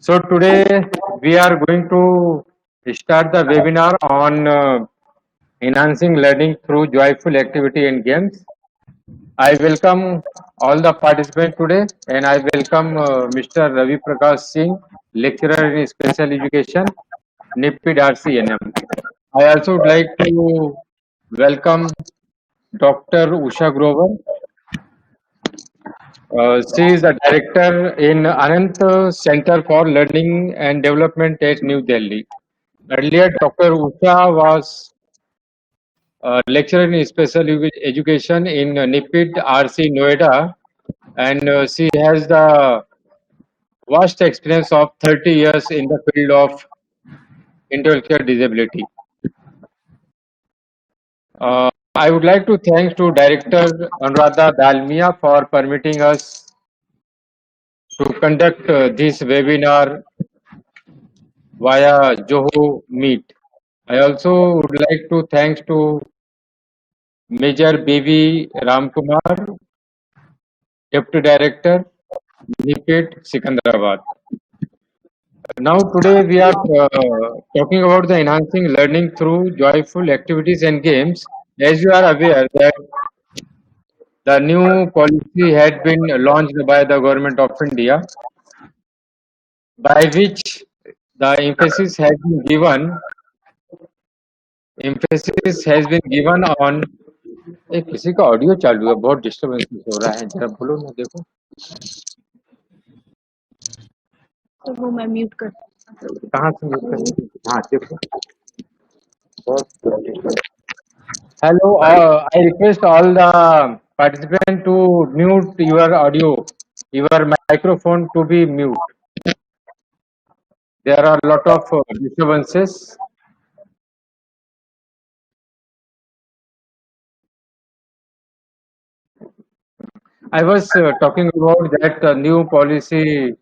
So today we are going to start the webinar on enhancing learning through joyful activity and games. I welcome all the participants today and I welcome Mr. Ravi Prakash Singh, lecturer in special education, NIPID RCNM. I also would like to welcome Dr. Usha Grover. She is the director in Anant Center for Learning and Development at New Delhi. Earlier, Dr. Usha was lecturer in special education in NIPID RC Noida, and she has the vast experience of 30 years in the field of intellectual disability. I would like to thank to Director Anuradha Dalmia for permitting us to conduct this webinar via Zoho Meet. I also would like to thanks to Major B.V. Ramkumar, Deputy Director, NIPID, Secunderabad. Now today we are talking about the enhancing learning through joyful activities and games. As you are aware that the new policy had been launched by the government of India, by which the emphasis has been given on किसी का audio चालू है बहुत disturbance हो रहा है जरा बोलो ना देखो तो वो मैं म्यूट कर कहाँ से म्यूट करें हाँ देखो बहुत hello I request all the participants to mute your audio your microphone to be mute there are a lot of disturbances. I was talking about that new policy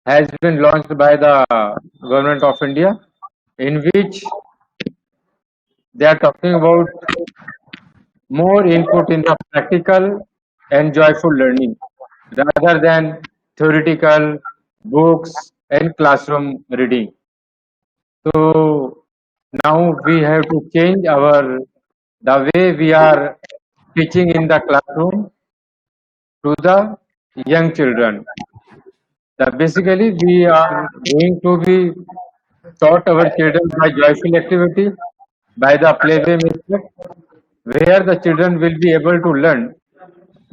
has been launched by the government of India, in which they are talking about more input in the practical and joyful learning rather than theoretical books and classroom reading. So now we have to change the way we are teaching in the classroom to the young children. Basically, we are going to be taught our children by joyful activity, by the playway method, where the children will be able to learn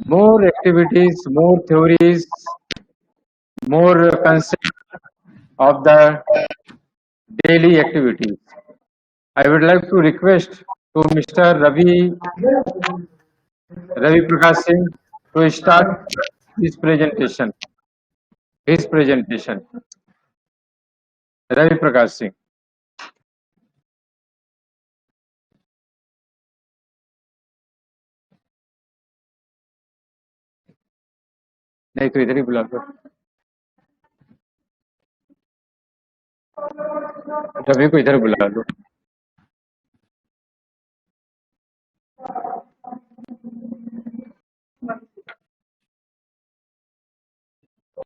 more activities, more theories, more concepts of the daily activities. I would like to request to Mr. Ravi Prakash Singh to start his presentation. His presentation. Ravi Prakash Singh. नहीं तो इधर ही बुला दो रवि को इधर बुला लो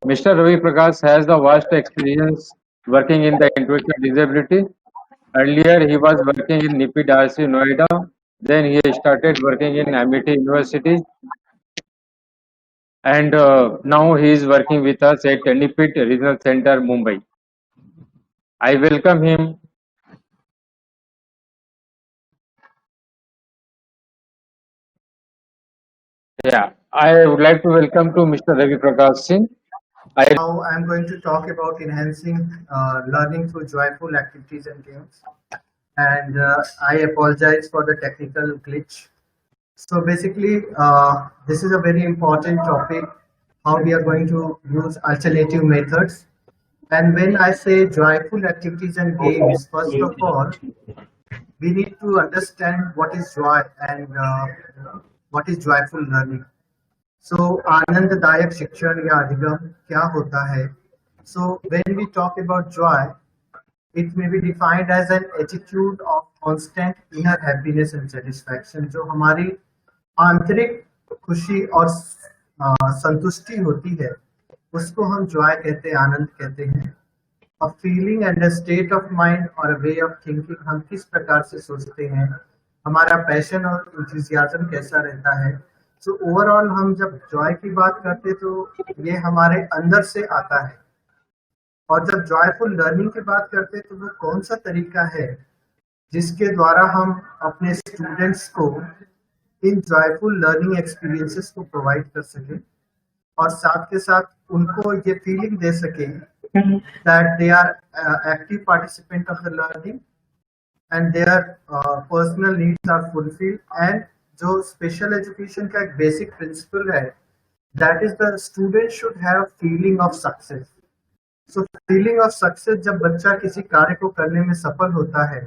Mr. Ravi Prakash has the vast experience working in the intellectual disability. Earlier, he was working in NIPID RC Noida. Then he started working in Amity University. And now he is working with us at NIPID Regional Center, Mumbai. I welcome him. Yeah, I would like to welcome to Mr. Ravi Prakash Singh. Now I'm going to talk about enhancing learning through joyful activities and games. And I apologize for the technical glitch. So basically, this is a very important topic, how we are going to use alternative methods. And when I say joyful activities and games, first of all, we need to understand what is joy and what is joyful learning. So आनंददायक शिक्षण या अधिगम क्या होता है? So when we talk about joy, it may be defined as an attitude of constant inner happiness and satisfaction, जो हमारी आंतरिक खुशी और संतुष्टि होती है उसको हम जॉय कहते हैं, आनंद कहते हैं। A feeling and a state of mind और अ वे ऑफ थिंकिंग, हम किस प्रकार से सोचते हैं, हमारा पैशन और इंथुजियाज्म कैसा रहता है। सो ओवरऑल हम जब जॉय की बात करते हैं तो ये हमारे अंदर से आता है। और जब जॉयफुल लर्निंग की बात करते हैं तो वो कौन सा तरीका है जिसके द्वारा हम अपने स्टूडेंट्स को इन जॉयफुल लर्निंग एक्सपीरियंसेस को प्रोवाइड कर सकें और साथ के साथ उनको ये फीलिंग दे सकें that they are active participant of the learning and their personal needs are fulfilled. And जो स्पेशल एजुकेशन का एक बेसिक प्रिंसिपल है, that is the student should have feeling of success. So feeling of success, जब बच्चा किसी कार्य को करने में सफल होता है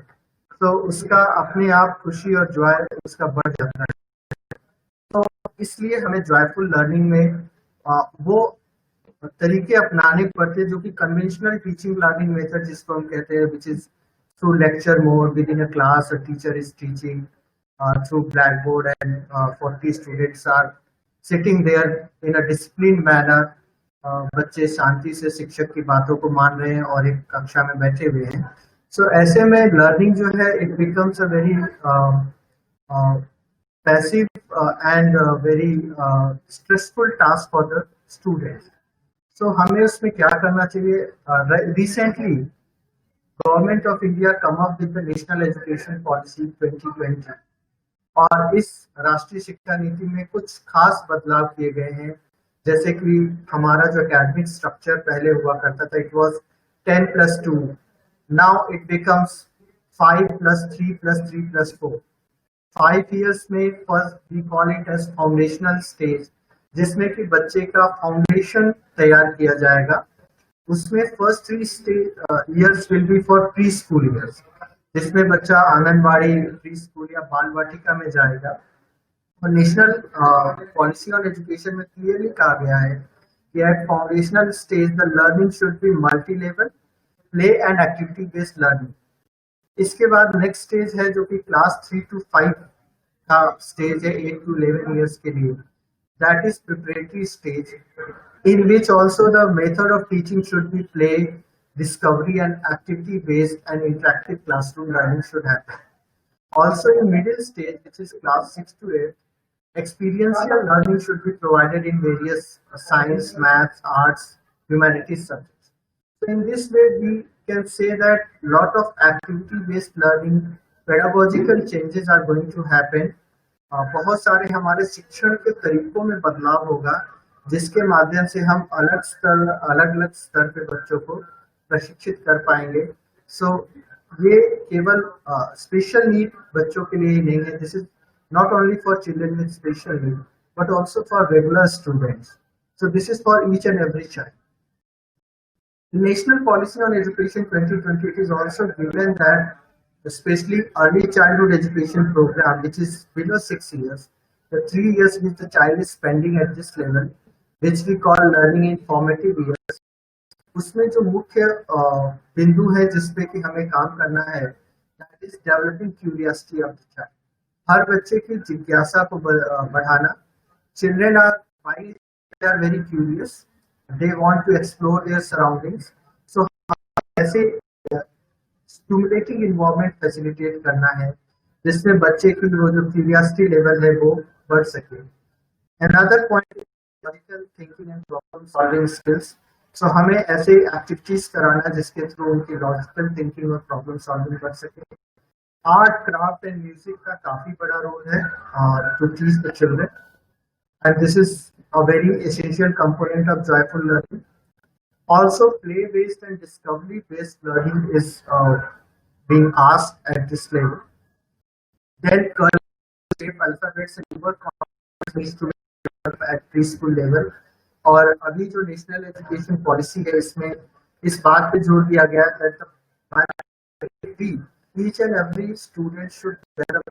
तो उसका अपने आप खुशी और जॉय उसका बढ़ जाता है। तो इसलिए हमें जॉयफुल लर्निंग में वो तरीके अपनाने पड़ते हैं जो कि कन्वेंशनल टीचिंग लर्निंग मेथड जिसको हम कहते हैं, which is through lecture mode within a class, a teacher is teaching through black board and 40 students are sitting there in a discipline manner. बच्चे शांति से शिक्षक की बातों को मान रहे हैं और एक कक्षा में बैठे हुए हैं। सो ऐसे में लर्निंग जो है it becomes a very passive and very stressful task for the students. So हमें उसमें क्या करना चाहिए? Recently, Government of India come up with the National Education Policy 2020 और इस राष्ट्रीय शिक्षा नीति में कुछ खास बदलाव किए गए हैं। जैसे कि हमारा जो एकेडमिक स्ट्रक्चर पहले हुआ करता था, it was 10+2, now it becomes 5+3+3+4। 5 years में first we call it as foundational stage, जिसमें कि बच्चे का फाउंडेशन तैयार किया जाएगा। उसमें first 3 years will be for pre school years, जिसमें बच्चा आंगनबाड़ी, प्री स्कूल या बाल वाटिका में जाएगा। और नेशनल पॉलिसी ऑन एजुकेशन में क्लियरली कहा गया है कि at foundational stage the learning should be multi level, play and activity based learning. इसके बाद नेक्स्ट स्टेज है जो कि क्लास 3 to 5 का स्टेज है, 8 to 11 years के लिए। That is preparatory stage, in which also the method of teaching should be play, discovery and activity based and interactive classroom learning should happen. Also in middle stage, which is class 6 to 8, experiential learning should be provided in various science, maths, arts, humanities subjects. So in this way, we can say that lot of activity-based learning, pedagogical changes are going to happen. बहुत सारे हमारे शिक्षण के तरीकों में बदलाव होगा, जिसके माध्यम से हम अलग अलग स्तर पे बच्चों को प्रशिक्षित कर पाएंगे। सो ये केवल स्पेशल नीड बच्चों के लिए ही नहीं है, this is not only for children with special need but also for regular students. So this is for each and every child. National Policy on Education 2020, it is also given that especially early childhood education program, which is below 6 years, the 3 years which the child is spending at this level, which we call learning in formative years, उसमें जो मुख्य बिंदु है जिसपे कि हमें काम करना है, that is developing curiosity of the child. हर बच्चे की जिज्ञासा को बढ़ाना। Children are by they are very curious, they want to explore their surroundings. So ऐसे stimulating environment facilitate करना है जिसमें बच्चे की वो जो curiosity level है वो बढ़ सके। Another point is logical thinking and problem solving skills. So हमें ऐसे एक्टिविटीज कराना जिसके थ्रू उनकी लॉजिकल थिंकिंग और प्रॉब्लम सॉल्विंग कर सके। आर्ट, क्राफ्ट एंड म्यूजिक का काफी बड़ा रोल है to teach the children, and this is a very essential component of joyful learning. Also, play-based and discovery-based learning is being asked at this level. Then, shape alphabets and number needs to be at preschool level. और अभी जो national education policy है इसमें इस बात पे जोर दिया गया है कि each and every student should develop.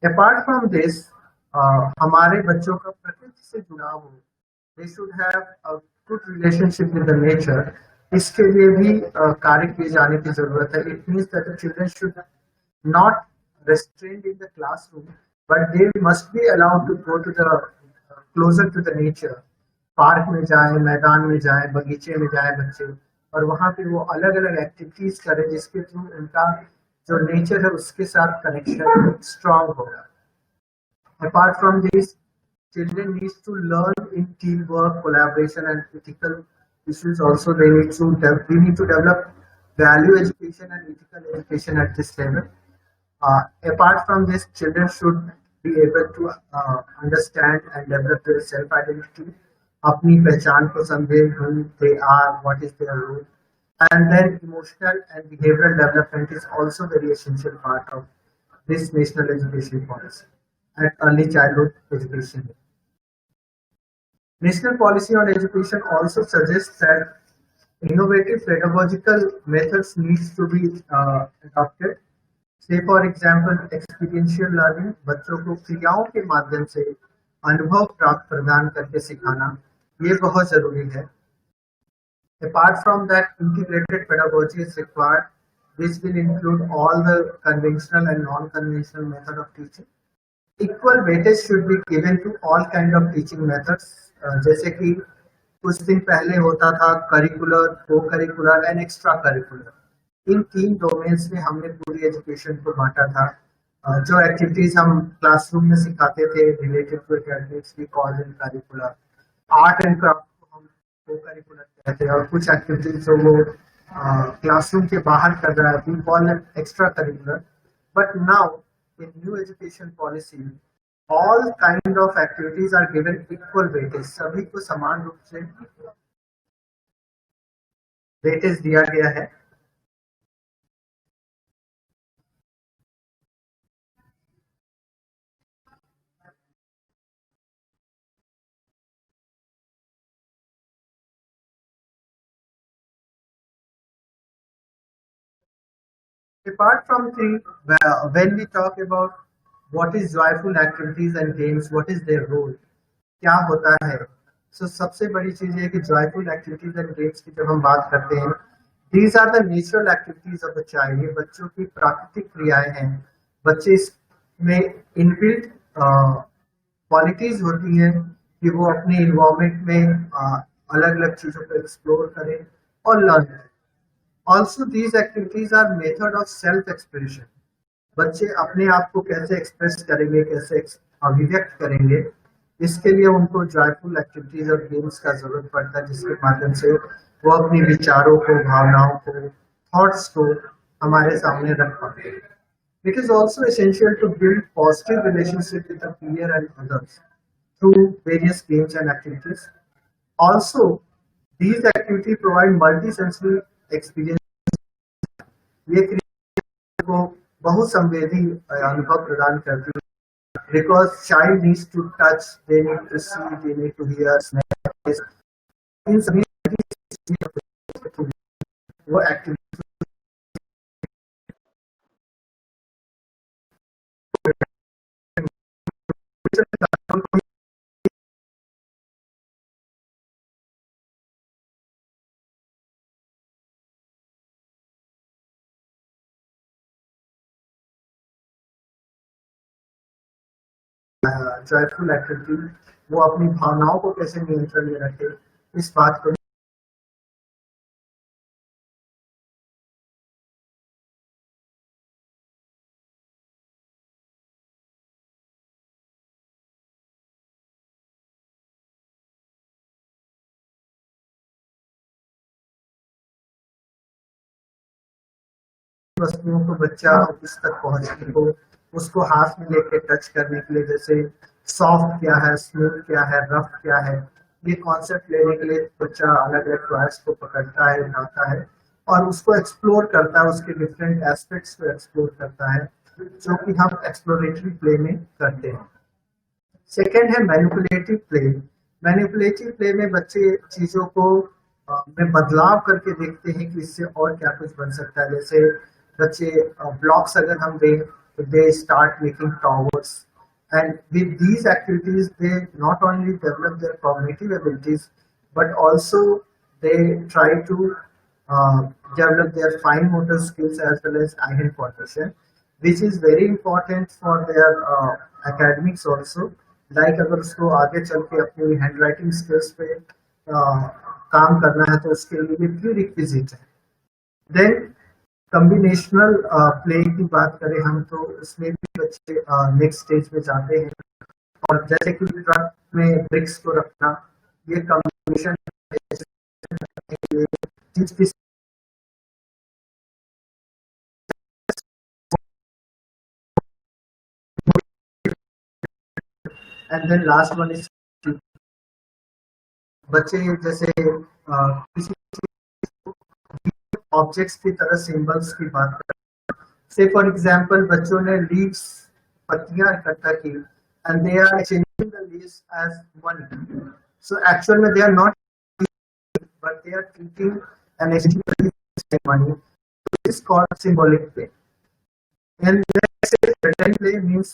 Apart from this, हमारे बच्चों का प्रकृति से जुड़ाव हो, they should have a good relationship with the nature. इसके लिए भी कार्य किए जाने की जरूरत है। It means that the children should not restrained in the classroom, but they must be allowed to go to the closer to the nature, park में जाए, मैदान में जाए, बगीचे में जाए बच्चे, और वहां पे वो अलग अलग एक्टिविटीज करें जिसके थ्रू उनका जो नेचर है उसके साथ कनेक्शन स्ट्रांग होगा. Apart from this, children need to learn in teamwork, collaboration, and ethical issues. Also, we need to develop value education and ethical education at this level. Apart from this, children should be able to understand and develop their self-identity, अपनी पहचान को समझे, who they are, what is their role, and then emotional and behavioral development is also very essential part of this national education policy and early childhood education. National policy on education also suggests that innovative pedagogical methods needs to be adopted. Say for example, experiential learning, बच्चों को क्रियाओं के माध्यम से अनुभव प्राप्त प्रदान करके सिखाना, ये बहुत जरूरी है. Apart from that, integrated pedagogy is required. This will include all the conventional and non-conventional method of teaching. Equal weightage should be given to all kind of teaching methods. जैसे कि कुछ दिन पहले होता था करिकुलर, को curricular and extra curricular. In 3 domains में हमने पूरी एजुकेशन को बांटा था. जो एक्टिविटीज हम क्लासरूम में सिखाते थे related to academics, we call them curricular. Art and craft को हम को करिकुलर कहते हैं, और कुछ एक्टिविटीज जो वो क्लासरूम के बाहर कर रहा है, we call them extra curricular. But now in new education policy, all kind of activities are given equal weightage. सभी को समान रूप से weightage दिया गया है. Apart from when we talk about what is joyful activities and games, what is their role, क्या होता है, so सबसे बड़ी चीज है कि joyful activities and games की जब हम बात करते हैं, these are the natural activities of a child. ये बच्चों की प्राकृतिक क्रियाएं हैं. बच्चे में इनबिल्ट क्वालिटीज होती हैं कि वो अपने इन्वायरमेंट में अलग अलग चीजों को एक्सप्लोर करें और लर्न करें. Also, these activities are method of self-expression. बच्चे अपने आप को कैसे एक्सप्रेस करेंगे, कैसे अभिव्यक्त करेंगे, इसके लिए उनको जॉयफुल एक्टिविटीज और गेम्स का जरूरत पड़ता है, जिसके माध्यम से वो अपने विचारों को, भावनाओं को, थॉट्स को हमारे सामने रख पाते हैं. It is also essential to build positive relationship with the peer and others through various games and activities. Also, these activities provide multi-sensory experience. ये क्रिया को बहुसंवेदी अनुभव प्रदान करती है. Because child needs to touch, they need to see, they need to hear, smell. इन सभी वो activity joyful activity, वो अपनी भावनाओं को कैसे नियंत्रण में रखे, इस बात को वस्तुओं को बच्चा उस तक पहुंचने को, उसको हाथ में लेके टच करने के लिए, जैसे सॉफ्ट क्या है, स्मूथ क्या है, रफ क्या है, ये कॉन्सेप्ट लेने के लिए बच्चा अलग अलग टॉयज को पकड़ता है, उठाता है और उसको एक्सप्लोर करता है, उसके डिफरेंट एस्पेक्ट्स को एक्सप्लोर करता है, जो कि हम एक्सप्लोरेटरी प्ले में करते हैं. सेकेंड है मैनिपुलेटिव प्ले. मैनिपुलेटिव प्ले में बच्चे चीजों को में बदलाव करके देखते हैं कि इससे और क्या कुछ बन सकता है. जैसे बच्चे ब्लॉक्स अगर हम दें, they start making towers, and with these activities they not only develop their cognitive abilities but also they try to develop their fine motor skills as well as hand coordination, which is very important for their academics also. Like अगर उसको आगे चल के अपनी hand writing skills पे काम करना है तो उसके लिए प्री रिक्विजिट है। देन कम्बिनेशनल प्ले की बात करें हम तो उसमें भी बच्चे नेक्स्ट स्टेज पे जाते हैं, और जैसे कि ट्रक में ब्रिक्स को रखना, ये कम्बिनेशन चीज की। And then last one is बच्चे जैसे किसी ऑब्जेक्ट्स की तरह सिंबल्स की बात करें, से फॉर एग्जांपल बच्चों ने लीव्स, पत्तियां इकट्ठा की and they are changing the leaves as money, so actual में they are not but they are treating an extremely money. This is called symbolic play. And let's say pretend play means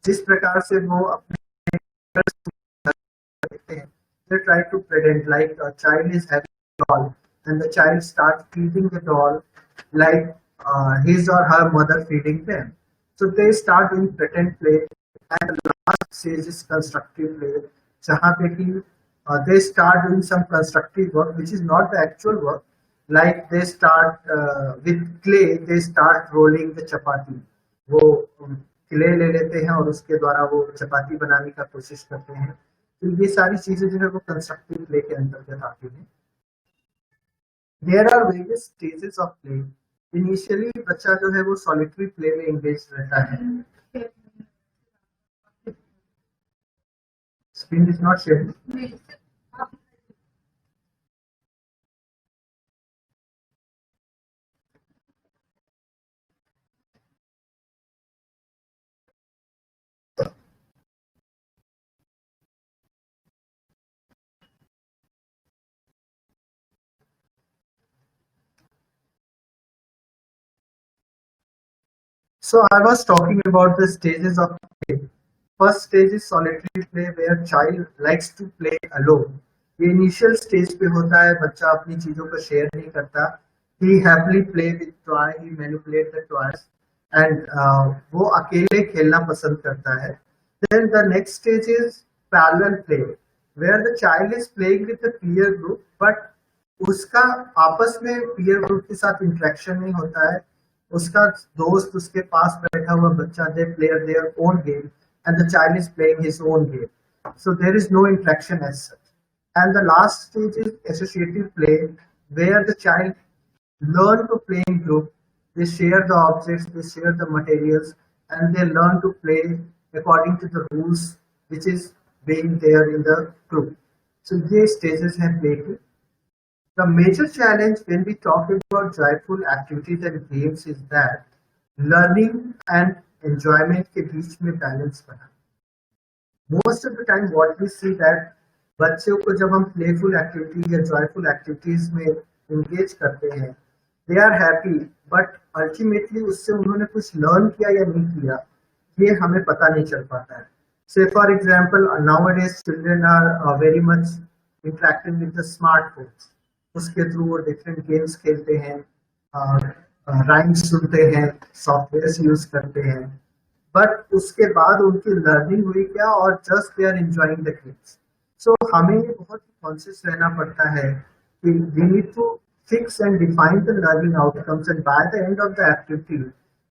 जिस प्रकार से वो अपने देखते हैं, they try to pretend like a child is having a doll and the child starts feeding the doll like his or her mother feeding them. So they start doing pretend play, and the last stage is constructive play, जहाँ पे कि they start doing some constructive work which is not the actual work, like they start with clay, they start rolling the chapati. वो clay ले लेते हैं और उसके द्वारा वो चपाती बनाने का कोशिश करते हैं। तो ये सारी चीजें जो है वो कंस्ट्रक्टिव प्ले के अंतर्गत आती हैं। There are various stages of play. Initially बच्चा जो है वो सॉलिटरी प्ले में एंगेज रहता है। Screen is not sharing. So I was talking about the stages of play. First stage is solitary play where child likes to play alone. ये initial stage पे होता है, बच्चा अपनी चीजों को शेयर नहीं करता। He happily play with toy, he manipulate the toys, and वो अकेले खेलना पसंद करता है। Then the next stage is parallel play, where the child is playing with the peer group, but उसका आपस में peer group के साथ interaction नहीं होता है। उसका दोस्त उसके पास बैठा हुआ बच्चा, they play their own game and the child is playing his own game, so there is no interaction as such. And the last stage is associative play, where the child learn to play in group, they share the objects, they share the materials, and they learn to play according to the rules which is being there in the group. So these stages have play की। The major challenge when we talk about joyful activities and games is that learning and enjoyment के बीच में balance बना। Most of the time what we see that बच्चों को जब हम playful activity या joyful activities में engage करते हैं, they are happy, but ultimately उससे उन्होंने कुछ learn किया या नहीं किया, ये हमें पता नहीं चल पाता है। Say for example, nowadays children are very much interacting with the smartphones. उसके थ्रू वो डिफरेंट गेम्स खेलते हैं, राइम्स सुनते हैं, सॉफ्टवेयर यूज करते हैं, बट उसके बाद उनकी लर्निंग हुई क्या, और just they are enjoying the games. So हमें ये बहुत कॉन्शियस रहना पड़ता है कि we need to fix and define the learning outcomes, and by the end of the activity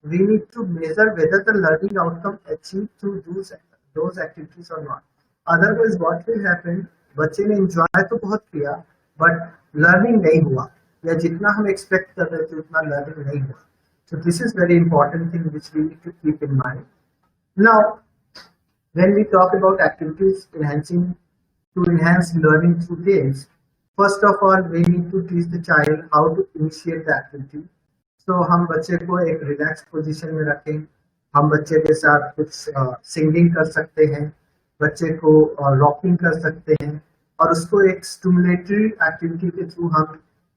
we need to measure whether the learning outcome achieved through those activities or not. Otherwise what will happen, बच्चे ने enjoy तो बहुत किया but learning नहीं हुआ, या जितना हम एक्सपेक्ट कर रहे थे उतना लर्निंग नहीं हुआ। So this is very important thing which we need to keep in mind. Now, when we talk about activities to enhance learning through games, first of all we need to teach the child how to initiate the activity. So हम बच्चे को एक relax position में रखें, हम बच्चे के साथ कुछ सिंगिंग कर सकते हैं, बच्चे को रॉकिंग कर सकते हैं, और उसको एक स्टिमुलेटरी एक्टिविटी के थ्रू हम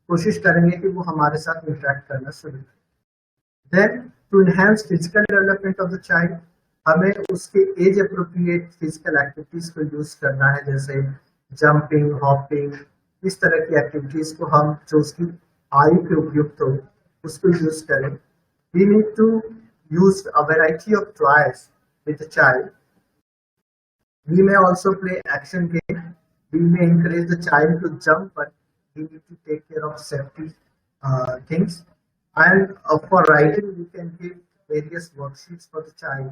कोशिश करेंगे कि वो हमारे साथ इंटरेक्ट करना शुरू करें। Then to enhance physical development of the child, हमें उसके एज अप्रोप्रिएट फिजिकल एक्टिविटीज को यूज करना है, जैसे जंपिंग, हॉपिंग, इस तरह की एक्टिविटीज को हम जो उसकी आयु के उपयुक्त हो उसको यूज करें। We need to use a variety of toys with the child. We may also play action game. We may encourage the child to jump, but we need to take care of safety things. And for writing, we can give various worksheets for the child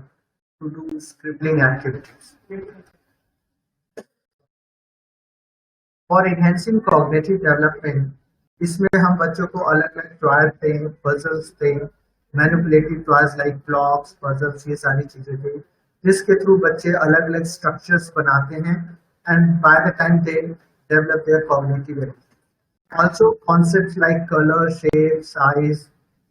to do scribbling activities. For enhancing cognitive development, इसमें हम बच्चों को अलग अलग toys दें, puzzles दें, manipulative toys like blocks, puzzles, ये सारी चीजें दें, जिसके थ्रू बच्चे अलग अलग स्ट्रक्चर्स बनाते हैं and by the time they develop their cognitive ability. Also, concepts like color, shape, size,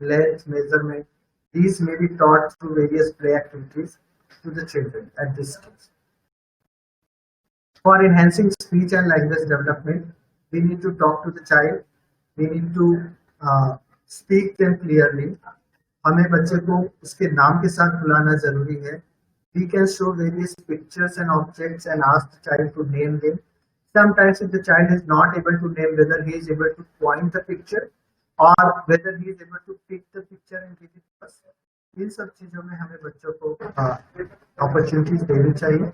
length, measurement, these may be taught through various play activities to the children at this stage. For enhancing speech and language development, we need to talk to the child. We need to speak them clearly. हमें बच्चे को उसके नाम के साथ बुलाना जरूरी है. We can show various pictures and objects and ask the child to name them. Sometimes if the child is not able to name, whether he is able to point the picture or whether he is able to pick the picture and give it to us. इन सब चीजों में हमें बच्चों को opportunities देनी चाहिए.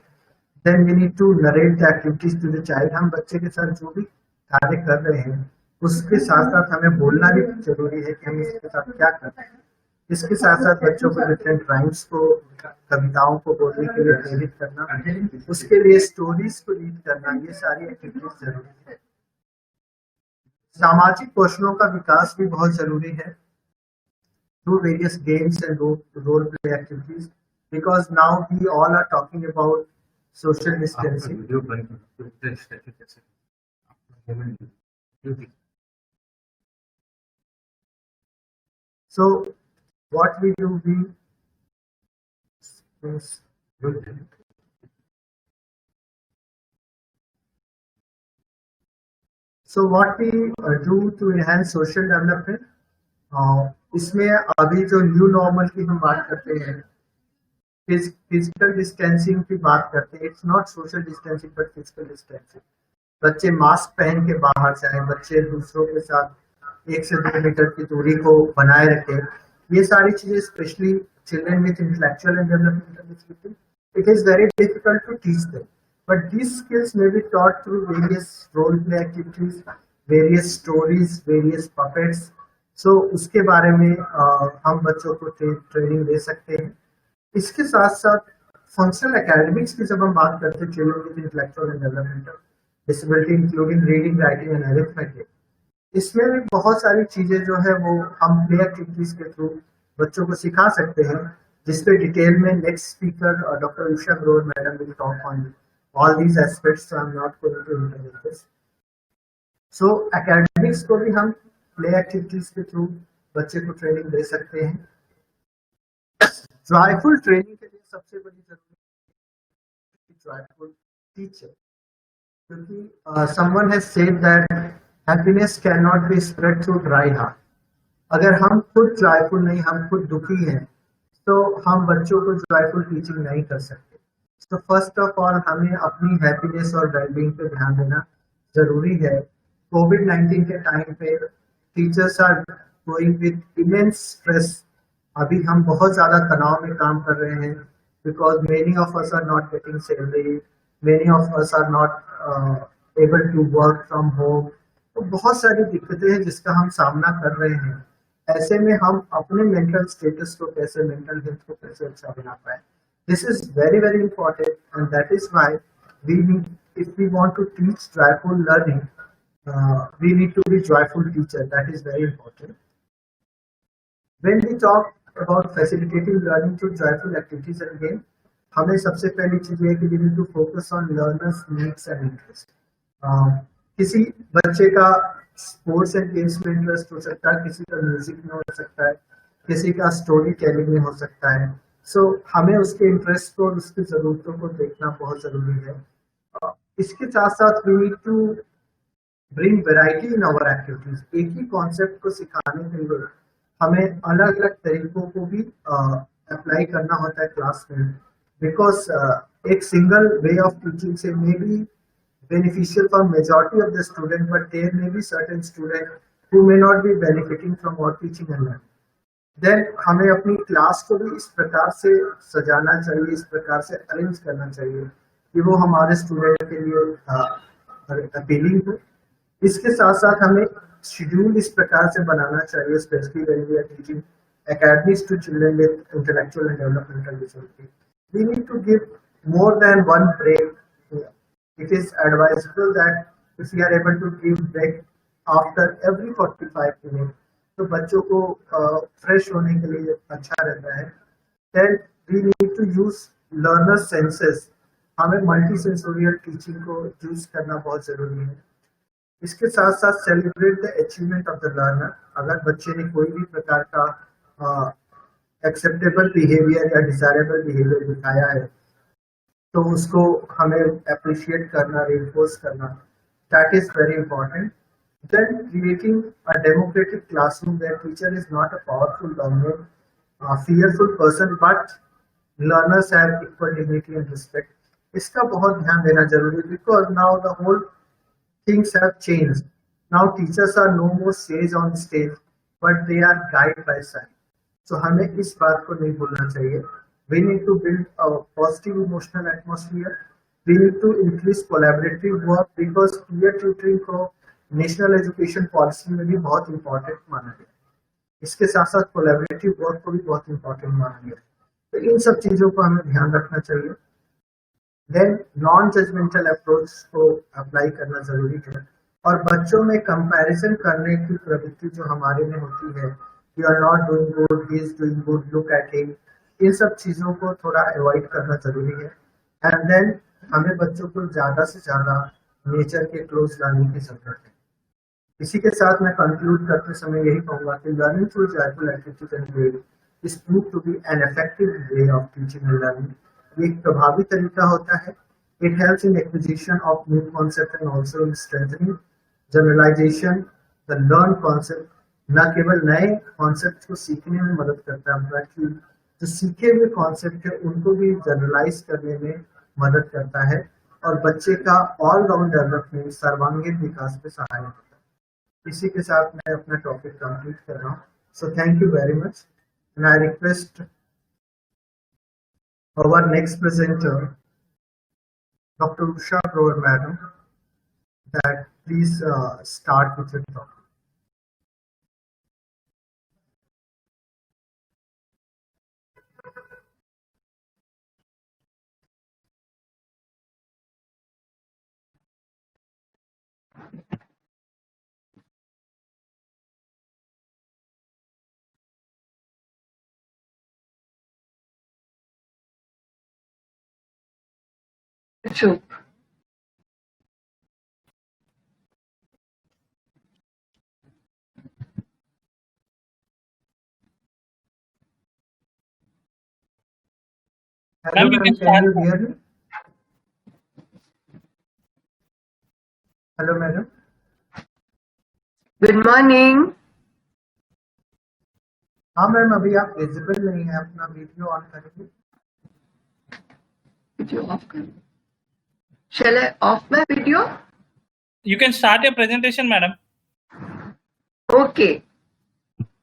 Then we need to narrate the activities to the child. हम बच्चे के साथ जो भी कार्य कर रहे हैं उसके साथ साथ हमें बोलना भी जरूरी है कि हम इसके साथ क्या कर रहे हैं. इसके साथ साथ बच्चों को डिफरेंट राइम्स को, कविताओं को बोलने के लिए प्रेरित करना, उसके लिए स्टोरीज को रीड करना, ये सारी एक्टिविटीज जरूरी है. सामाजिक कौशलों का विकास भी बहुत जरूरी है through various games and role play activities, because now we all are talking about social distancing. So what we do, so what we do to enhance social development, इसमें अभी जो न्यू नॉर्मल की हम बात करते हैं, फिजिकल डिस्टेंसिंग की बात करते हैं. It's not social distancing but physical distancing. बच्चे मास्क पहन के बाहर जाएं, बच्चे दूसरों के साथ 1 से 2 मीटर की दूरी को बनाए रखें. ये सारी चीजें specially children with intellectual and developmental disability, it is very difficult to teach them, but these skills may be taught through various role play activities, various stories, various puppets. So उसके बारे में हम बच्चों को ट्रेनिंग दे सकते हैं. इसके साथ साथ फंक्शनल एकेडमिक्स की जब हम बात करते हैं children with intellectual and developmental disability including reading, writing and arithmetic, इसमें भी बहुत सारी चीजें जो है वो हम प्ले एक्टिविटीज के थ्रू बच्चों को सिखा सकते हैं, जिसपे डिटेल में next speaker doctor Usha Grover madam will talk on all these aspects, so I am not going to interview this. So academics को भी हम प्ले एक्टिविटीज के थ्रू बच्चे को ट्रेनिंग दे सकते हैं. जॉयफुल ट्रेनिंग के लिए सबसे बड़ी जरूरत है जॉयफुल टीचर, क्योंकि someone has said that happiness can not be spread through dry heart. अगर हम खुद जॉयफुल नहीं, हम खुद दुखी हैं, तो हम बच्चों को जॉयफुल टीचिंग नहीं कर सकते. तो फर्स्ट ऑफ ऑल हमें अपनी हैप्पीनेस और वेलबींग पे ध्यान देना जरूरी है. कोविड-19 के टाइम पे teachers are going with immense stress. अभी हम बहुत ज्यादा तनाव में काम कर रहे हैं, because many of us are not getting salary, many of us are not able to work from home. तो बहुत सारी दिक्कतें हैं जिसका हम सामना कर रहे हैं. ऐसे में हम अपने मेंटल स्टेटस को कैसे, मेंटल हेल्थ को कैसे अच्छा बना पाए, this is very very important. And that is why we need, if we want to teach joyful learning, we need to be joyful teacher. That is very important. When we talk about facilitating learning through joyful activities and games, हमें सबसे पहली चीज ये कि we need to focus on learners needs and interest. किसी बच्चे का sports and games में इंटरेस्ट हो सकता है, किसी का म्यूजिक में हो सकता है, किसी का स्टोरी टेलिंग में हो सकता है. सो हमें उसके इंटरेस्ट को और उसकी जरूरतों को देखना बहुत जरूरी है. इसके साथ साथ we need to bring variety in our activities. एक ही कॉन्सेप्ट को सिखाने के लिए हमें अलग अलग तरीकों को भी अप्लाई करना होता है क्लास में, बिकॉज एक सिंगल वे ऑफ टीचिंग से may be beneficial for majority of the student, but there may be certain student who may not be benefiting from our teaching and learning. Then हमें अपनी class को भी इस प्रकार से सजाना चाहिए, इस प्रकार से अरेंज करना चाहिए कि वो हमारे स्टूडेंट के लिए अपीलिंग हो। इसके साथ साथ हमें शेड्यूल इस प्रकार से बनाना चाहिए, specially when we are teaching academies to children with intellectual and developmental disability. We need to give more than one break. It is advisable that if we are able to give break after every 45 minutes, तो बच्चों को fresh होने के लिए अच्छा रहता है। Then we need to use learner senses. हमें मल्टी सेंसोरियल टीचिंग को यूज करना बहुत जरूरी है। इसके साथ साथ celebrate the achievement of the learner. अगर बच्चे ने कोई भी प्रकार का एक्सेप्टेबल बिहेवियर या डिजायरेबल बिहेवियर दिखाया है तो उसको हमें अप्रिशिएट करना, रिइंफोर्स करना, that is very important. Then creating a democratic classroom where teacher is not a powerful dominant fearful person but learners have equal dignity and respect. इसका बहुत ध्यान देना जरूरी है because now the whole things have changed. Now teachers are no more sage on stage, but they are guided by sight. So हमें इस बात को नहीं भूलना चाहिए. We need to build a positive emotional atmosphere. We need to increase collaborative work because peer tutoring को national education policy में भी बहुत इंपॉर्टेंट माना गया। इसके साथ साथ कोलैबोरेटिव वर्क को भी बहुत इंपॉर्टेंट माना गया। तो इन सब चीजों को हमें ध्यान रखना चाहिए। देन नॉन जजमेंटल अप्रोच को अप्लाई करना जरूरी है और बच्चों में कंपैरिजन करने की प्रवृत्ति जो हमारे में होती है, you are not doing good, he is doing good, look at him, इन सब चीजों को थोड़ा अवॉइड करना जरूरी है। एंड देन हमें बच्चों को ज्यादा से ज्यादा नेचर के क्लोज लाने की जरूरत है। इसी के साथ मैं कंक्लूड करते समय यही कहूंगा कि learning through joyful activities and game is prove to be an effective way of teaching and learning. ये एक प्रभावी तरीका होता है। It helps in acquisition of new concept and also in strengthening generalisation the learn concept. न केवल नए concept को सीखने में मदद करता है बल्कि जो सीखे हुए कॉन्सेप्ट है उनको भी जनरलाइज करने में मदद करता है और बच्चे का ऑलराउंड डेवलपमेंट, सर्वांगीण विकास में सहायक होता है। इसी के साथ मैं अपना टॉपिक कंप्लीट कर रहा हूँ। So thank you very much and I request our next presenter, Dr. Usha Grover Madam, that please start with your talk. True. Hello, Ma'am, you ma'am, can can you start. hear me? Hello, madam. Good morning. हाँ ma'am, अभी आप visible नहीं है, अपना video on करेंगे। Video off. Shall I off my video? You can start your presentation, madam. Okay.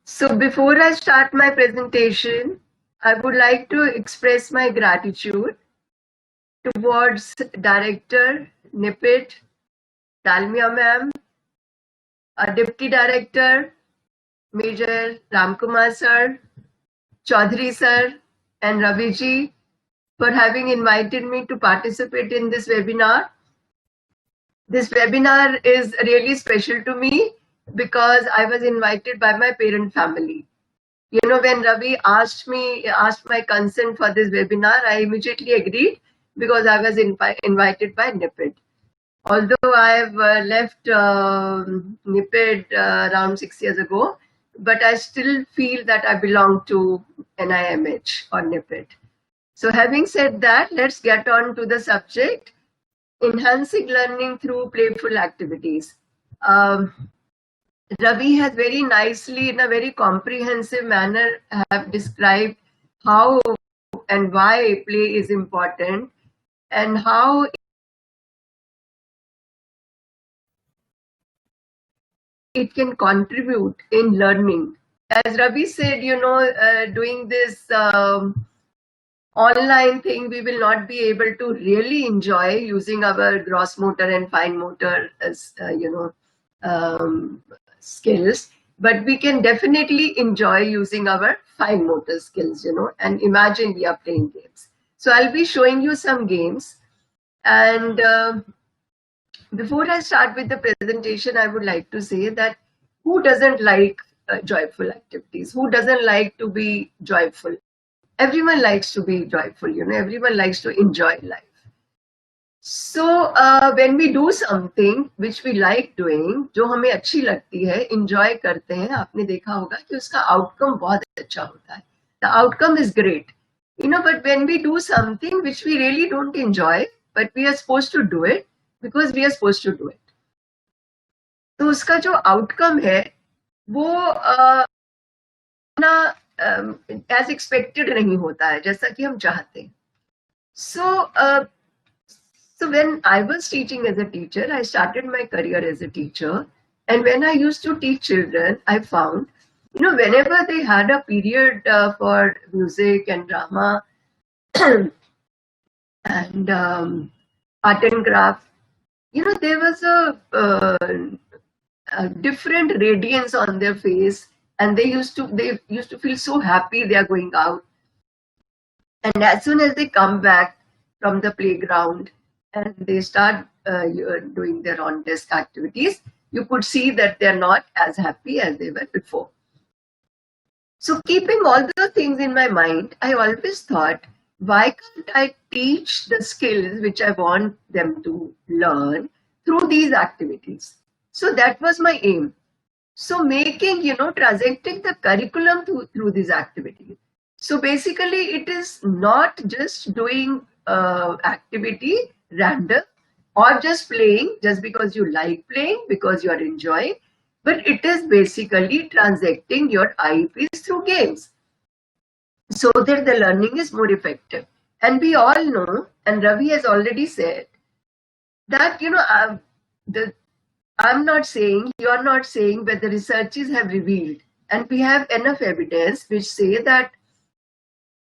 So before I start my presentation, I would like to express my gratitude towards Director Nipit, Dalmia ma'am, Deputy Director Major Ramkumar sir, Chaudhary sir, and Ravi ji for having invited me to participate in this webinar. This webinar is really special to me because I was invited by my parent family. You know, when Ravi asked my consent for this webinar, I immediately agreed because I was invited by NIPID. Although I have left NIPID around 6 years ago, but I still feel that I belong to NIMH or NIPID. So having said that, let's get on to the subject. Enhancing learning through playful activities. Ravi has very nicely, in a very comprehensive manner, have described how and why play is important and how it can contribute in learning. As Ravi said, you know, doing this online thing, we will not be able to really enjoy using our gross motor and fine motor as skills, but we can definitely enjoy using our fine motor skills, and imagine we are playing games. So I'll be showing you some games, and before I start with the presentation, I would like to say that who doesn't like joyful activities? Who doesn't like to be joyful? Everyone likes to be joyful, everyone likes to enjoy life. So when we do something which we like doing, जो हमें अच्छी लगती है, enjoy करते हैं, आपने देखा होगा कि उसका outcome बहुत अच्छा होता है. The outcome is great, but when we do something which we really don't enjoy, but we are supposed to do it because we are supposed to do it, तो उसका जो outcome है वो ना as expected नहीं होता है, जैसा कि हम चाहते हैं. So when I was teaching as a teacher, I started my career as a teacher. And when I used to teach children, I found, whenever they had a period for music and drama and art and craft, there was a different radiance on their face, and they used to feel so happy they are going out. And as soon as they come back from the playground and they start doing their on-desk activities, you could see that they're not as happy as they were before. So keeping all the things in my mind, I always thought, why can't I teach the skills which I want them to learn through these activities? So that was my aim. So making, transacting the curriculum through these activities. So basically, it is not just doing activity random or just playing just because you like playing, because you are enjoying, but it is basically transacting your IEPs through games so that the learning is more effective. And we all know, and Ravi has already said, that, I'm not saying, you're not saying, but the researchers have revealed, and we have enough evidence which say that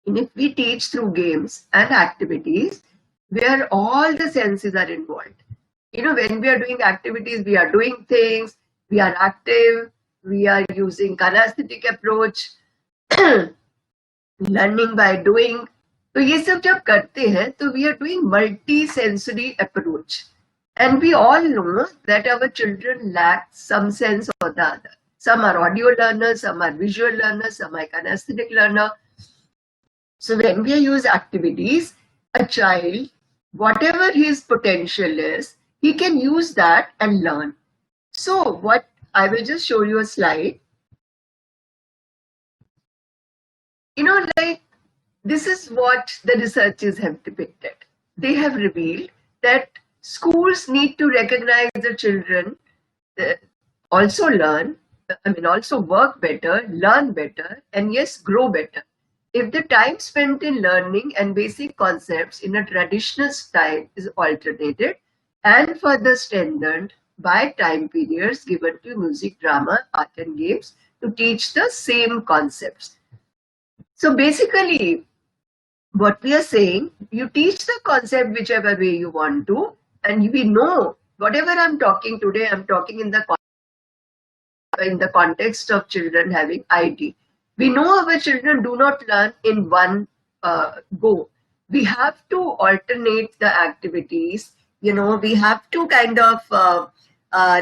if we teach through games and activities where all the senses are involved, when we are doing activities, we are doing things, we are active, we are using kinesthetic approach, learning by doing. तो ये सब जब करते हैं, तो we are doing multi-sensory approach. And we all know that our children lack some sense or the other. Some are audio learners, some are visual learners, some are kinesthetic learner. So when we use activities, a child, whatever his potential is, he can use that and learn. So what I will just show you a slide. This is what the researchers have depicted. They have revealed that schools need to recognize the children, also learn, also work better, learn better, and yes, grow better. If the time spent in learning and basic concepts in a traditional style is alternated and further strengthened by time periods given to music, drama, art, and games to teach the same concepts. So basically, what we are saying, you teach the concept whichever way you want to, and we know whatever I'm talking today, I'm talking in the context of children having ID. We know our children do not learn in one go. We have to alternate the activities. We have to kind of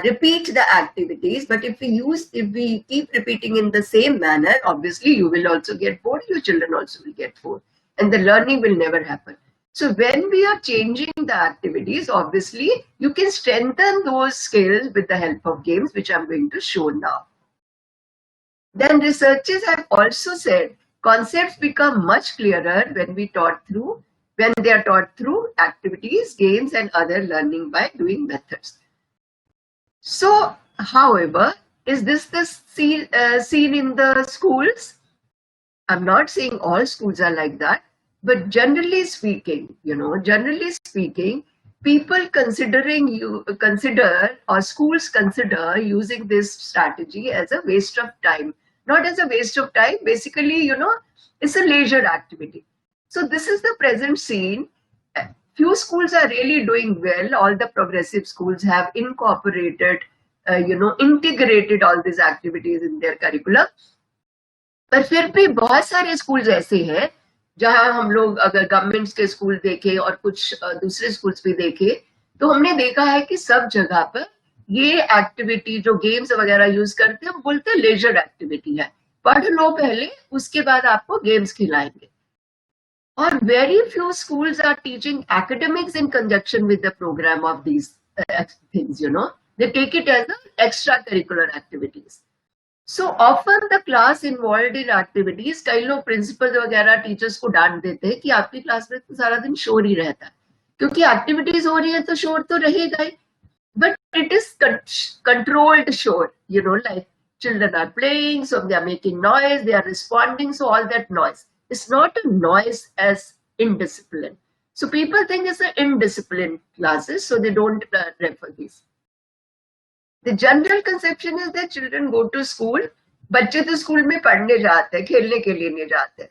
repeat the activities. But if we keep repeating in the same manner, obviously you will also get bored. Your children also will get bored, and the learning will never happen. So when we are changing the activities, obviously you can strengthen those skills with the help of games, which I'm going to show now. Then researchers have also said concepts become much clearer when they are taught through activities, games, and other learning by doing methods. So, however, is this the seen in the schools? I'm not saying all schools are like that, but generally speaking, people schools consider using this strategy as a waste of time. Not as a waste of time, basically, it's a leisure activity. So this is the present scene. Few schools are really doing well. All the progressive schools have incorporated, integrated all these activities in their curriculum. पर फिर भी बहुत सारे schools ऐसे हैं जहां हम लोग अगर गवर्नमेंट्स के स्कूल देखें और कुछ दूसरे स्कूल्स भी देखें तो हमने देखा है कि सब जगह पर ये एक्टिविटी जो गेम्स वगैरह यूज करते हैं हम बोलते हैं लेजर एक्टिविटी है, पढ़ लो पहले उसके बाद आपको गेम्स खिलाएंगे. और very few schools are teaching academics in conjunction with the program of these things, they take it as extracurricular activities. So often the class involved in activities, कई लोग प्रिंसिपल वगैरह टीचर्स को डांट देते हैं कि आपकी क्लास में तो सारा दिन शोर ही रहता है, क्योंकि एक्टिविटीज हो रही है तो शोर तो रहेगा ही, but it is controlled shore, like children are playing, so they are making noise, they are responding, so all that noise. It's not a noise as indiscipline. So people think it's an indisciplined classes, so they don't refer these. The general conception is that children go to school, बच्चे तो school में पढ़ने जाते हैं, खेलने के लिए नहीं जाते हैं.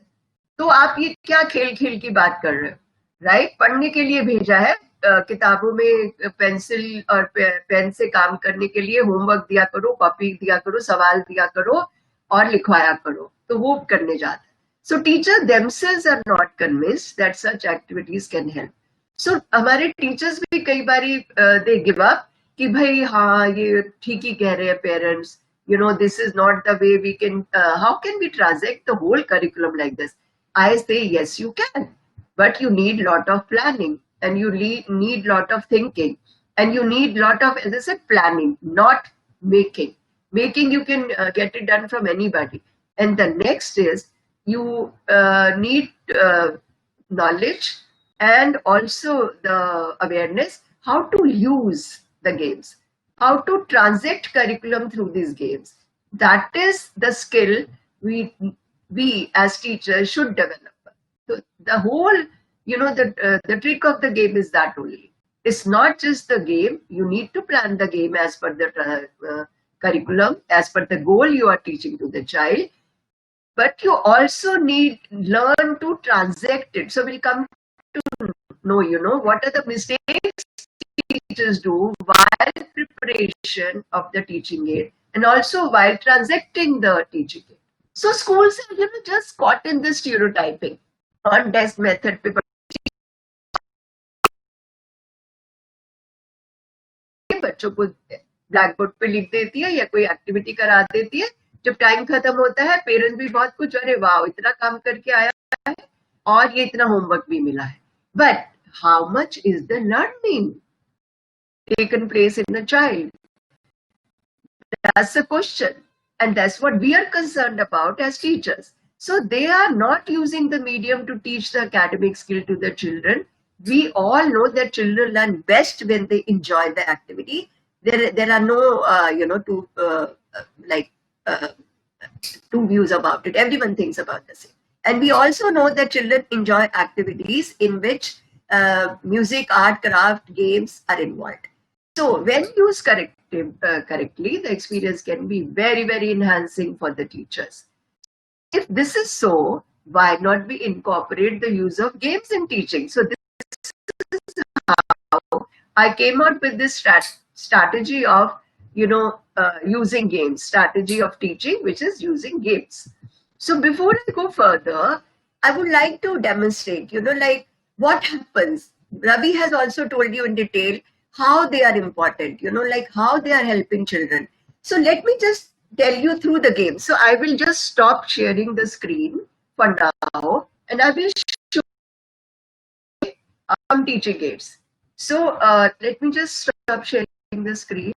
तो आप ये क्या खेल खेल की बात कर रहे हो, राइट? पढ़ने के लिए भेजा है, किताबों में पेंसिल और पेन से काम करने के लिए होमवर्क दिया करो, कॉपी दिया करो, सवाल दिया करो और लिखवाया करो, तो वो करने जाते हैं. So teachers themselves are not convinced that such activities can help. So हमारे टीचर्स भी कई बारी they give up कि भाई हाँ ये ठीक ही कह रहे हैं parents, this is not the way we can, how can we transact the whole curriculum like this? I say yes you can, but you need lot of planning and you need lot of thinking and you need lot of, as I said, planning, not making. Making you can get it done from anybody. And the next is you need knowledge and also the awareness how to use the games, how to transact curriculum through these games. That is the skill we as teachers should develop. So the whole, the trick of the game is that only. It's not just the game. You need to plan the game as per the curriculum, as per the goal you are teaching to the child. But you also need learn to transact it. So we'll come to know, what are the mistakes teachers do while preparation of the teaching aid and also while transacting the teaching aid. So schools are, just caught in this stereotyping on test method paper. बच्चों को black board पे लिख देती है या कोई activity करा देती है, जब टाइम खत्म होता है पेरेंट्स भी बहुत कुछ, अरे वाह इतना काम करके आया है और ये इतना होमवर्क भी मिला है. But how much is the learning taken place in the child? That's the question. And that's what we are concerned about as teachers. So they are not using the medium to teach the academic skill to the children. We all know that children learn best when they enjoy the activity. There are no, two views about it. Everyone thinks about the same. And we also know that children enjoy activities in which music, art, craft, games are involved. So when used correctly, the experience can be very, very enhancing for the teachers. If this is so, why not we incorporate the use of games in teaching? So this is how I came out with this strategy of, using games, strategy of teaching, which is using games. So before I go further, I would like to demonstrate, what happens. Ravi has also told you in detail how they are important, how they are helping children. So let me just tell you through the game. So I will just stop sharing the screen for now and I will show some teaching aids. So let me just stop sharing the screen.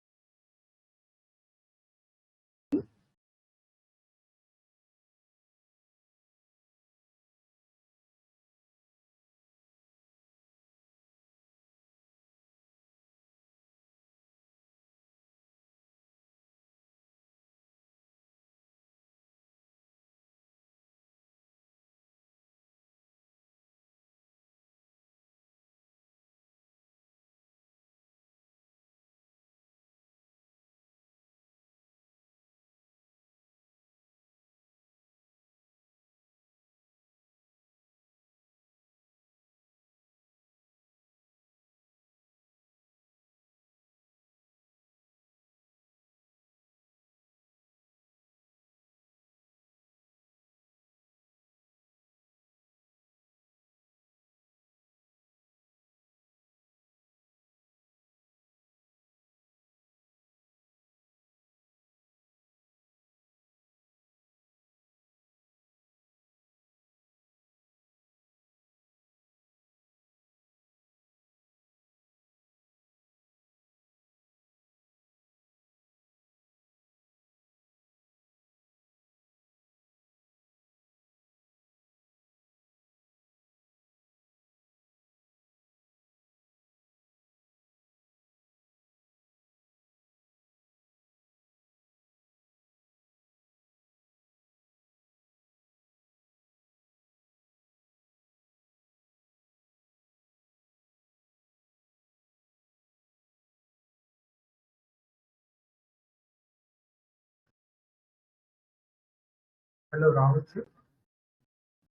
Hello, Rahul.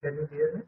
Can you hear me?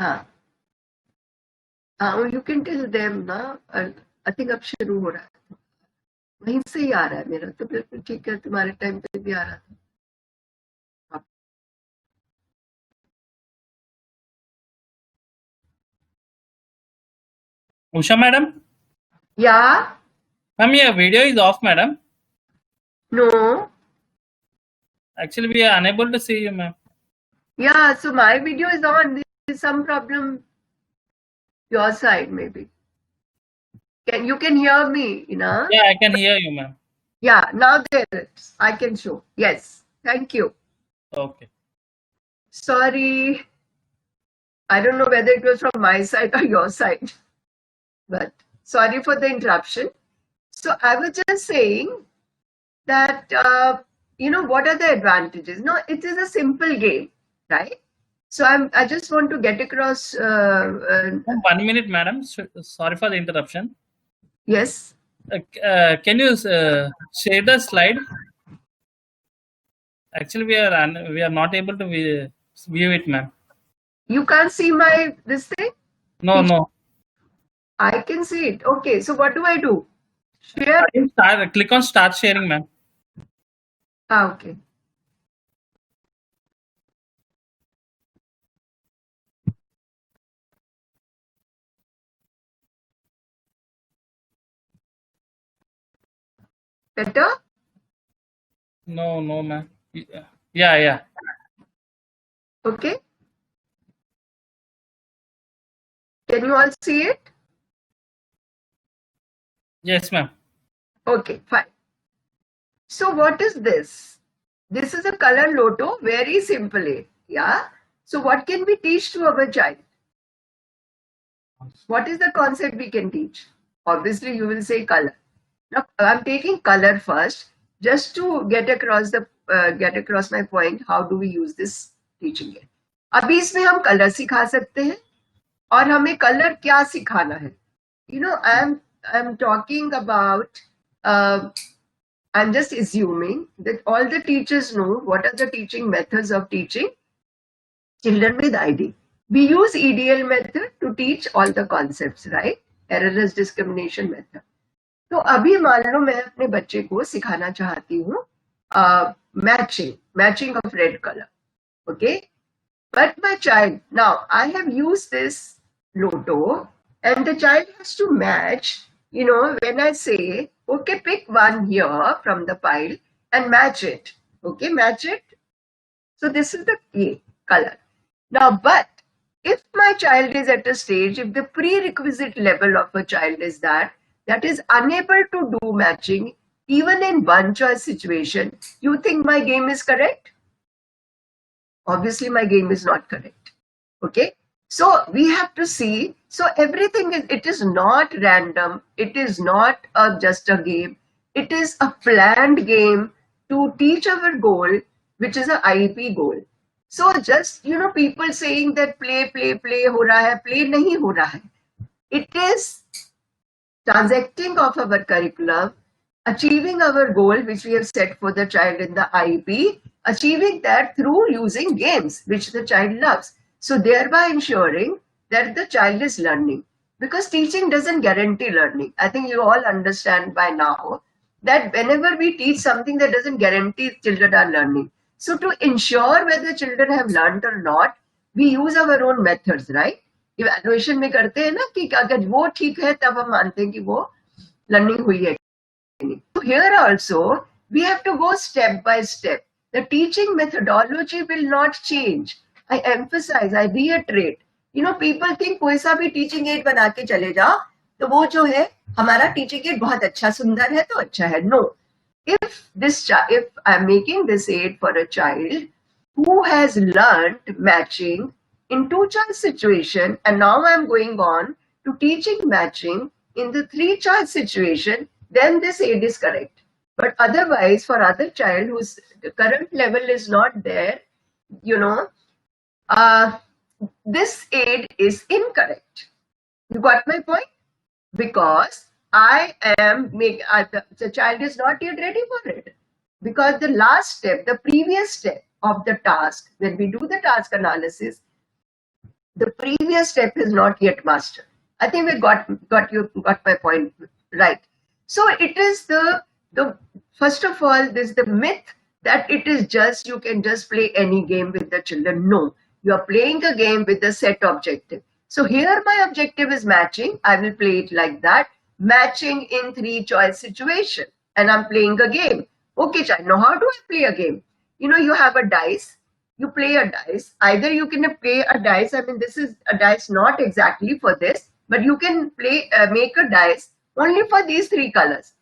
हाँ हाँ, you can tell them ना. I think अब शुरू हो रहा है, वहीं से ही आ रहा है मेरा, तो बिल्कुल ठीक है, तुम्हारे टाइम पे भी आ रहा था. Usha madam? Yeah. Ma'am, your video is off, madam. No. Actually, we are unable to see you, ma'am. Yeah, so my video is on. There is some problem your side maybe. You can hear me, you know? Yeah, I can hear you, ma'am. Yeah, now there it is. I can show. Yes. Thank you. Okay. Sorry. I don't know whether it was from my side or your side, but sorry for the interruption. So I was just saying that, what are the advantages? No, it is a simple game, right? So I just want to get across. 1 minute, madam. Sorry for the interruption. Yes. Can you share the slide? Actually, we are not able to view it, ma'am. You can't see this thing? No. I can see it. Okay, so what do I do? Share? Click on start sharing, ma'am. Okay. Better? No, ma'am. Yeah. Okay. Can you all see it? Yes, ma'am. Okay, fine. So what is this? This is a color lotto, very simply. Yeah. So what can we teach to our child? What is the concept we can teach? Obviously, you will say color. Now, I'm taking color first, just to get across my point. How do we use this teaching it? अभी इसमें हम colour सिखा सकते हैं, और हमें colour क्या सिखाना है? I'm talking about. I'm just assuming that all the teachers know what are the teaching methods of teaching children with ID. We use EDL method to teach all the concepts, right? Errorless discrimination method. तो अभी मान लो मैं अपने बच्चे को सिखाना चाहती हूँ matching of red colour, okay, but my child, now I have used this Lotto and the child has to match, you know, when I say, okay, pick one here from the pile and match it, okay, match it. So this is the color. Now, but if my child is at a stage, if the prerequisite level of a child is that is unable to do matching, even in one choice situation, you think my game is correct? Obviously, my game is not correct. Okay. So we have to see. So everything is, it is not random. It is not just a game. It is a planned game to teach our goal, which is a IEP goal. So just, you know, people saying that play हो रहा है, play नहीं हो रहा है. It is transacting of our curriculum, achieving our goal, which we have set for the child in the IEP, achieving that through using games, which the child loves. So thereby ensuring that the child is learning. Because teaching doesn't guarantee learning. I think you all understand by now that whenever we teach something, that doesn't guarantee children are learning. So to ensure whether children have learned or not, we use our own methods, right? Evaluation में करते हैं ना कि अगर वो ठीक है तब हम मानते हैं कि वो लर्निंग हुई है. So here also we have to go step by step. The teaching methodology will not change. I emphasize, I reiterate. You know, people think कोई सा भी teaching aid बना के चले जाओ तो वो जो है हमारा teaching aid बहुत अच्छा सुंदर है तो अच्छा है. No. If I'm making this aid for a child who has learned matching in two choice situation, and now I'm going on to teaching matching in the three choice situation, then this aid is correct. But otherwise, for other child whose current level is not there, you know, this aid is incorrect. You got my point? Because the child is not yet ready for it. Because the last step, the previous step of the task, when we do the task analysis, the previous step is not yet mastered. I think we got my point right. So it is the first of all, this is the myth that it is just, you can just play any game with the children. No, you are playing a game with a set objective. So here my objective is matching. I will play it like that. Matching in three choice situation. And I'm playing a game. Okay, child, now how do I play a game? You know, you have a dice. You play a dice. Either you can play a dice. I mean, this is a dice not exactly for this, but you can play make a dice only for these three colors.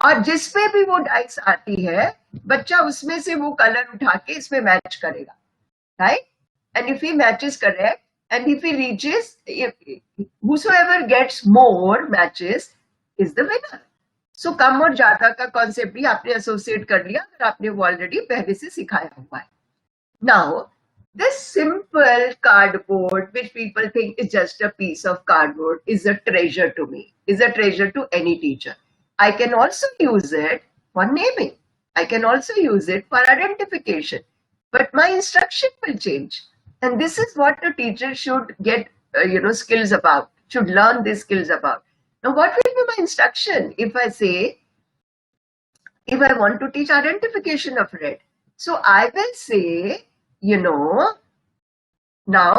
और जिस पे भी वो dice आती है बच्चा उसमें से वो कलर उठा के इसमें मैच करेगा, right? And if he matches correct, and if he reaches, whosoever gets more matches is the winner. So कम और ज्यादा का कॉन्सेप्ट भी आपने एसोसिएट कर लिया अगर आपने वो ऑलरेडी पहले से सिखाया हुआ है. Now, this simple cardboard, which people think is just a piece of cardboard, is a treasure to me, is a treasure to any teacher. I can also use it for naming. I can also use it for identification. But my instruction will change. And this is what a teacher should get, skills about, should learn these skills about. Now, what will be my instruction if I say, if I want to teach identification of red? So I will say, now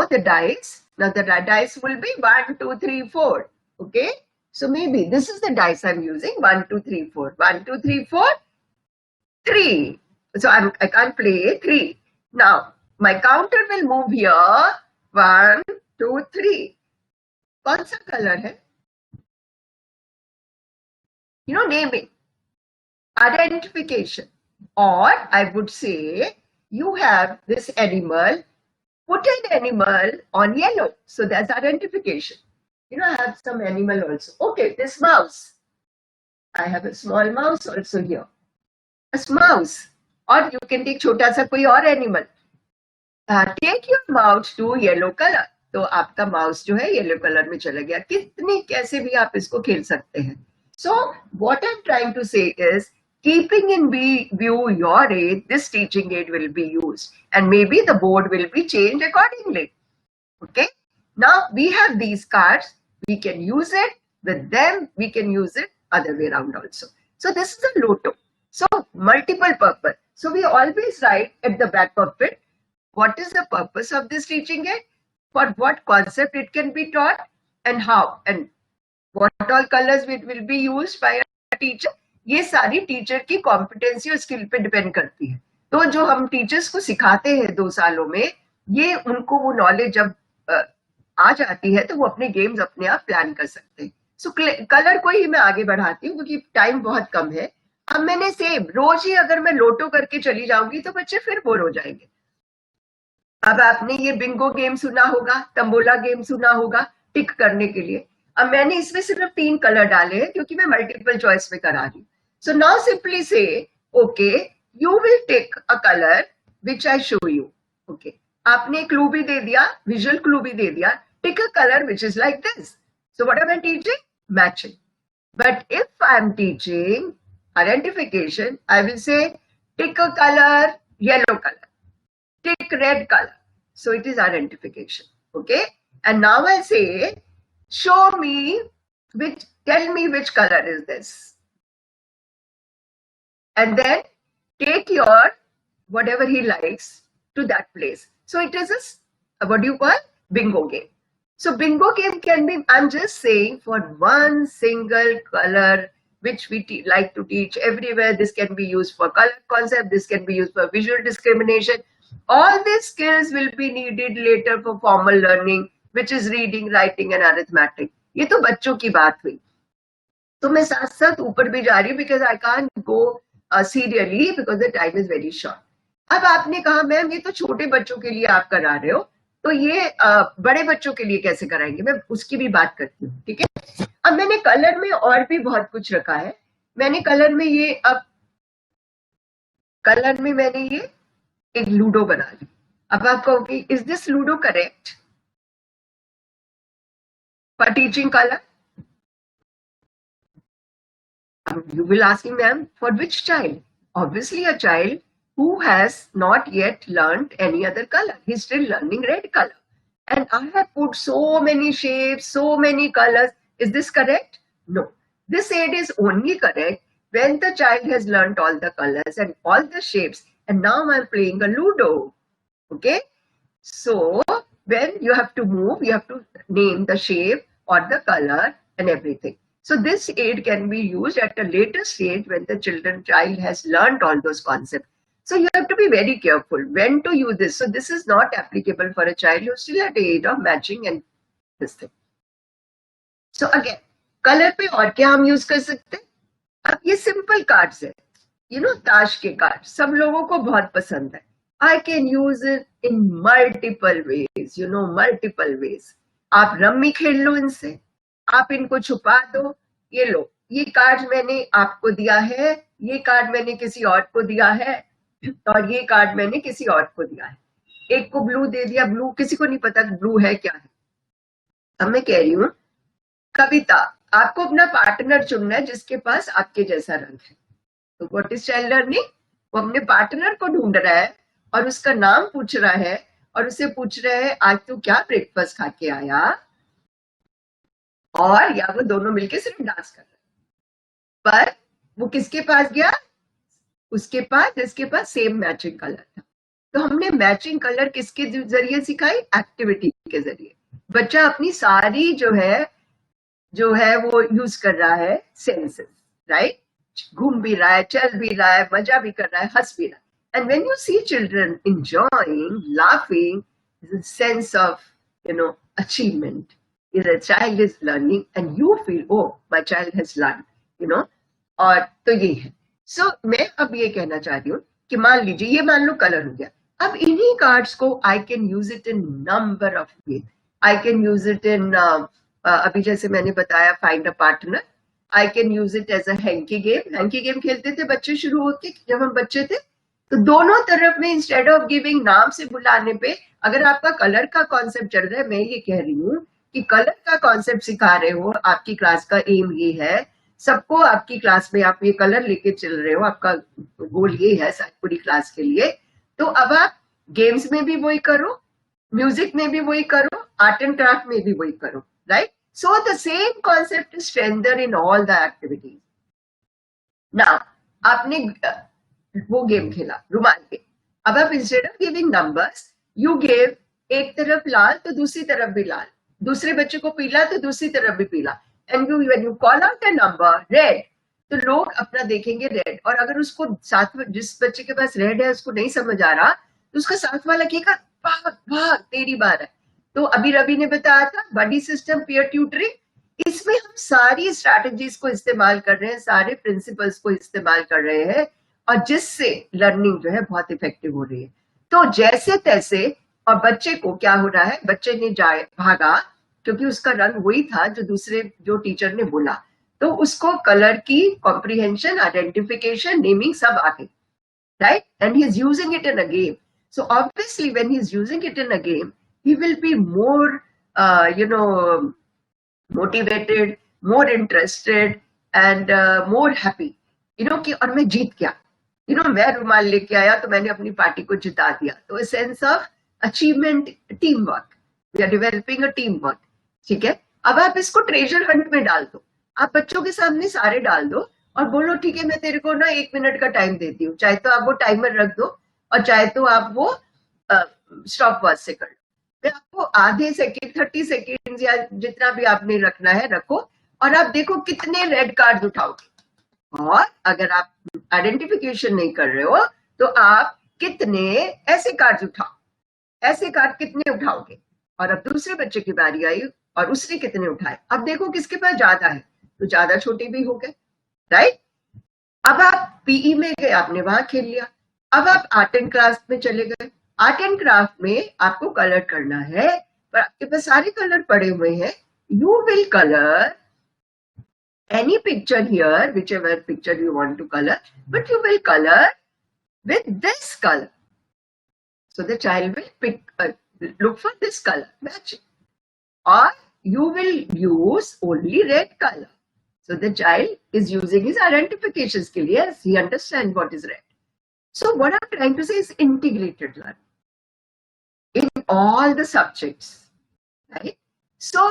the dice will be 1, 2, 3, 4. Okay. So maybe this is the dice I'm using, 1, 2, 3, 4. 1, 2, 3, 4, 3. So I can't play 3. Now, my counter will move here, 1, 2, 3. कौन सा color है? Naming, identification. Or I would say, you have this animal, put an animal on yellow. So that's identification. I have some animal also. Okay, this mouse. I have a small mouse also here. A mouse. Or you can take छोटा सा कोई और animal. Take your mouse to yellow color. तो आपका mouse जो है yellow color में चला गया. कितनी कैसे भी आप इसको खेल सकते हैं. So what I'm trying to say is, keeping in view your aid, this teaching aid will be used. And maybe the board will be changed accordingly. Okay. Now we have these cards. We can use it. with them we can use it other way around also. So this is a LOTO. So multiple purpose. So we always write at the back of it, what is the purpose of this teaching aid, for what concept it can be taught, and how, and what all colors it will be used by a teacher. ये सारी teacher की competency और skill पे depend करती है. तो जो हम टीचर्स को सिखाते हैं 2 सालों में, ये उनको वो नॉलेज जब आ जाती है तो वो अपने गेम्स अपने आप प्लान कर सकते हैं. सो कलर को ही मैं आगे बढ़ाती हूँ क्योंकि टाइम बहुत कम है. अब मैंने सेम रोज ही अगर मैं लोटो करके चली जाऊंगी तो बच्चे फिर बोर हो जाएंगे. अब आपने ये बिंगो गेम सुना होगा, तंबोला गेम सुना होगा टिक करने के लिए. अब मैंने इसमें सिर्फ 3 कलर डाले हैं क्योंकि मैं मल्टीपल चॉइस में करा रही हूँ. So now simply say okay you will take a colour which I show you. Okay, आपने क्लू भी दे दिया, विजुअल क्लू भी दे दिया, tick a colour which is like this. So what am I teaching? Matching. But if I am teaching identification, I will say tick a color, yellow color, tick red color. So it is identification. Okay. And now I say, show me tell me which color is this. And then take your whatever he likes to that place. So it is a what do you call? Bingo game. So bingo game can be, I'm just saying, for one single color which we like to teach everywhere. This can be used for color concept, this can be used for visual discrimination. All these skills will be needed later for formal learning, which is reading, writing and arithmetic. ये तो बच्चों की बात हुई. तो मैं साथ साथ ऊपर भी जा रही हूँ because I can't go serially because the time is very short. अब आपने कहा मैम ये तो छोटे बच्चों के लिए आप करा रहे हो, तो ये बड़े बच्चों के लिए कैसे कराएंगे? मैं उसकी भी बात करती हूँ. ठीक है. अब मैंने कलर में और भी बहुत कुछ रखा है. मैंने कलर में ये कलर में मैंने ये एक लूडो बना ली. अब आप कहोगे is this ludo correct for teaching colour? You will ask me, ma'am, for which child? Obviously a child who has not yet learned any other color. He's still learning red color. And I have put so many shapes, so many colors. Is this correct? No. This aid is only correct when the child has learned all the colors and all the shapes. And now I'm playing a Ludo. Okay? So when you have to move, you have to name the shape or the color and everything. So this aid can be used at a later stage when the child has learned all those concepts. So you have to be very careful when to use this. So this is not applicable for a child who's still at the age of matching and this thing. So again, color पे और क्या हम use कर सकते हैं? अब ये simple cards है, you know, ताश के cards सब लोगों को बहुत पसंद है. I can use it in multiple ways, you know, multiple ways. आप रम्मी खेल लो इनसे, आप इनको छुपा दो. ये लो, ये कार्ड मैंने आपको दिया है, ये कार्ड मैंने किसी और को दिया है, और ये कार्ड मैंने किसी और को दिया है. एक को ब्लू दे दिया, ब्लू किसी को नहीं पता ब्लू है क्या है. अब मैं कह रही हूँ कविता, आपको अपना पार्टनर चुनना है जिसके पास आपके जैसा रंग है. तो व्हाट इज चाइल्ड लर्निंग? वो अपने पार्टनर को ढूंढ रहा है और उसका नाम पूछ रहा है और उससे पूछ रहे हैं आज तू क्या ब्रेकफास्ट खा के आया, और या वो दोनों मिलके सिर्फ डांस कर रहे हैं. पर वो किसके पास गया? उसके पास जिसके पास सेम मैचिंग कलर था. तो हमने मैचिंग कलर किसके जरिए सिखाई? एक्टिविटी के जरिए. बच्चा अपनी सारी जो है वो यूज कर रहा है सेंसेस, राइट? घूम भी रहा है, चल भी रहा है, मजा भी कर रहा है, हंस भी रहा है. And when you see children enjoying, laughing, is a sense of, you know, achievement. The child is learning and you feel, oh, my child has learned, you know. और तो ये है. So मैं अब ये कहना चाह रही हूँ कि मान लीजिए ये मान लो कलर हो गया. अब इन्हीं कार्ड्स को I can use it in number of ways. I can use it in अभी जैसे मैंने बताया find a partner. I can use it as a hanky game. Hanky game खेलते थे बच्चे शुरू होके जब हम बच्चे थे. तो दोनों तरफ में इंस्टेड ऑफ गिविंग नाम से बुलाने पे, अगर आपका कलर का कॉन्सेप्ट चल रहा है, मैं ये कह रही हूँ कि कलर का कॉन्सेप्ट सिखा रहे हो, आपकी क्लास का एम ये है, सबको आपकी क्लास में आप ये कलर लेके चल रहे हो, आपका गोल ये है पूरी क्लास के लिए. तो अब आप गेम्स में भी वही करो, म्यूजिक में भी वही करो, आर्ट एंड क्राफ्ट में भी वही करो, right? So the same concept is strengthened in all the activities. Now, आपने वो गेम खेला रुमाल के, अब आप instead of giving numbers you give एक तरफ लाल तो दूसरी तरफ भी लाल, दूसरे बच्चे को पीला तो दूसरी तरफ भी पीला, and you when you call out a number red तो लोग अपना देखेंगे रेड, और अगर उसको साथ में जिस बच्चे के पास रेड है उसको नहीं समझ आ रहा तो उसका साथ वाला कहेगा भाग भाग तेरी बार है। तो अभी रवि ने बताया था बडी सिस्टम पीयर ट्यूटरिंग, इसमें हम सारी स्ट्रैटेजीज को इस्तेमाल कर रहे हैं, सारे प्रिंसिपल्स को इस्तेमाल कर रहे हैं, और जिससे लर्निंग जो है बहुत इफेक्टिव हो रही है। तो जैसे तैसे, और बच्चे को क्या हो रहा है, बच्चे ने जाए भागा क्योंकि उसका रंग वही था जो दूसरे जो टीचर ने बोला, तो उसको कलर की कॉम्प्रिहेंशन, आइडेंटिफिकेशन, नेमिंग सब आ गई, right, and he is using it in a game. So obviously when he is using it in a game, he will be more motivated, more interested and more happy, कि और मैं जीत गया, मैं रुमाल लेके आया तो मैंने अपनी पार्टी को जिता दिया. तो a sense of achievement, teamwork, we are developing a teamwork. ठीक है, अब आप इसको ट्रेजर हंट में डाल दो, आप बच्चों के सामने सारे डाल दो और बोलो ठीक है मैं तेरे को ना 1 मिनट का टाइम देती हूँ, चाहे तो आप वो टाइमर रख दो और चाहे तो आप वो स्टॉप वॉच से कर लो, मैं आपको आधे सेकेंड 30 सेकेंड या जितना भी आपने रखना है रखो, और आप देखो कितने रेड कार्ड उठाओगे, और अगर आप आइडेंटिफिकेशन नहीं कर रहे हो तो आप कितने ऐसे कार्ड उठाओ, ऐसे कार्ड कितने उठाओगे, और अब दूसरे बच्चे की बारी आई और उसने कितने उठाए, अब देखो किसके पास ज्यादा है, तो ज्यादा छोटे भी हो गए, राइट. अब आप पीई में गए, आपने वहां खेल लिया, अब आप आर्ट एंड क्राफ्ट में चले गए, आर्ट एंड क्राफ्ट में आपको कलर करना है, पर आपके पास सारे कलर पड़े हुए हैं, you will colour any picture here, whichever picture you want to color, but you will color with this color. So the child will pick, look for this color, match it. Or you will use only red color. So the child is using his identification skill. Yes, he understands what is red. So what I'm trying to say is integrated learning in all the subjects, right? So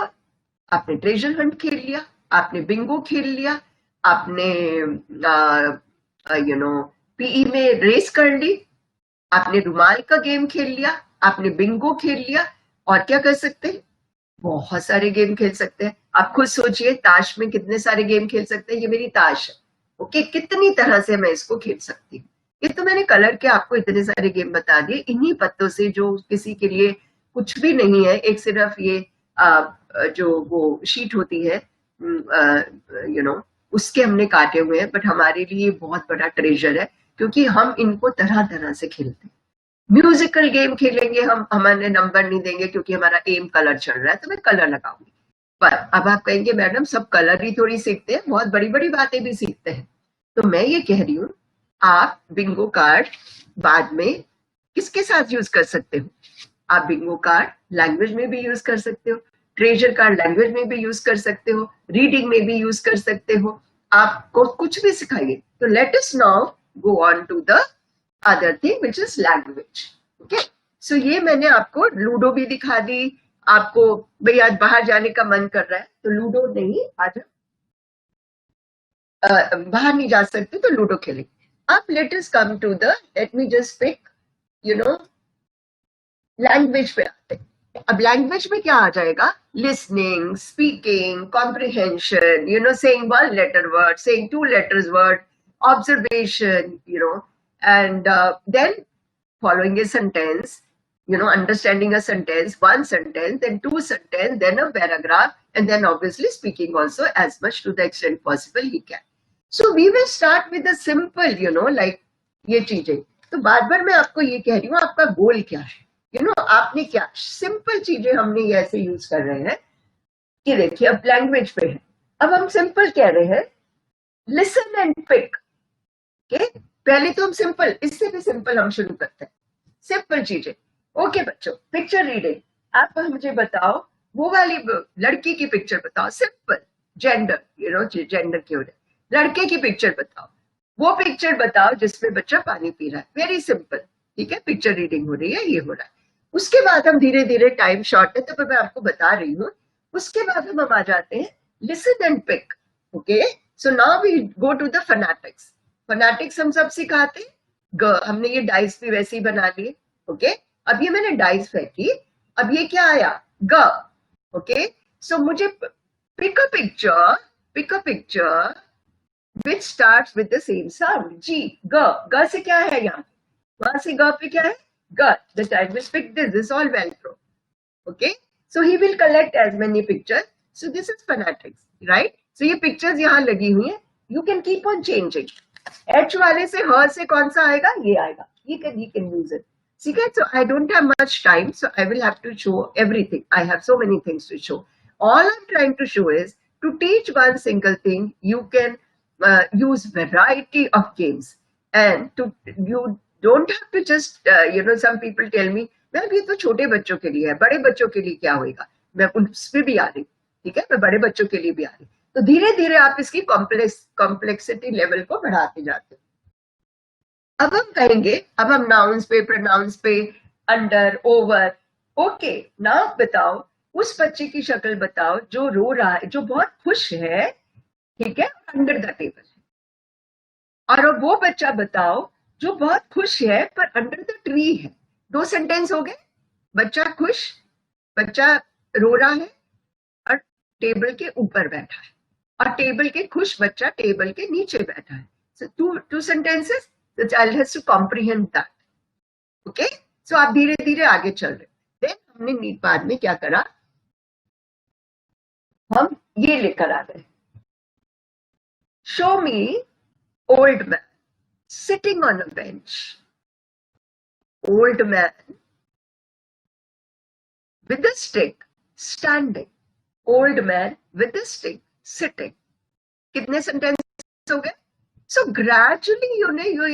आपने treasure hunt खेल लिया, आपने Bingo खेल लिया, आपने PE में race कर ली, आपने रुमाल का गेम खेल लिया, आपने बिंगो खेल लिया, और क्या कर सकते हैं, बहुत सारे गेम खेल सकते हैं. आप खुद सोचिए ताश में कितने सारे गेम खेल सकते हैं, ये मेरी ताश है, ओके, कितनी तरह से मैं इसको खेल सकती हूँ. ये तो मैंने कलर के आपको इतने सारे गेम बता दिए, इन्हीं पत्तों से जो किसी के लिए कुछ भी नहीं है, एक सिर्फ ये जो वो शीट होती है उसके हमने काटे हुए हैं, बट हमारे लिए बहुत बड़ा ट्रेजर है क्योंकि हम इनको तरह तरह से खेलते हैं. म्यूजिकल गेम खेलेंगे हम, हमारे नंबर नहीं देंगे क्योंकि हमारा एम कलर चल रहा है तो मैं कलर लगाऊंगी, पर अब आप कहेंगे मैडम सब कलर ही थोड़ी सीखते हैं, बहुत बड़ी बड़ी बातें भी सीखते हैं. तो मैं ये कह रही हूँ आप बिंगो कार्ड बाद में किसके साथ यूज कर सकते हो, आप बिंगो कार्ड लैंग्वेज में भी यूज कर सकते हो, ट्रेजर कार्ड लैंग्वेज में भी यूज कर सकते हो, रीडिंग में भी यूज कर सकते हो, आपको कुछ भी सिखाइए. तो let us now go on to the other thing which is language. Okay, so ये मैंने आपको लूडो भी दिखा दी. आपको भाई आज बाहर जाने का मन कर रहा है तो लूडो नहीं, आज बाहर नहीं जा सकते तो लूडो खेलेंगे. अब let us come to the, let me just pick language पे आते हैं. अब लैंग्वेज में क्या आ जाएगा, listening, speaking, comprehension, saying 1 letter word, saying 2 letters word, observation, and then following a sentence, understanding a sentence, 1 sentence, then 2 sentence, then a paragraph, and then obviously speaking also as much to the extent possible he can. So we will start with the simple, like ये चीजें. तो बार बार मैं आपको ये कह रही हूँ आपका गोल क्या है, आपने क्या सिंपल चीजें हमने ये ऐसे यूज कर रहे हैं कि देखिए अब लैंग्वेज पे है, अब हम सिंपल कह रहे हैं लिसन एंड पिक. ओके, पहले तो हम सिंपल, इससे भी सिंपल हम शुरू करते हैं, सिंपल चीजें. ओके बच्चों, पिक्चर रीडिंग, आप मुझे बताओ वो वाली लड़की की पिक्चर बताओ, सिंपल, जेंडर, जेंडर की हो रहा है, लड़के की पिक्चर बताओ, वो पिक्चर बताओ जिसमें बच्चा पानी पी रहा है, वेरी सिंपल. ठीक है, पिक्चर रीडिंग हो रही है, ये हो रहा है. उसके बाद हम धीरे धीरे, टाइम शॉर्ट है तो मैं आपको बता रही हूँ, उसके बाद हम आ जाते हैं listen and pick. Okay, so now we go to the phonetics. Phonetics हम सब सिखाते हैं. हमने ये डाइस भी वैसे ही बना लिए. ओके, अब ये मैंने डाइस फेंकी, अब ये क्या आया? ग. ओके, सो मुझे pick a picture which starts with the same sound. G. G से क्या है यहाँ? वहां से ग पे क्या है? G. The child will pick this. This is all Velcro. Okay. So he will collect as many pictures. So this is phonetics, right? So ये pictures यहाँ लगी हुई है. You can keep on changing. H वाले से ह से कौन सा आएगा? ये आएगा. You can use it. ठीक है. So I don't have much time, so I will have to show everything. I have so many things to show. All I'm trying to show is to teach one single thing. You can use variety of games, and you don't have to just some people tell me, ma'am ये तो छोटे बच्चों के लिए है, बड़े बच्चों के लिए क्या होगा? मैं उस पे भी आ रही. ठीक है, मैं बड़े बच्चों के लिए भी आ रही. तो धीरे धीरे आप इसकी कॉम्प्लेक्सिटी लेवल को बढ़ाते जाते. अब हम कहेंगे, अब हम नाउन्स पे, प्रोनाउंस पे, अंडर, ओवर. ओके, नाउ बताओ उस बच्चे की शक्ल बताओ जो रो रहा है, जो बहुत खुश है. ठीक है, अंडर द टेबल है. और वो बच्चा बताओ जो बहुत खुश है पर अंडर द ट्री है. 2 सेंटेंस हो गए. बच्चा खुश, बच्चा रो रहा है और टेबल के ऊपर बैठा है, और टेबल के खुश बच्चा टेबल के नीचे बैठा है. So two sentences. The child has to comprehend that. Okay? So आप धीरे धीरे आगे चल रहे. Then हमने बाद में क्या करा? हम ये लेकर आ गए. Show me old man sitting on a bench. Old man with a stick standing. Old man with a stick sitting. कितने सेंटेंस हो गए? So gradually, you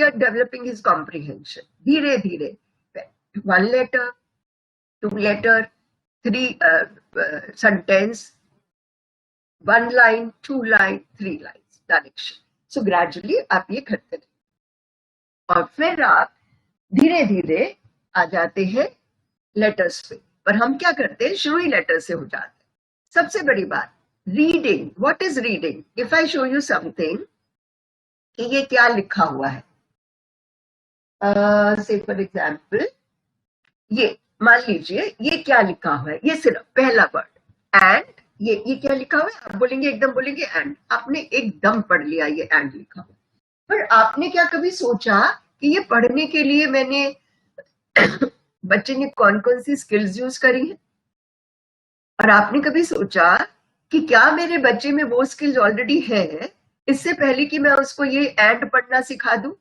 are developing his comprehension. धीरे धीरे. 1 letter, 2 letter, 3 sentence, 1 line, 2 line, 3 lines, direction. So gradually आप ये करते रहे. और फिर आप धीरे धीरे आ जाते हैं लेटर्स पे. पर हम क्या करते हैं? शुरू ही लेटर से हो जाते हैं. सबसे बड़ी बात, reading. What is reading? If I show you something कि ये क्या लिखा हुआ है, से फॉर एग्जाम्पल ये मान लीजिए ये क्या लिखा हुआ है. ये सिर्फ पहला वर्ड एंड. ये क्या लिखा हुआ है? आप बोलेंगे, एकदम बोलेंगे एंड. आपने एकदम पढ़ लिया ये एंड लिखा हुआ. पर आपने क्या कभी सोचा कि ये पढ़ने के लिए मैंने बच्चे ने कौन कौन सी स्किल्स यूज करी है? और आपने कभी सोचा कि क्या मेरे बच्चे में वो स्किल्स ऑलरेडी है, इससे पहले कि मैं उसको ये एंड पढ़ना सिखा दूं?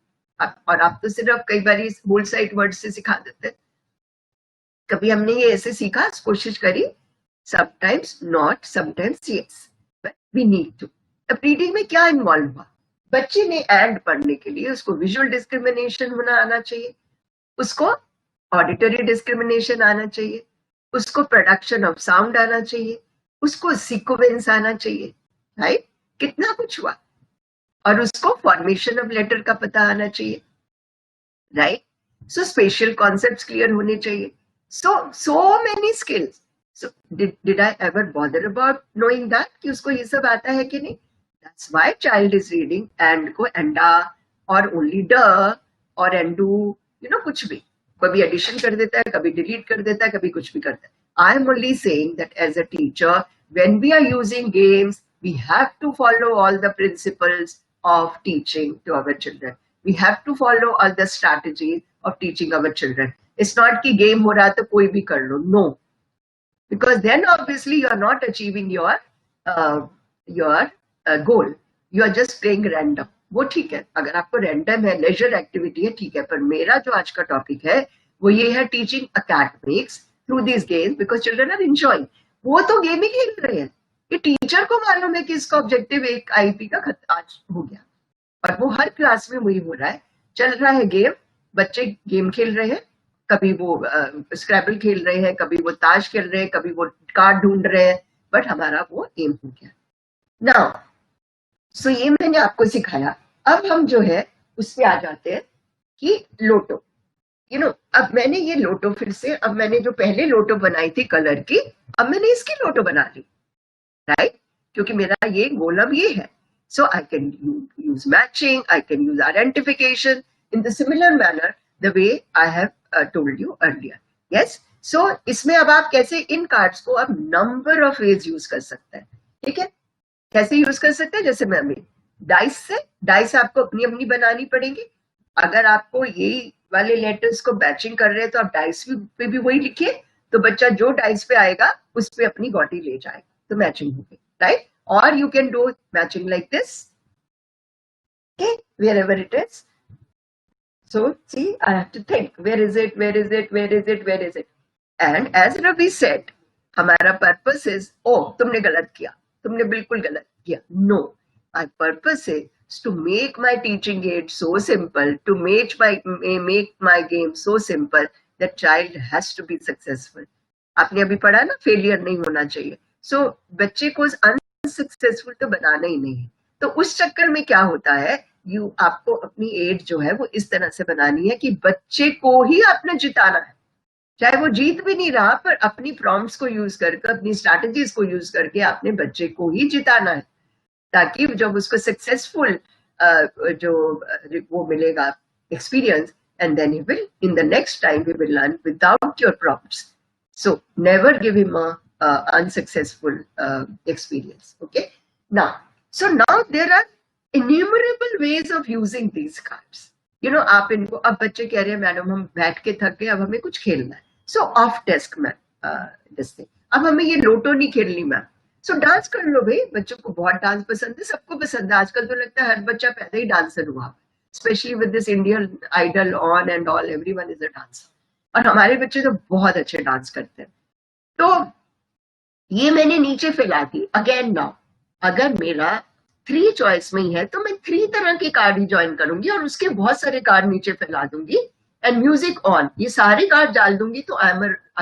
और आप तो सिर्फ कई बार होल साइड वर्ड से सिखा देते हैं. कभी हमने ये ऐसे सीखा, कोशिश करी? Sometimes not, sometimes yes, but we need to. अब रीडिंग में क्या इन्वॉल्व हुआ? बच्चे ने एंड पढ़ने के लिए उसको विजुअल डिस्क्रिमिनेशन होना आना चाहिए, उसको ऑडिटरी डिस्क्रिमिनेशन आना चाहिए, उसको प्रोडक्शन ऑफ साउंड आना चाहिए, उसको सीक्वेंस आना चाहिए. राइट? कितना कुछ हुआ. और उसको फॉर्मेशन ऑफ लेटर का पता आना चाहिए. Right? So special concepts clear होने चाहिए. so many skills. So did I ever bother about knowing that कि उसको ये सब आता है कि नहीं? That's why child is reading and को anda और only the और and do, कुछ भी. कभी एडिशन कर देता है, कभी डिलीट कर देता है, कभी कुछ भी करता है. I am only saying that as a teacher, when we are using games, we have to follow all the principles of teaching to our children. We have to follow all the strategies of teaching our children. It's not कि game हो रहा है तो कोई भी कर लो. No. Because then obviously you are not achieving your goal. You are just playing random. वो ठीक है, अगर आपको रैंडम है, लेजर एक्टिविटी है, ठीक है. पर मेरा जो आज का टॉपिक है वो ये है teaching academics through this games because children are enjoying. वो तो गेम ही खेल रहे हैं. ये टीचर को मालूम है कि इसका ऑब्जेक्टिव एक आईपी का आज हो गया, और वो हर क्लास में वही हो रहा है. चल रहा है गेम, बच्चे गेम खेल रहे हैं, कभी वो स्क्रैबल खेल रहे हैं, कभी वो ताश खेल रहे हैं, कभी वो कार्ड ढूंढ रहे हैं, बट हमारा वो एम हो गया. नाउ सो ये मैंने आपको सिखाया. अब हम जो है उस पे आ जाते हैं कि लोटो. अब मैंने ये लोटो फिर से, अब मैंने जो पहले लोटो बनाई थी कलर की, अब मैंने इसकी लोटो बना ली. राइट, क्योंकि मेरा ये गोल अब ये है. So I can use matching, I can use identification in the similar manner the way I have told you earlier. Yes. So इसमें अब आप कैसे इन कार्ड्स को अब नंबर ऑफ वेज यूज कर सकते हैं. ठीक है, कैसे यूज कर सकते हैं? जैसे मैं अभी डाइस से, डाइस आपको अपनी अपनी बनानी पड़ेगी. अगर आपको यही वाले लेटर्स को मैचिंग कर रहे हैं तो आप डाइस पे भी वही लिखिए, तो बच्चा जो डाइस पे आएगा उस पे अपनी गॉटी ले जाएगा, तो मैचिंग होगी. Right, or you can do matching like this, okay, wherever it is. So see, I have to think, where is it, where is it, where is it, where is it. And as Ravi said, हमारा purpose is, oh तुमने गलत किया, तुमने बिल्कुल गलत किया. No, my purpose is to make my teaching aid so simple, to make my game so simple that child has to be successful. आपने अभी पढ़ा ना, फेलियर नहीं होना चाहिए. So बच्चे को सक्सेसफुल तो बनाना ही नहीं है. तो उस चक्कर में क्या होता है, आपको अपनी एड जो है वो इस तरह से बनानी है कि बच्चे को ही आपने जिताना है, चाहे वो जीत भी नहीं रहा, पर अपनी प्रॉम्प्ट्स को यूज करके, अपनी स्ट्रैटेजीज को यूज करके आपने बच्चे को ही जिताना है, ताकि जब उसको सक्सेसफुल जो वो मिलेगा experience, and then he will in the next time he will learn without your prompts. So never give him unsuccessful experience. Okay, now there are innumerable ways of using these cards. You know, आप इनको, अब बच्चे कह रहे हैं madam हम बैठ के थक गए, अब हमें कुछ खेलना है. सो ऑफ डेस्क मैम, अब हमें ये लोटो नहीं खेलनी मैम. सो डांस कर लो भाई, बच्चों को बहुत डांस पसंद है, सबको पसंद है. आजकल तो लगता है हर बच्चा पैदा ही डांसर हुआ, specially with this Indian idol on and all, everyone is a dancer. और हमारे बच्चे तो बहुत अच्छे डांस करते हैं. तो ये मैंने नीचे फैला दी. अगेन नाउ, अगर मेरा 3 चॉइस में ही है तो मैं 3 तरह के कार्ड ही ज्वाइन करूंगी और उसके बहुत सारे कार्ड नीचे फैला दूंगी, एंड म्यूजिक ऑन, ये सारे कार्ड डाल दूंगी. तो I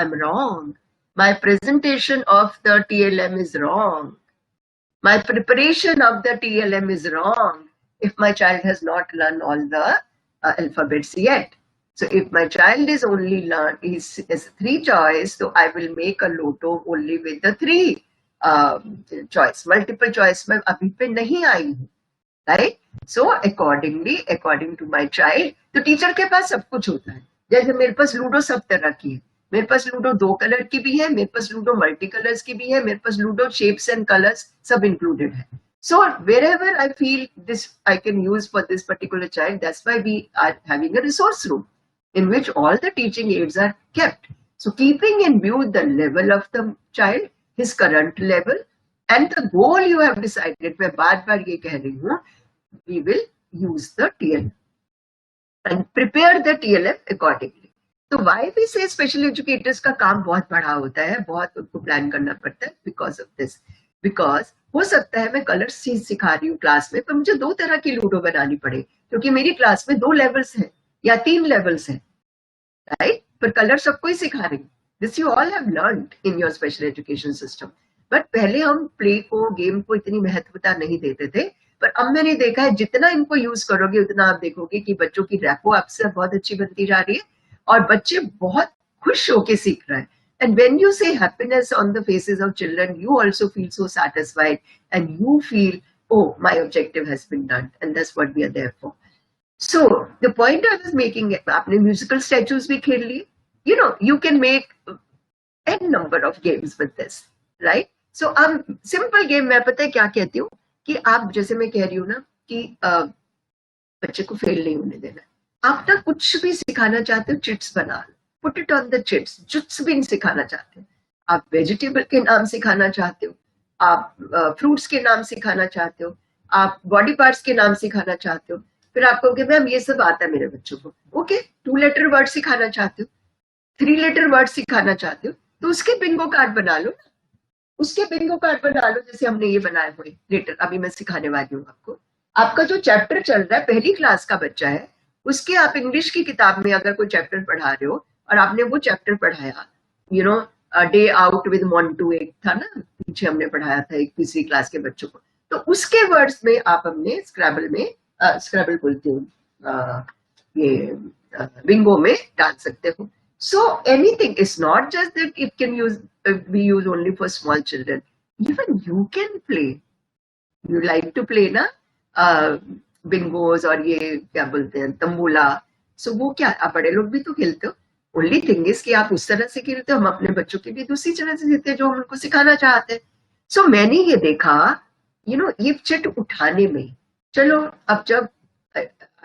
am wrong. My presentation of the TLM is wrong. My preparation of the TLM is wrong if my child has not learn all the alphabets yet. So if my child is only is 3 choice, so I will make a Lotto only with the 3 choice. Multiple choice में अभी पे नहीं आई हूँ, right? So accordingly, according to my child, तो teacher के पास सब कुछ होता है. जैसे मेरे पास लूडो सब तरह की है, मेरे पास लूडो 2 कलर की भी है, मेरे पास लूडो मल्टी कलर्स की भी है, मेरे पास लूडो शेप्स एंड कलर्स सब इंक्लूडेड है. So wherever I feel this I can use for this particular child, that's why we are having a resource room in which all the teaching aids are kept. So keeping in view the level of the child, his current level, and the goal you have decided, मैं बार-बार ये कह रही हूँ, we will use the TLM and prepare the TLM accordingly. तो why we say special educators का काम बहुत बड़ा होता है, बहुत उनको प्लान करना पड़ता है, because of this. Because हो सकता है मैं कलर सिखा रही हूँ क्लास में, पर मुझे 2 तरह की लूडो बनानी पड़े, क्योंकि मेरी क्लास में 2 लेवल्स हैं या 3 लेवल्स हैं, राइट? पर कलर सबको ही सिखा रही हूँ. This you all have learned in your special education system. But पहले हम प्ले को, गेम को इतनी महत्वता नहीं देते थे, पर अब मैंने देखा है जितना इनको यूज करोगे उतना आप देखोगे कि बच्चों की रैपो आपसे बहुत अच्छी बनती जा रही है और बच्चे बहुत खुश होके सीख रहे हैं. And when you say happiness on the faces of children, you also feel so satisfied and you feel, oh, my objective has been done, and that's what we are there for. So the point I was making, आपने musical statues भी खेल लिए, you know, you can make n number of games with this, right? So simple game मैं पता है क्या कहती हूँ कि आप, जैसे मैं कह रही हूँ ना कि बच्चे को फेल नहीं होने देना. आप ना कुछ भी सिखाना चाहते हो, चिट्स बना लो, put it on the chips. कुछ भी सिखाना चाहते हो, आप वेजिटेबल के नाम सिखाना चाहते हो, आप फ्रूट्स के नाम सिखाना चाहते हो, आप बॉडी पार्ट्स के नाम सिखाना चाहते हो, फिर आप कहोगे मैम ये सब आता है मेरे बच्चों को. ओके, 2 लेटर वर्ड सिखाना चाहते हो, 3 लेटर वर्ड सिखाना चाहते हो, तो उसके बिंगो कार्ड बना लो ना, उसके बिंगो कार्ड बना लो, जैसे हमने ये बनाए हुए लेटर अभी मैं सिखाने वाली हूँ आपको. आपका जो चैप्टर चल रहा है, पहली क्लास का बच्चा है, उसके आप इंग्लिश की किताब में अगर कोई चैप्टर पढ़ा रहे हो और आपने वो चैप्टर पढ़ाया, you know, day out with Montu एक था ना, पीछे हमने पढ़ाया था एक 3री क्लास के बच्चों को, तो उसके वर्ड्स में आप हमने स्क्रैबल में, स्क्रैबल बोलती हूँ, ये बिंगो में डाल सकते हो. So anything is not just that it can be used only for small children. even you can play. You like to play ना बिंगोज और ये क्या बोलते हैं तंबूला. सो वो क्या आप बड़े लोग भी तो खेलते हो. ओनली थिंग इज कि आप उस तरह से खेलते हो, हम अपने बच्चों के लिए दूसरी तरह से खेलते हैं जो हम उनको सिखाना चाहते हैं. सो मैंने ये देखा ये चिट उठाने में. चलो अब जब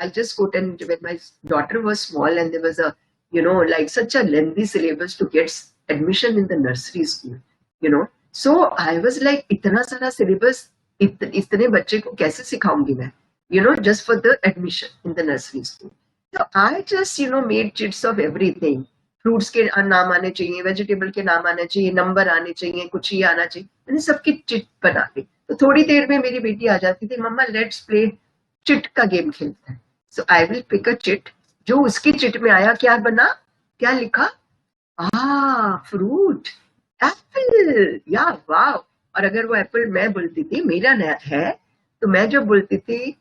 I just quote, and when my daughter was small and there was a like such a lengthy syllabus to get admission in the nursery school. So I was like इतना सारा syllabus इतने बच्चे को कैसे सिखाऊंगी मैं, just for the admission in the nursery school. So I just made chits of everything. Fruits के नाम आने चाहिए, वेजिटेबल के नाम आने चाहिए, नंबर आने चाहिए, कुछ ही आना चाहिए. मैंने सबकी चिट बना दी. तो थोड़ी देर में मेरी बेटी आ जाती थी, मम्मा लेट्स प्ले चिट का गेम खेलते हैं. So I will pick a chit. जो उसकी चिट में आया क्या बना, क्या लिखा, फ्रूट, एप्पल, या वाह. और अगर वो एप्पल मैं बोलती थी मेरा है, तो मैं जब बोलती थी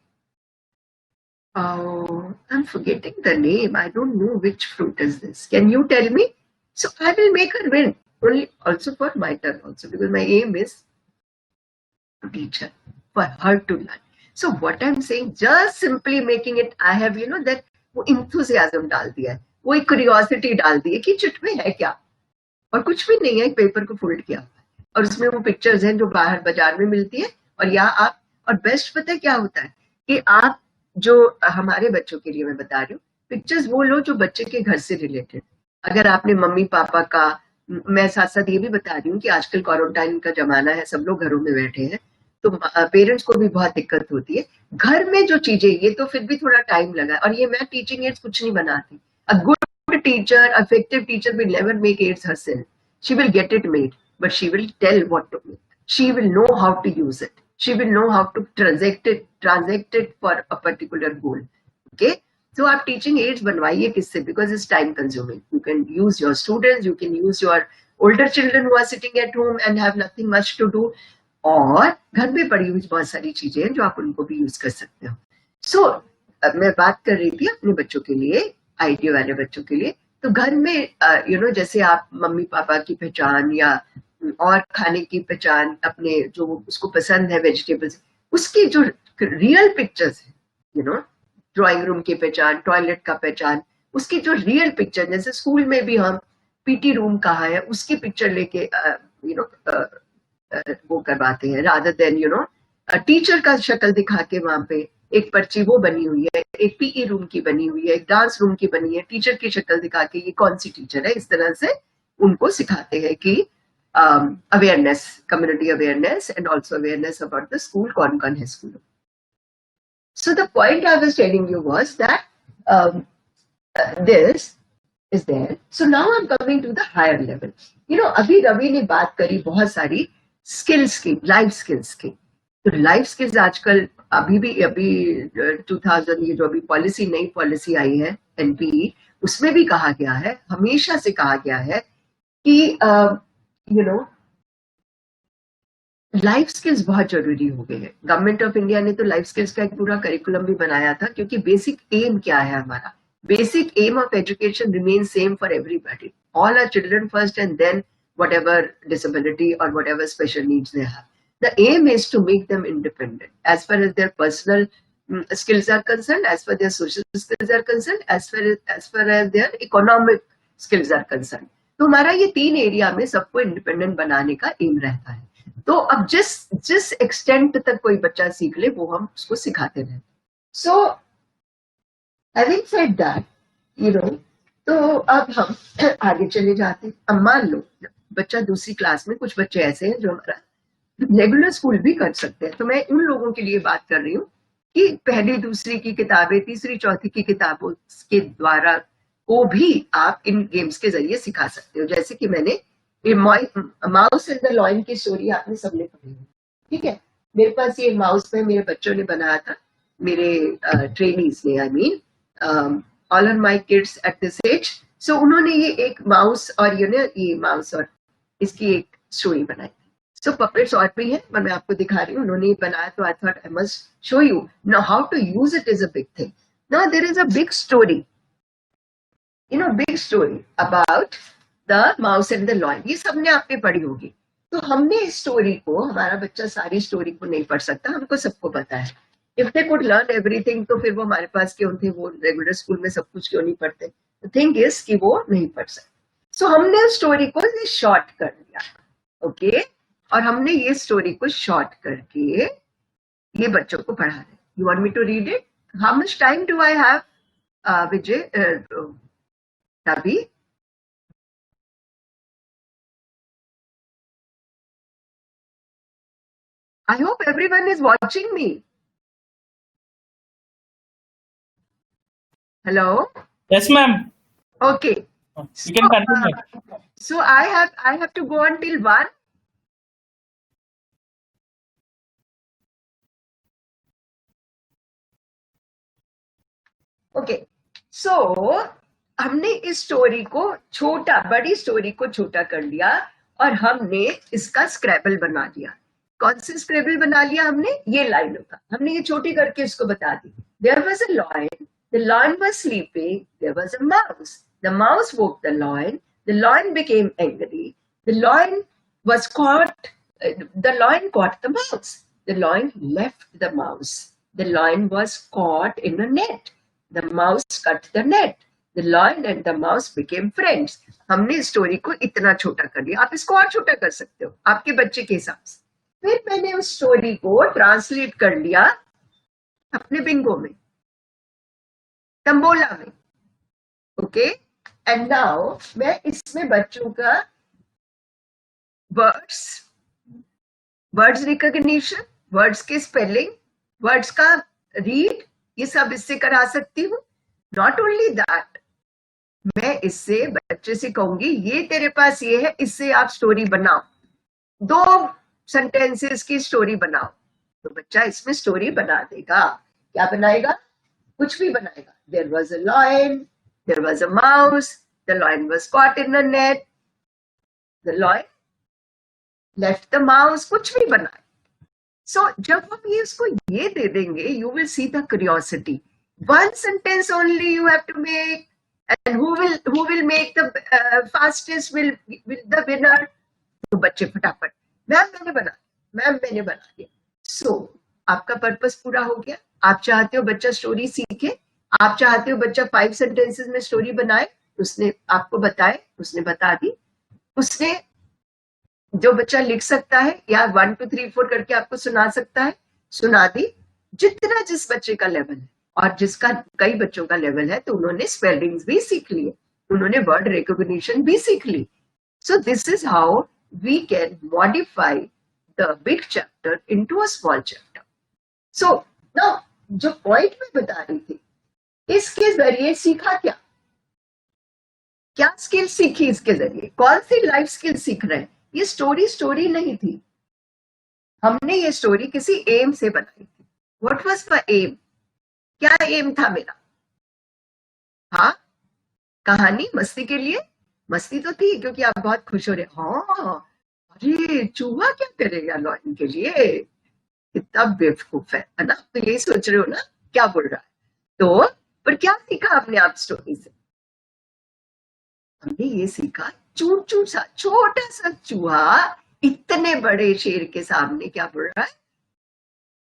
I'm forgetting the name. I don't know which fruit is this. Can you tell me? So I will make her win. Only also for my turn also, because my aim is to teach her, for her to learn. So what I'm saying, just simply making it, I have that वो enthusiasm डाल दिया है, वो एक curiosity डाल दी है कि chit में है क्या, और कुछ भी नहीं है. एक पेपर को फोल्ड किया और उसमें वो पिक्चर्स हैं जो बाहर बाजार में मिलती है. और या आप, और बेस्ट पता है क्या होता है कि आप जो हमारे बच्चों के लिए मैं बता रही हूँ, पिक्चर्स वो लो जो बच्चे के घर से रिलेटेड. अगर आपने मम्मी पापा का, मैं साथ साथ ये भी बता रही हूँ कि आजकल क्वारंटाइन का जमाना है, सब लोग घरों में बैठे हैं, तो पेरेंट्स को भी बहुत दिक्कत होती है. घर में जो चीजें, ये तो फिर भी थोड़ा टाइम लगा, और ये मैं टीचिंग एड्स कुछ नहीं बनाती. A good teacher, effective teacher will never make aids herself. She will get it made, but she will tell what to make. She will know how to use it. She will know how to transact it for a particular goal. Okay? So आप teaching aids बनवाइए किससे, because it's time consuming. You can use your students, you can use your older children who are sitting at home and have nothing much to do. और घर में पड़ी हुई बहुत सारी चीजें हैं जो आप उनको भी यूज कर सकते हो. So मैं बात कर रही थी अपने बच्चों के लिए, आईटी वाले बच्चों के लिए. तो घर में जैसे आप मम्मी पापा की पहचान या और खाने की पहचान, अपने जो उसको पसंद है वेजिटेबल्स, उसकी जो रियल पिक्चर्स है, ड्राइंग रूम की पहचान, टॉयलेट का पहचान, उसकी जो रियल पिक्चर, जैसे स्कूल में भी हम पीटी रूम कहाँ है उसकी पिक्चर लेके वो करवाते हैं, रादर देन टीचर का शक्ल दिखा के वहां पे एक पर्ची वो बनी हुई है, एक पीई रूम की बनी हुई है, एक डांस रूम की बनी है, टीचर की शक्ल दिखा के ये कौन सी टीचर है, इस तरह से उनको सिखाते हैं कि awareness, community awareness and also awareness about the school, कौन कौन है school. So the point I was telling you was that this is there. So now I'm coming to the higher level. अभी रवि ने बात करी बहुत सारी स्किल्स की, लाइफ स्किल्स की. तो लाइफ स्किल्स आजकल अभी 2000 ये जो अभी पॉलिसी, नई पॉलिसी आई है एनपीई, उसमें भी कहा गया है, हमेशा से कहा गया है कि लाइफ स्किल्स बहुत जरूरी हो गए हैं. गवर्नमेंट ऑफ इंडिया ने तो लाइफ स्किल्स का एक पूरा करिकुलम भी बनाया था, क्योंकि बेसिक एम क्या है हमारा, basic aim of education remain same for everybody, all are children first and then whatever disability or whatever special needs they have. The aim is to make them independent as far as their personal skills are concerned, as far as their social skills are concerned, as far as their economic skills are concerned. तो हमारा ये 3 area में सबको independent बनाने का M रहता है. तो अब जिस एक्सटेंट तक कोई बच्चा सीख ले वो हम उसको सिखाते रहे. सो हैविंग सेड दैट, तो अब हम आगे चले जाते हैं. अब मान लो बच्चा दूसरी क्लास में, कुछ बच्चे ऐसे हैं जो हमारा रेगुलर स्कूल भी कर सकते हैं. तो मैं उन लोगों के लिए बात कर रही हूँ कि पहली दूसरी की किताबें, तीसरी चौथी की किताबों के द्वारा को भी आप इन गेम्स के जरिए सिखा सकते हो. जैसे कि मैंने माउस एंड द लॉयन की स्टोरी आपने सबने पढ़ी है, ठीक है. मेरे पास ये माउस पे मेरे बच्चों ने बनाया था, मेरे ट्रेनीज ने, I mean all are my kids at this age. So उन्होंने ये एक माउस और ये माउस और इसकी एक स्टोरी बनाई. सो पपेट्स और भी है, मैं आपको दिखा रही हूँ. उन्होंने ये बनाया, तो I thought I must show you. Now how to use it is a big thing. Now there is a big story, big story about the mouse and the lion. ये सबने आपने पढ़ी होगी. तो हमने इस स्टोरी को, हमारा बच्चा सारी स्टोरी को नहीं पढ़ सकता, हमको सबको पता है. If they could learn everything, तो फिर वो हमारे पास क्यों थे, वो रेगुलर स्कूल में सब कुछ क्यों नहीं पढ़ते. द थिंग इज कि वो नहीं पढ़ सकते. सो हमने उस स्टोरी को शॉर्ट कर दिया. ओके, और हमने ये स्टोरी को शॉर्ट करके ये बच्चों को पढ़ा रहे. You want me to read it? How much time do I have, Vijay, Ravi? I hope everyone is watching me. Hello? Yes, ma'am. Okay. You can continue. So I have to go until 1. Okay. So हमने इस story को छोटा, बड़ी story को छोटा कर लिया और हमने इसका स्क्रैबल बना लिया. कौन सी स्क्रैबल बना लिया हमने? ये लाइनों का. हमने ये छोटी करके इसको बता दी. There was a lion. The lion was sleeping. There was a mouse. The mouse woke the lion. The lion became angry. The lion was caught. The lion caught the mouse. The lion left the mouse. The lion was caught in a net. The mouse cut the net. The lion and the mouse became friends. हमने story को इतना छोटा कर लिया. आप इसको और छोटा कर सकते हो आपके बच्चे के हिसाब से. फिर मैंने उस स्टोरी को ट्रांसलेट कर लिया अपने बिंगो में, तंबोला में. ओके, एंड नाउ मैं इसमें बच्चों का वर्ड्स रिकॉग्निशन, वर्ड्स के स्पेलिंग, वर्ड्स का रीड, ये सब इससे करा सकती हूँ. नॉट ओनली दैट, मैं इससे बच्चे से कहूंगी ये तेरे पास ये है, इससे आप स्टोरी बनाओ, 2 सेंटेंसेस की स्टोरी बनाओ. तो बच्चा इसमें स्टोरी बना देगा. क्या बनाएगा? कुछ भी बनाएगा. There was a lion, there was a mouse, the lion was caught in a net, the lion left the mouse, कुछ भी बनाए. So जब हम ये उसको ये दे देंगे, you will see the curiosity. One sentence only you have to make, and who will make the fastest will the winner. तो बच्चे फटाफट, मैम मैंने बना दिया. So आपका पर्पस पूरा हो गया. आप चाहते हो बच्चा स्टोरी सीखे, आप चाहते हो बच्चा 5 सेंटेंसेस में स्टोरी बनाए, उसने आपको बताए, उसने बता दी. उसने जो बच्चा लिख सकता है या 1 2 3 4 करके आपको सुना सकता है, सुना दी. जितना जिस बच्चे का लेवल है, और जिसका कई बच्चों का लेवल है, तो उन्होंने स्पेलिंग्स भी सीख लिए, उन्होंने वर्ड रिकॉग्निशन भी सीख ली. So this is how we can modify the big chapter into a small chapter. So now जो पॉइंट में बता रही थी, इसके जरिए सीखा क्या स्किल सीखी इसके जरिए, कौन सी लाइफ स्किल सीख रहे हैं. ये स्टोरी नहीं थी, हमने ये स्टोरी किसी एम से बनाई थी. What was my aim? क्या एम था मेरा? हाँ, कहानी मस्ती के लिए, मस्ती तो थी क्योंकि आप बहुत खुश हो रहे. हाँ, अरे चूहा क्या करेगा लॉयन के लिए, कितना बेवकूफ है ना. तो यही सोच रहे हो ना क्या बोल रहा है. तो पर क्या सीखा हमने आप स्टोरी से? हमने ये सीखा, चूचू सा छोटा सा चूहा इतने बड़े शेर के सामने क्या बोल रहा है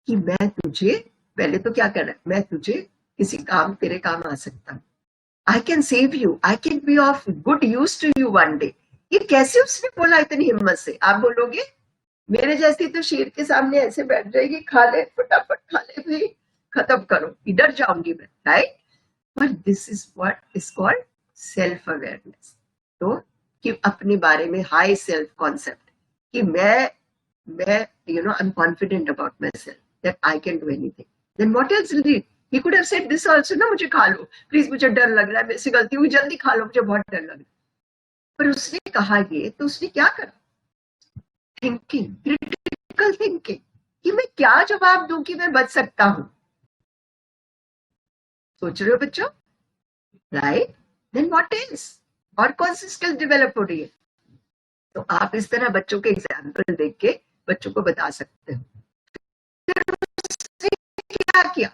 कि मैं तुझे, पहले तो क्या कर रहा है, मैं तुझे किसी काम, तेरे काम आ सकता हूं. I can save you. I can be of good use to you one day. ये कैसे उसने बोला इतनी हिम्मत से? आप बोलोगे मेरे जैसी तो शेर के सामने ऐसे बैठ जाएगी, खा ले फटाफट, खा ले भाई, खत्म करो, इधर जाऊंगी मैं, right. But this is what is called self awareness. तो कि अपने बारे में हाई सेल्फ कॉन्सेप्ट, कि मैं you know I am confident about myself that I can do anything. Then what else will he? He could have said this also, ना मुझे खा लो प्लीज, मुझे डर लग रहा है, मेरे से गलती हुई, जल्दी खा लो, मुझे बहुत डर लग रहा है. पर उसने कहा ये, तो उसने क्या करा? थिंकिंग, क्रिटिकल थिंकिंग, कि मैं क्या जवाब दूं कि मैं बच सकता हूं. सोच रहे हो बच्चों, राइट? देन व्हाट इज, और कौन सी स्किल डेवलप हो रही है? तो आप इस तरह बच्चों के एग्जाम्पल देख के बच्चों को बता सकते हो. क्या किया?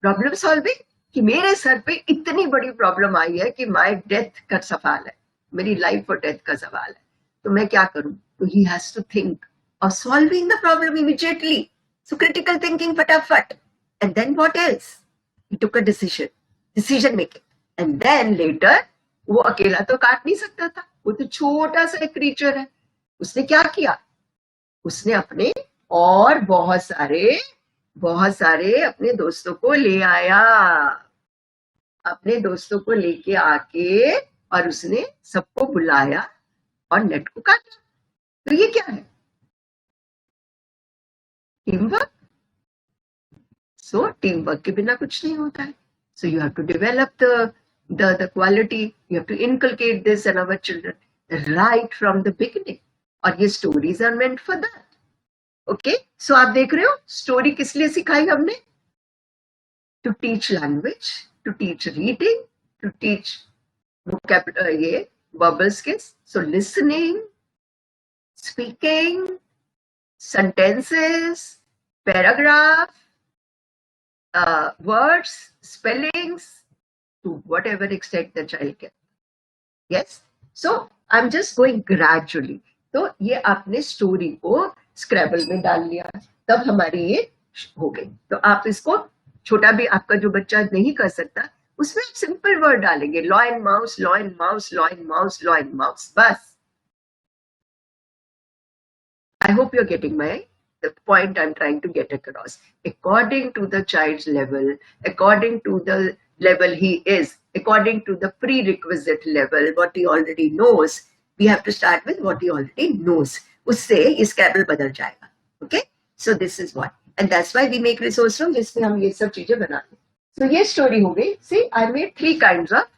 प्रॉब्लम सॉल्विंग, कि मेरे सर पे इतनी बड़ी प्रॉब्लम आई है कि माय डेथ का सवाल है, मेरी लाइफ और डेथ का सवाल है. तो मैं क्या करूं? तो he has to think of solving the problem immediately. So critical thinking फटाफट. And then what else? He took a decision making. And then later, वो अकेला तो काट नहीं सकता था, वो तो छोटा सा एक क्रीचर है. उसने क्या किया? उसने अपने और बहुत सारे अपने दोस्तों को ले आया, अपने दोस्तों को लेके आके और उसने सबको बुलाया और नेट को काटा. तो ये क्या है? Team work. So team work के बिना कुछ नहीं होता है. So you have to develop the quality, you have to inculcate this in our children right from the beginning. और ये stories are meant for that. Okay, so आप देख रहे हो स्टोरी किस लिए सिखाई हमने? To teach language, to teach reading, to teach ये verbal skills. So listening, speaking, sentences, paragraph, words, spellings, to whatever extent the child can. Yes, so I'm just going gradually. तो ये आपने स्टोरी को स्क्रैबल में डाल लिया, तब हमारी ये हो गई. तो आप इसको छोटा भी आपका जो बच्चा नहीं कर सकता, उसमें आप सिंपल वर्ड डालेंगे, law and mouse, law and mouse, law and mouse, law and mouse, बस. I hope you're getting the point I'm trying to get across. According to the child's level, according to the level he is, according to the prerequisite level, what he already knows, we have to start with what he already knows. उससे ये स्क्रैबल बदल जाएगा. Okay, so this is what, and that's why we make resource room जिसमें हम ये सब चीजें बनाते हैं. So ये story हो गई. See, I made 3 kinds of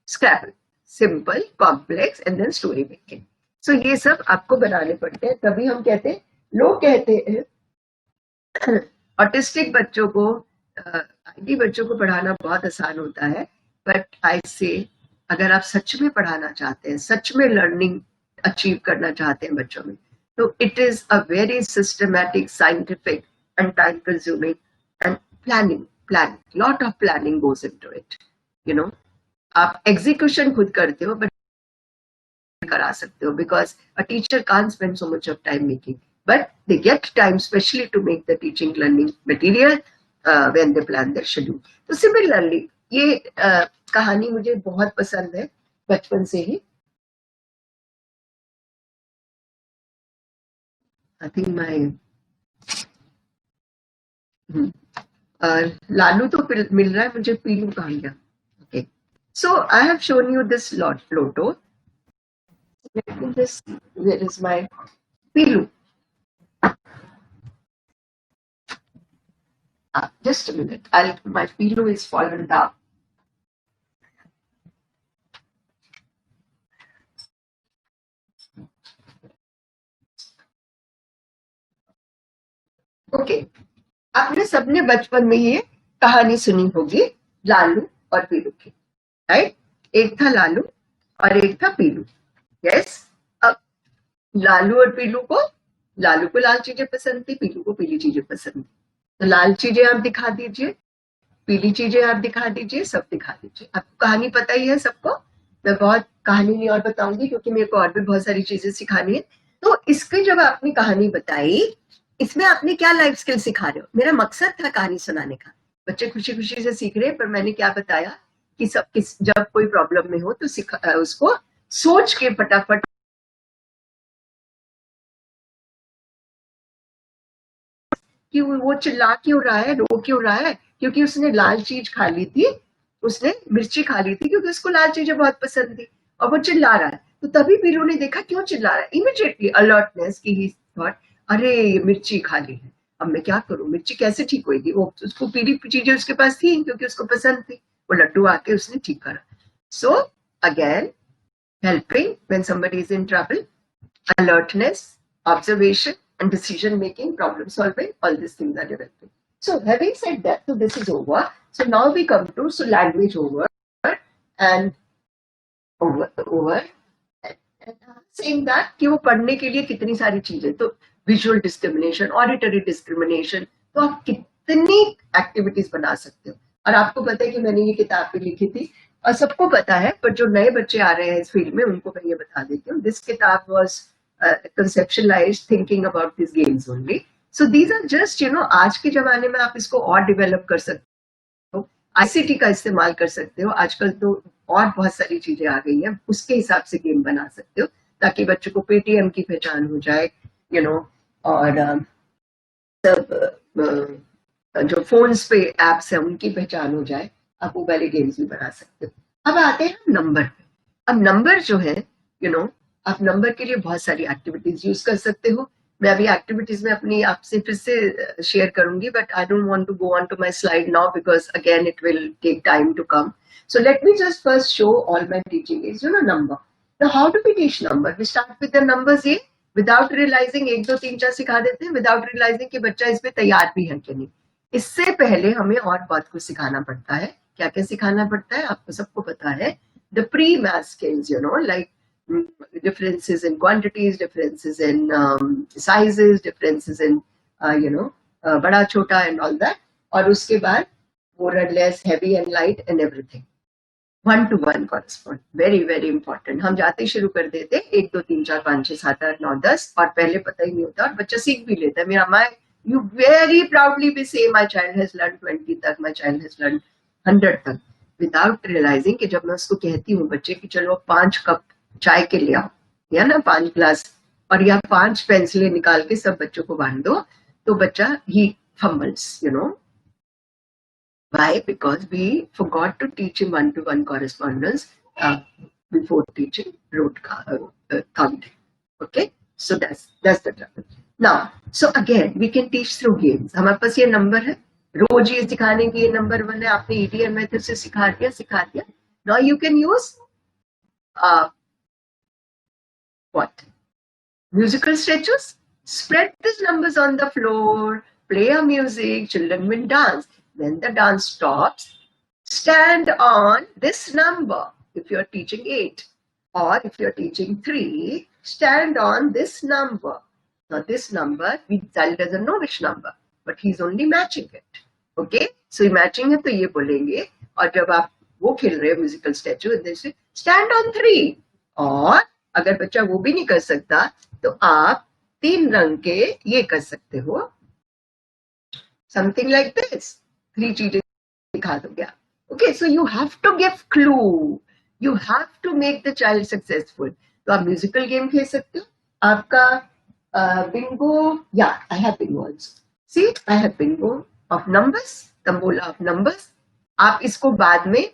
Scrabble: simple, complex, and then story making. So ये सब आपको बनाने पड़ते हैं, तभी हम कहते हैं, लोग कहते हैं ऑटिस्टिक बच्चों को, आईटी बच्चों को पढ़ाना बहुत आसान होता है, बट आई से अगर आप सच में पढ़ाना चाहते हैं, सच में लर्निंग अचीव करना चाहते हैं बच्चों में, तो it is a very systematic, scientific and time consuming and planning, lot of planning goes into it. You know, आप एग्जीक्यूशन खुद करते हो बट करा सकते हो, because a teacher can't spend so much of time making, but they get time specially to make the teaching learning material when they plan their schedule. तो similarly ये कहानी मुझे बहुत पसंद है बचपन से ही. I think my लालू तो मिल रहा है मुझे, पीलू कहाँ गया? Okay, so I have shown you this lotto. Let me just, where is my Pilu? Just a minute. My Pilu is fallen down. Okay. आपने सबने बचपन में ये कहानी सुनी होगी लालू और पीलू की, राइट? एक था लालू और एक था पीलू. यस, अब लालू और पीलू को, लालू को लाल चीजें पसंद थी, पीलू को पीली चीजें पसंद थी. तो लाल चीजें आप दिखा दीजिए, पीली चीजें आप दिखा दीजिए, सब दिखा दीजिए. आपको कहानी पता ही है सबको, मैं बहुत कहानी नहीं और बताऊंगी क्योंकि मेरे को और भी बहुत सारी चीजें सिखानी है. तो इसकी जब आपने कहानी बताई, इसमें आपने क्या लाइफ स्किल सिखा रहे हो? मेरा मकसद था कहानी सुनाने का, बच्चे खुशी खुशी से सीख रहे, पर मैंने क्या बताया कि जब कोई प्रॉब्लम में हो तो उसको सोच के फटाफट कि वो चिल्ला क्यों रहा है, रो क्यों रहा है, क्योंकि उसने लाल चीज खा ली थी, उसने मिर्ची खा ली थी क्योंकि उसको लाल चीजें बहुत पसंद थी और वो चिल्ला रहा है. तो तभी पीलू ने देखा क्यों चिल्ला रहा है, इमीडिएटली अलर्टनेस की ही थॉट, अरे ये मिर्ची खा ली है, अब मैं क्या करूं, मिर्ची कैसे ठीक होगी? वो उसको पीली चीजें उसके पास थी क्योंकि उसको पसंद थी, वो लड्डू आके उसने ठीक करा. So again, helping when somebody is in trouble, alertness, observation, and decision making, problem solving, all these things are developing. So having said that, so this is over. So now we come to, so language over, and saying that कि वो पढ़ने के लिए कितनी सारी चीजें, तो visual discrimination, auditory discrimination, तो आप कितनी activities बना सकते हो. और आपको पता है कि मैंने ये किताब भी लिखी थी और सबको पता है, पर जो नए बच्चे आ रहे हैं इस फील्ड में उनको मैं ये बता देती हूँ. दिस किताब was conceptualized thinking about these games only. So these are just, you know, आज के जमाने में आप इसको और डेवलप कर सकते हो, ICT का इस्तेमाल कर सकते हो. आजकल तो और बहुत सारी चीजें आ गई हैं, उसके हिसाब से गेम बना सकते हो ताकि बच्चों को पेटीएम की पहचान हो जाए, you know, और सब जो फोन्स पे एप्स है उनकी पहचान हो जाए. आप वो वाले गेम्स भी बना सकते हो. अब आते हैं हम नंबर पे. अब नंबर जो है, you know, आप नंबर के लिए बहुत सारी एक्टिविटीज यूज कर सकते हो. मैं अभी एक्टिविटीज में अपनी आपसे फिर से शेयर करूंगी, but I don't want to go on to my slide now because again it will take time to come. So let me just first show all my teaching is, you know, number. Now how do we teach number? We start with the numbers. ये without realising 1 2 3 4 सिखा देते हैं, without realising कि बच्चा इसमें तैयार भी है कि नहीं. इससे पहले हमें और बात को सिखाना पड़ता है. क्या क्या सिखाना पड़ता है आपको सबको पता है. The pre-math skills, you know, like differences in quantities, differences in sizes, differences in, you know, बड़ा छोटा and all that. और उसके बाद more and less, heavy and light and everything. 1 to 1 correspond. Very, very important. हम जाते ही शुरू कर देते 1 2 3 4 5 6 7 8 9 10 और पहले पता ही नहीं होता और बच्चा सीख भी लेता है. मेरा you very proudly be say my child has learned 20 तक, my child has learned 100 तक, विदाउट रियलाइजिंग कि जब मैं उसको कहती हूँ बच्चे की चलो 5 कप चाय के ले आओ, या ना 5 ग्लास और या 5 पेंसिलें निकाल के सब बच्चों को बांध दो, तो बच्चा ही fumbles, you know. Why? Because we forgot to teach him 1 to 1 correspondence before teaching rote counting. Okay, so that's the trouble. Now, so again we can teach through games. हमारे पास ये नंबर है, रोज ये सिखाने की ये नंबर 1 है, आपने EDM method से सिखा दिया. Now you can use what? Musical statues. Spread these numbers on the floor, play a music, children will dance. When the dance stops, stand on this number. If you're teaching 8 or if you're teaching 3, stand on this number. Now this number, the child doesn't know which number, but he's only matching it. Okay, so matching है तो ये बोलेंगे. और जब आप वो खेल रहे हो म्यूजिकल स्टैचू, जैसे स्टैंड ऑन 3. और अगर बच्चा वो भी नहीं कर सकता तो आप 3 रंग के ये कर सकते हो, समथिंग लाइक दिस. 3 चीजें दिखा दोगे आप. Okay, so you have to give clue, you have to make the child successful. तो आप म्यूजिकल गेम खेल सकते हो. आपका बिंगो, या I have bingo also. See, I have bingo of numbers, tambola of numbers. आप इसको बाद में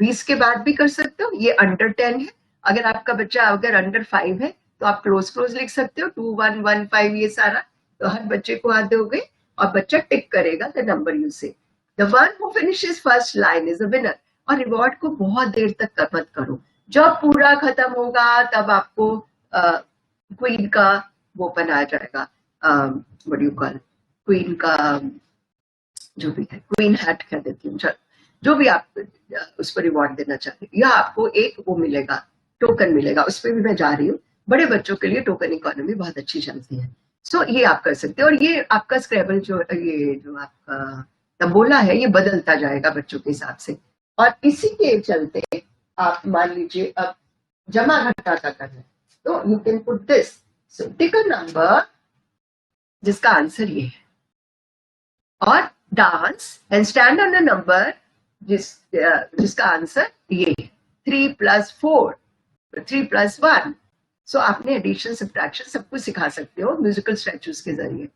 20 के बाद भी कर सकते हो. ये अंडर 10 है. अगर आपका बच्चा अगर अंडर 5 है तो आप क्लोज लिख सकते हो 2 1 1 5 ये सारा. तो हर बच्चे को हाथ दोगे और बच्चा टिक करेगा द नंबर यू से. The one who finishes first line is the winner. और रिवॉर्ड को बहुत देर तक मत करो. जब पूरा खत्म होगा तब आपको क्वीन का वो बनाया जाएगा, व्हाट यू कॉल, क्वीन का जो भी है, क्वीन हैट कह देती हूँ, जो भी आप उस पर रिवॉर्ड देना चाहते हैं, या आपको एक वो मिलेगा, टोकन मिलेगा. उस पर भी मैं जा रही हूँ. बड़े बच्चों के लिए टोकन इकोनॉमी बहुत अच्छी चलती है. सो ये आप कर सकते हो. और ये आपका स्क्रैबल जो आपका तंबोला है ये बदलता जाएगा बच्चों के हिसाब से. और इसी के चलते आप मान लीजिए अब जमा घटा का करना है तो you can put this. So tick a number जिसका आंसर ये है और dance and stand on a number जिसका आंसर ये है. 3 + 4, 3 + 1. सो आपने एडिशन सब्ट्रैक्शन सब कुछ सिखा सकते हो म्यूजिकल स्टैचूज के जरिए.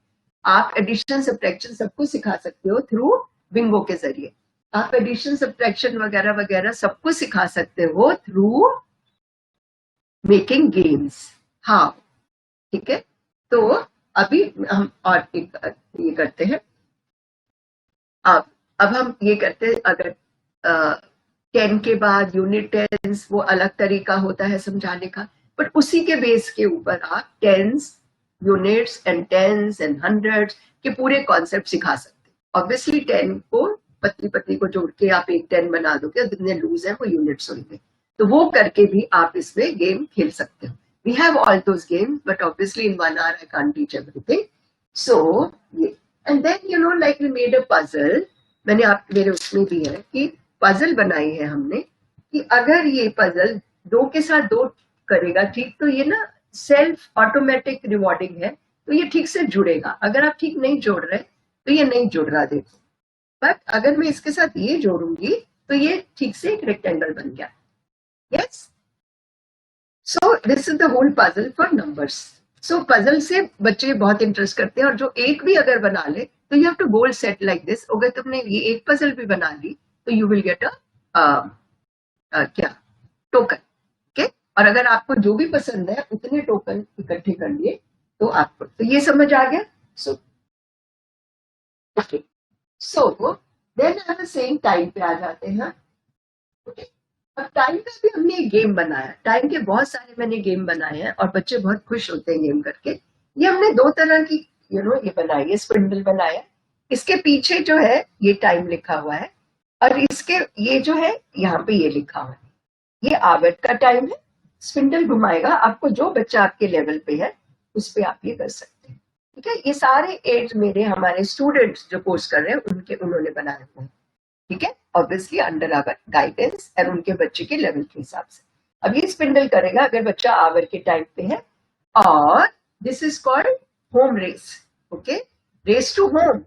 आप एडिशन सब्ट्रैक्शन सब कुछ सिखा सकते हो थ्रू बिंगो के जरिए. आप एडिशन सब्ट्रैक्शन वगैरह वगैरह सब कुछ सिखा सकते हो थ्रू मेकिंग गेम्स. हाँ, ठीक है. तो अभी हम और ये करते हैं. अब हम ये करते हैं, अगर 10 के बाद यूनिट टेंस वो अलग तरीका होता है समझाने का, बट उसी के बेस के ऊपर आप tens, units and tens and hundreds के पूरे कॉन्सेप्ट सिखा सकते हैं. ऑब्वियसली 10 को पत्ती को जोड़ के आप एक 10 बना दोगे, जितने लूज है वो यूनिट्स होंगे. तो वो करके भी आप इसमें गेम खेल सकते हो. We have all those games, but obviously in 1 hour I can't teach everything. So ये, and then you know like we made a puzzle. मैंने आप मेरे उसमें भी है कि पजल बनाई है हमने कि अगर ये पजल 2 के साथ 2 करेगा ठीक, तो ये ना सेल्फ ऑटोमेटिक रिवॉर्डिंग है, तो ये ठीक से जुड़ेगा। अगर आप ठीक नहीं जोड़ रहे तो ये नहीं जुड़ रहा, देखो। बट अगर मैं इसके साथ ये जोड़ूंगी तो ये ठीक से एक रेक्टेंगल बन गया। Yes, so this is the whole puzzle for numbers. सो पजल से बच्चे बहुत इंटरेस्ट करते हैं, और जो एक भी अगर बना ले तो you have to goal set like this. अगर तुमने ये एक पजल भी बना ली तो यू विल गेट क्या टोकन। ओके, और अगर आपको जो भी पसंद है उतने टोकन इकट्ठे कर लिए तो आपको, तो ये समझ आ गया। सो ओके, सो देन हम सेम टाइम पे आ जाते हैं। ओके, अब टाइम का भी हमने एक गेम बनाया। टाइम के बहुत सारे मैंने गेम बनाए हैं और बच्चे बहुत खुश होते हैं गेम करके। ये हमने 2 तरह की ये बनाई है, स्पिंडल बनाया। इसके पीछे जो है ये टाइम लिखा हुआ है, और इसके ये जो है यहाँ पे ये लिखा हुआ है, ये आवर्त का टाइम है। स्पिंडल घुमाएगा, आपको जो बच्चा आपके लेवल पे है उस पे आप ये कर सकते हैं। ठीक है, ये सारे एज मेरे हमारे स्टूडेंट्स जो कोर्स कर रहे हैं उन्होंने बनाए हुए हैं। ठीक है, ऑब्वियसली अंडर आवर गाइडेंस और उनके बच्चे के लेवल के हिसाब से। अब ये स्पिंडल करेगा अगर बच्चा आवर के टाइम पे है, और this is called home race. Okay, race to home.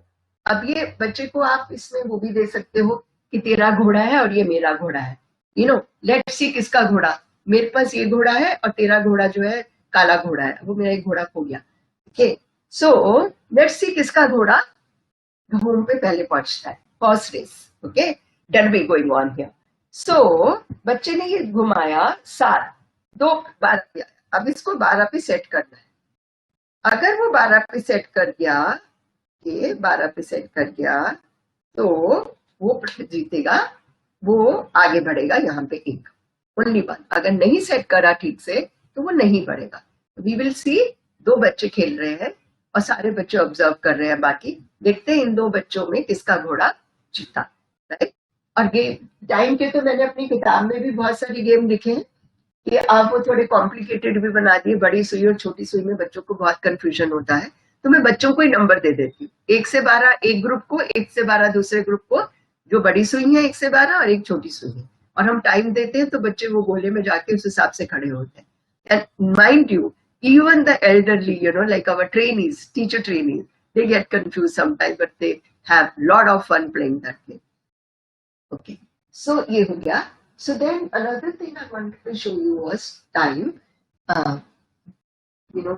अब ये बच्चे को आप इसमें वो भी दे सकते हो कि तेरा घोड़ा है और ये मेरा घोड़ा है। लेट्स सी किसका घोड़ा, मेरे पास ये घोड़ा है और तेरा घोड़ा जो है काला घोड़ा है, वो मेरा एक घोड़ा खो गया। ओके, सो लेट्स सी किसका घोड़ा होम पे पहले पहुंचता है। Horse race. Okay, derby going on here. So बच्चे ने ये घुमाया सारा 2 12 पे। अब इसको 12 पे सेट करना है। अगर वो 12 पे सेट कर गया, ये 12 पे सेट कर गया, तो वो जीतेगा, वो आगे बढ़ेगा यहाँ पे 1 ओनली 1। अगर नहीं सेट करा ठीक से तो वो नहीं बढ़ेगा। वी विल सी 2 बच्चे खेल रहे हैं और सारे बच्चे ऑब्जर्व कर रहे हैं, बाकी देखते हैं इन 2 बच्चों में किसका घोड़ा जीता। राइट, और गेम टाइम के तो मैंने अपनी किताब में भी बहुत सारे गेम लिखे हैं कि आप वो थोड़े कॉम्प्लिकेटेड भी बना दिए। बड़ी सुई और छोटी सुई में बच्चों को बहुत कंफ्यूजन होता है, तो मैं बच्चों को ही नंबर दे देती हूँ। 1 से 12 एक ग्रुप को, 1 से 12 दूसरे ग्रुप को, जो बड़ी सुई है 1 से 12 और एक छोटी सुई है, और हम टाइम देते हैं तो बच्चे वो गोले में जाके उस हिसाब से खड़े होते हैं। And mind you, even the elderly, like our trainees, teacher trainees, they get confused sometimes, but they have lot of fun playing that game. Okay, so ye ho gaya. So then another thing I wanted to show you was time,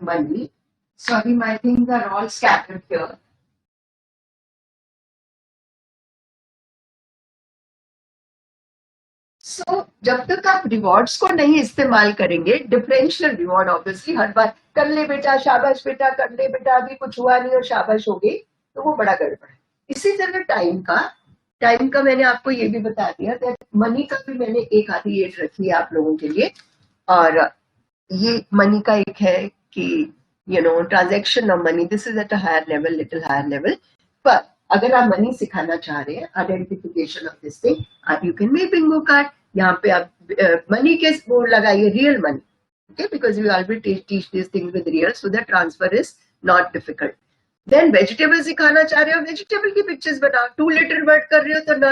money. Sorry, my things are all scattered here. So, जब तक आप rewards को नहीं इस्तेमाल करेंगे, differential reward obviously हर बार कर ले बेटा, शाबाश बेटा, कर ले बेटा, अभी कुछ हुआ नहीं और शाबाश हो गई, तो वो बड़ा गड़बड़ है। इसी तरह टाइम का मैंने आपको ये भी बता दिया। मनी का भी मैंने एक आधी एज रखी है आप लोगों के लिए, और ये मनी का एक है कि transaction of money, this is at a higher level, little higher level. पर अगर आप मनी सिखाना चाह रहे हैं, identification of this thing, you can make bingo card. यहाँ पे आप मनी के वो लगाइए, real money. Okay, because we already teach this thing with real, so that transfer is not difficult. Then vegetable सिखाना चाह रहे हो, वेजिटेबल की पिक्चर्स बनाओ। 2 लेटर वर्ड कर रहे हो तो न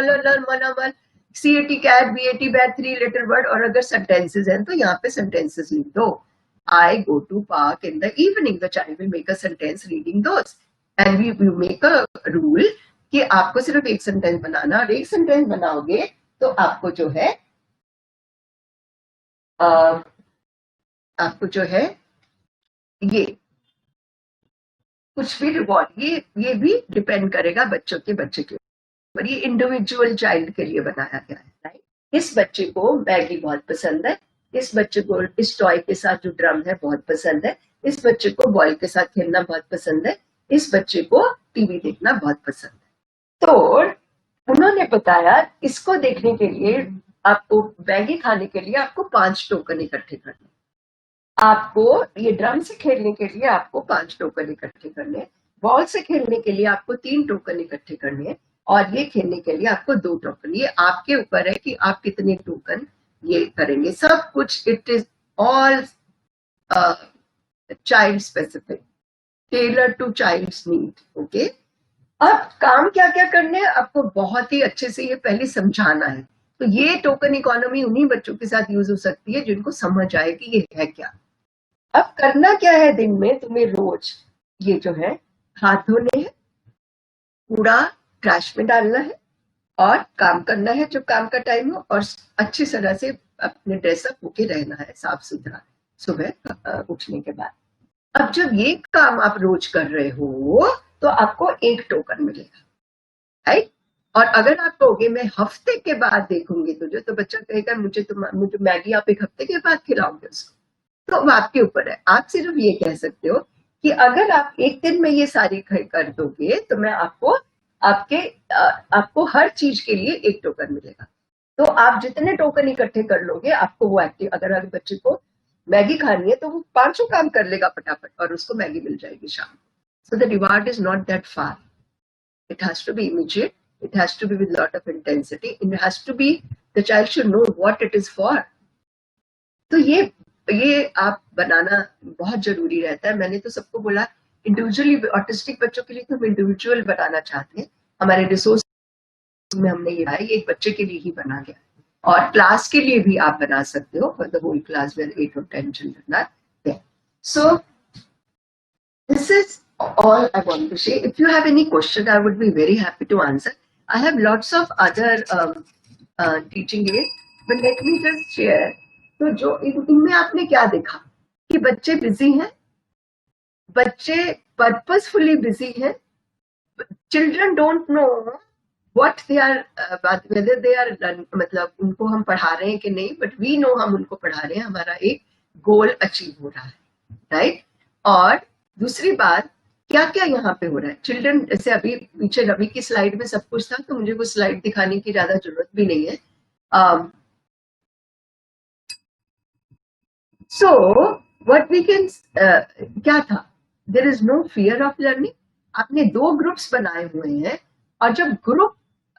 मना मन, CAT cat, BAT bat, 3 letter word. और अगर सेंटेंसेस हैं तो यहाँ पे सेंटेंसेस लिख दो। I go to park in the evening. The child will make a sentence reading those, and we make a rule कि आपको सिर्फ एक सेंटेंस बनाना, और एक सेंटेंस बनाओगे तो आपको जो है ये कुछ भी रिवॉर्ड, ये भी डिपेंड करेगा बच्चे के ऊपर। ये इंडिविजुअल चाइल्ड के लिए बनाया गया है। राइट, इस बच्चे को मैगी बहुत पसंद है, इस बच्चे को इस टॉय के साथ जो ड्रम है बहुत पसंद है, इस बच्चे को बॉल के साथ खेलना बहुत पसंद है, इस बच्चे को टीवी देखना बहुत पसंद है। तो उन्होंने बताया इसको देखने के लिए, आपको मैगी खाने के लिए आपको 5 टोकन इकट्ठे करने, आपको ये ड्रम से खेलने के लिए आपको 5 टोकन इकट्ठे करने, बॉल से खेलने के लिए आपको 3 टोकन इकट्ठे करने, और ये खेलने के लिए आपको 2 टोकन। ये आपके ऊपर है कि आप कितने टोकन ये करेंगे। सब कुछ it is all child specific, tailor to child's need. Okay, अब काम क्या क्या करने हैं आपको बहुत ही अच्छे से ये पहले समझाना है तो ये टोकन इकोनॉमी उन्हीं बच्चों के साथ यूज हो सकती है जिनको समझ आए कि ये है क्या। अब करना क्या है, दिन में तुम्हें रोज ये जो है हाथ धोने हैं, कूड़ा ट्रैश में डालना है और काम करना है जब काम का टाइम हो, और अच्छी तरह से अपने ड्रेसअप होके रहना है, साफ सुथरा, सुबह उठने के बाद। अब जब ये काम आप रोज कर रहे हो तो आपको एक टोकन मिलेगा, राइट। और अगर आप कहोगे मैं हफ्ते के बाद देखूंगी तुझे, तो बच्चा कहेगा मुझे मैगी आप एक हफ्ते के बाद खिलाओगे उसको, तो वो आपके ऊपर है। आप सिर्फ ये कह सकते हो कि अगर आप एक दिन में ये सारी कर दोगे तो मैं आपको हर चीज के लिए एक टोकन मिलेगा। तो आप जितने टोकन इकट्ठे कर लोगे आपको वो एक्टिव, अगर बच्चे को मैगी खानी है तो वो 500 काम कर लेगा फटाफट और उसको मैगी मिल जाएगी शाम को। So the reward is not that far, it has to be immediate, it has to be with lot of intensity, it has to be, the child should know what it is for. तो ये आप बनाना बहुत जरूरी रहता है। मैंने तो सबको बोला इंडिविजुअली, ऑटिस्टिक बच्चों के लिए तो हम इंडिविजुअल बनाना चाहते हैं, हमारे रिसोर्स में हमने ये बनाया, ये एक बच्चे के लिए ही बना गया, और क्लास के लिए भी आप बना सकते हो for the whole class where 8 or 10 children are there. So this is all I want to say. If you have any question, I would be very happy to answer. I have lots of other teaching aids, but let me just share. तो जो इनमें आपने क्या देखा कि बच्चे busy हैं, बच्चे पर्पसफुली बिजी हैं, children don't know what they are, whether they are, मतलब उनको हम पढ़ा रहे हैं कि नहीं, बट वी नो हम उनको पढ़ा रहे हैं, हमारा एक गोल अचीव हो रहा है, राइट। और दूसरी बात, क्या क्या यहाँ पे हो रहा है, चिल्ड्रन, जैसे अभी पीछे रवि की स्लाइड में सब कुछ था, तो मुझे वो स्लाइड दिखाने की ज्यादा जरूरत भी नहीं है। So what we can क्या था, there is no fear of learning. आपने 2 ग्रुप्स बनाए हुए हैं, और जब ग्रुप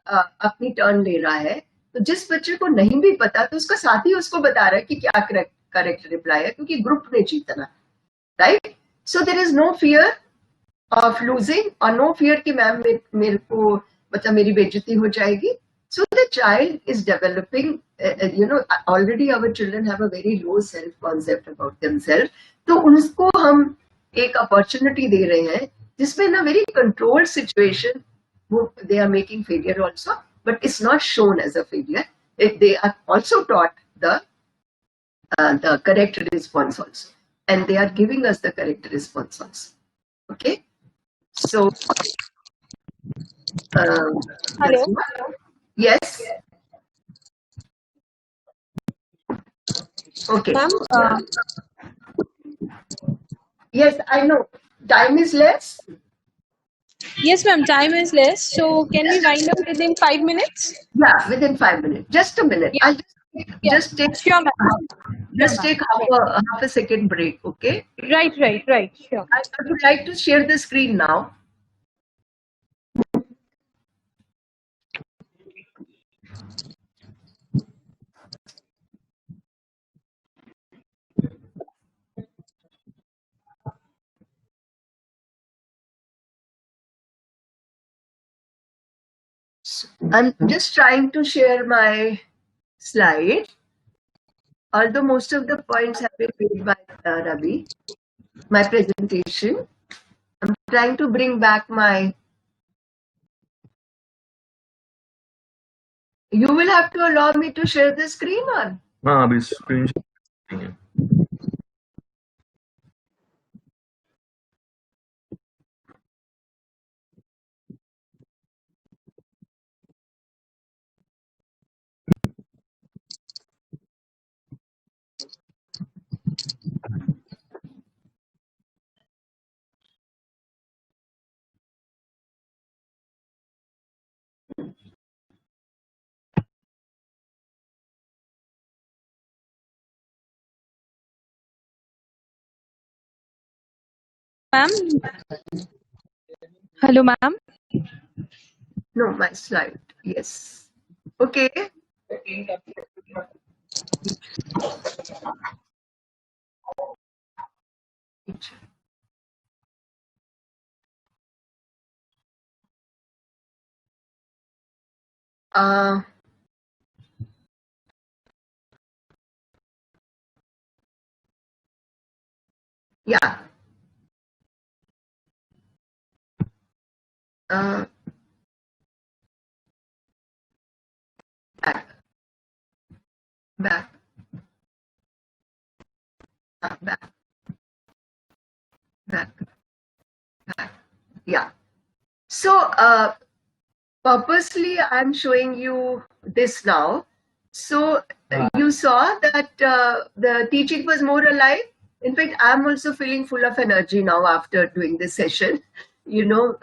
अपनी टर्न ले रहा है तो जिस बच्चे को नहीं भी पता तो उसका साथी उसको बता रहा है कि क्या करेक्ट रिप्लाई है, क्योंकि ग्रुप ने जीतना, right. So there is no fear of losing, और नो फियर कि मैम मेरे को मतलब मेरी बेइज्जती हो जाएगी. So the child is developing, already our children have a very low self concept about themselves. तो उनको हम एक opportunity दे रहे हैं जिसमें in a very controlled situation they are making failure also, but it's not shown as a failure. They are also taught the correct response also, and they are giving us the correct response also. Okay, so Hello. yes. Okay. Ma'am, Yes, I know. Time is less. yes, ma'am, time is less. So can we wind up within 5 minutes? Yeah, within 5 minutes. Just a minute. Yeah. I'll just take Sure, ma'am. just take half a second break. Okay. Right. Sure. I would like to share the screen now. I'm just trying to share my slide. Although most of the points have been made by Ravi, my presentation, I'm trying to bring back my. You will have to allow me to share the screen, or? हाँ अभी screen share है. Ma'am. Hello, ma'am. No, my slide. Yes. Okay. Yeah. Back, back, back, back, back. Yeah. So purposely, I'm showing you this now. So you saw that the teaching was more alive. In fact, I'm also feeling full of energy now after doing this session, you know,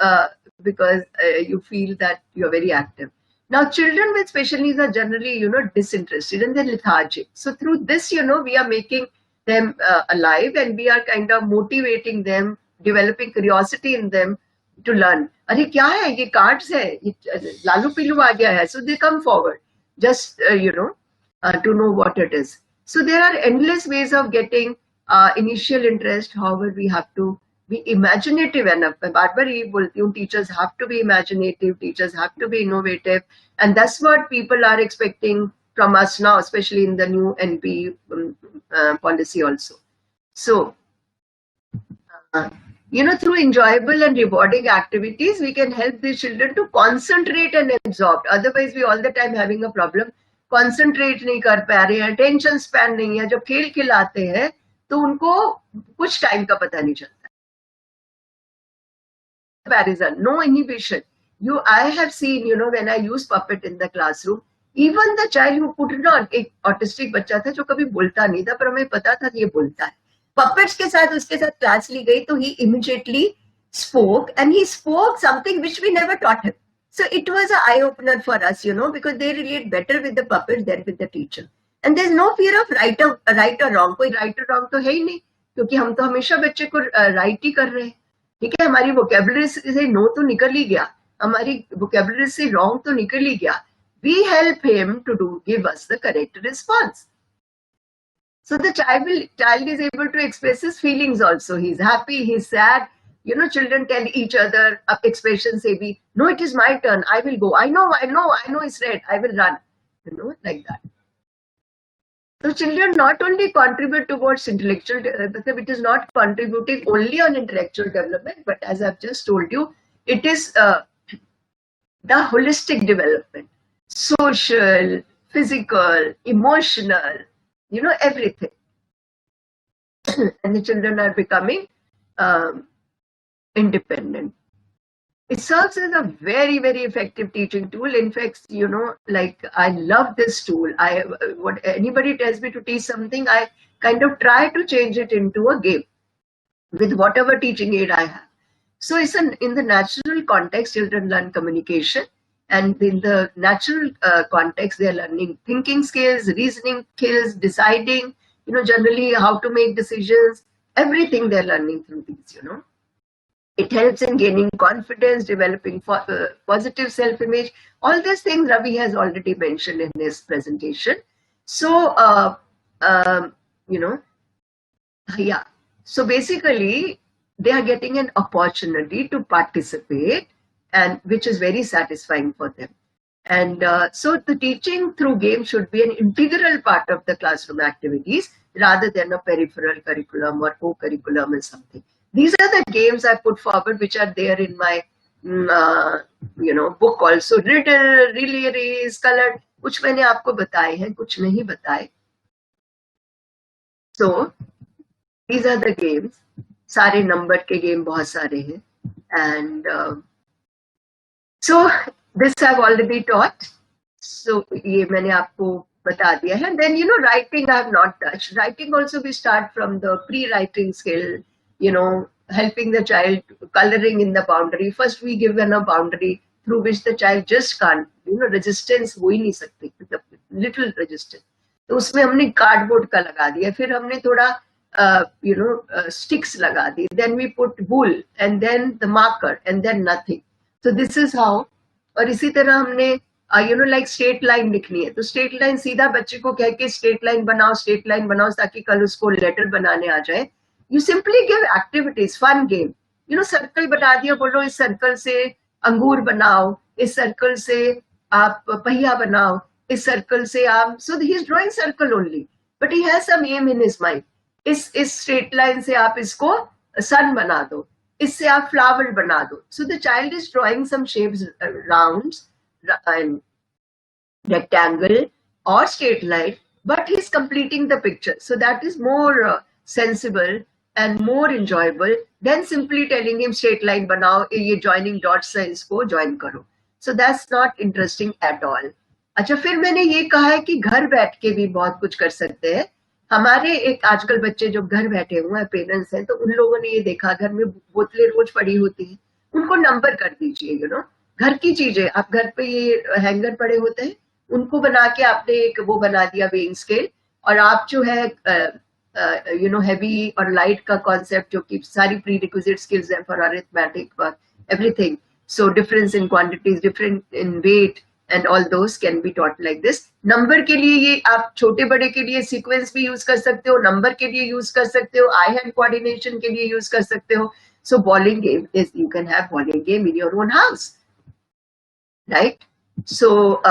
because you feel that you're very active. Now, children with special needs are generally, you know, disinterested and they're lethargic. So through this, you know, we are making them alive and we are kind of motivating them, developing curiosity in them to learn. अरे क्या है ये cards है ये लालू पीलू आ गया है, so they come forward just to know what it is. So there are endless ways of getting initial interest. However, we have to be imaginative enough. मैं बार बार ये बोलती हूँ, teachers have to be imaginative, teachers have to be innovative, and that's what people are expecting from us now, especially in the new NP policy also. So through enjoyable and rewarding activities, we can help the children to concentrate and absorb. Otherwise, we all the time having a problem. Concentrate नहीं कर पा रहे हैं, attention span नहीं है. जब खेल खिलाते हैं, तो उनको कुछ time का पता नहीं चलता. Comparison, no inhibition. I have seen, when I use puppet in the classroom, even the child who put it on, एक autistic बच्चा था जो कभी बोलता नहीं था, पर हमें पता था कि ये बोलता है. Puppets के साथ उसके साथ class ली गई, तो he immediately spoke, and he spoke something which we never taught him. So it was an eye opener for us, because they relate better with the puppets than with the teacher. And there's no fear of right or wrong. कोई right or wrong तो है ही नहीं, क्योंकि हम तो हमेशा बच्चे को right ही कर रहे हैं. ठीक है, हमारी vocabulary से no तो निकल ही गया, हमारी vocabulary से wrong तो निकल ही गया. We help him to give us the correct response. So the child is able to express his feelings also. He's happy, he's sad. Children tell each other expressions, say, no, it is my turn, I will go. I know it's red, I will run. Like that. So children not only contribute towards intellectual development, it is not contributing only on intellectual development, but as I've just told you, it is the holistic development, social, physical, emotional, everything. And the children are becoming independent. It serves as a very, very effective teaching tool. In fact, I love this tool. What anybody tells me to teach something, I kind of try to change it into a game with whatever teaching aid I have. So it's in the natural context, children learn communication. And in the natural context, they're learning thinking skills, reasoning skills, deciding, generally how to make decisions, everything they're learning through these, It helps in gaining confidence, developing positive self-image. All these things Ravi has already mentioned in his presentation. So, yeah. So basically, they are getting an opportunity to participate, and which is very satisfying for them. And so the teaching through games should be an integral part of the classroom activities rather than a peripheral curriculum or co-curriculum or something. These are the games I put forward, which are there in my book also. Riddle, relay race, colored. कुछ मैंने आपको बताए हैं, कुछ नहीं बताए. So these are the games. सारे number के game बहुत सारे हैं. And so this I've already taught. So ये मैंने आपको बता दिया है. Then writing I have not touched. Writing also we start from the pre-writing skill. Helping the child, coloring in the boundary. First we give them a boundary through which the child just can't, resistance हो ही नहीं सकती, little resistance. तो उसमें हमने cardboard का लगा दिया, फिर हमने थोड़ा sticks लगा दी. Then we put wool and then the marker and then nothing. So this is how. और इसी तरह हमने like straight line लिखनी है, तो straight line सीधा बच्चे को कह के straight line बनाओ ताकि कल उसको letter बनाने आ जाए. You simply give activities, fun game. Circle बता दिया, बोलो इस circle से अंगूर बनाओ, इस circle से आप पहिया बनाओ, इस circle से आप. So he is drawing circle only, but he has some aim in his mind. इस स्ट्रेट लाइन से आप इसको सन बना दो, इससे आप फ्लावर बना दो. So the child is drawing some shapes, rounds and rectangle or straight line, but he's completing the picture. So that is more sensible and more enjoyable than simply telling him straight line banao, ye joining dots से इसको join करो. So that's not interesting at all. अच्छा, फिर मैंने ये कहा है कि घर बैठ के भी बहुत कुछ कर सकते हैं. हमारे एक आजकल बच्चे जो घर बैठे हुए हैं, पेरेंट्स हैं, तो उन लोगों ने ये देखा घर में बोतलें रोज पड़ी होती हैं, उनको नंबर कर दीजिए. यू नो, घर की चीजें, आप घर पे ये हैंगर पड़े होते हैं, उनको बना के आपने एक वो बना दिया वेइंग स्केल, और आप जो है यू नो हेवी और लाइट का कॉन्सेप्ट, जो कि सारी प्री रिक्विजिट स्किल्स है for arithmetic, for everything. So difference in quantities, different in weight, and all those can be taught like this. Number के लिए ये आप छोटे बड़े के लिए सीक्वेंस भी यूज कर सकते हो, नंबर के लिए यूज कर सकते हो, आई हैंड कोऑर्डिनेशन के लिए यूज कर सकते हो. So bowling game is, you can have bowling game in your own house, right. So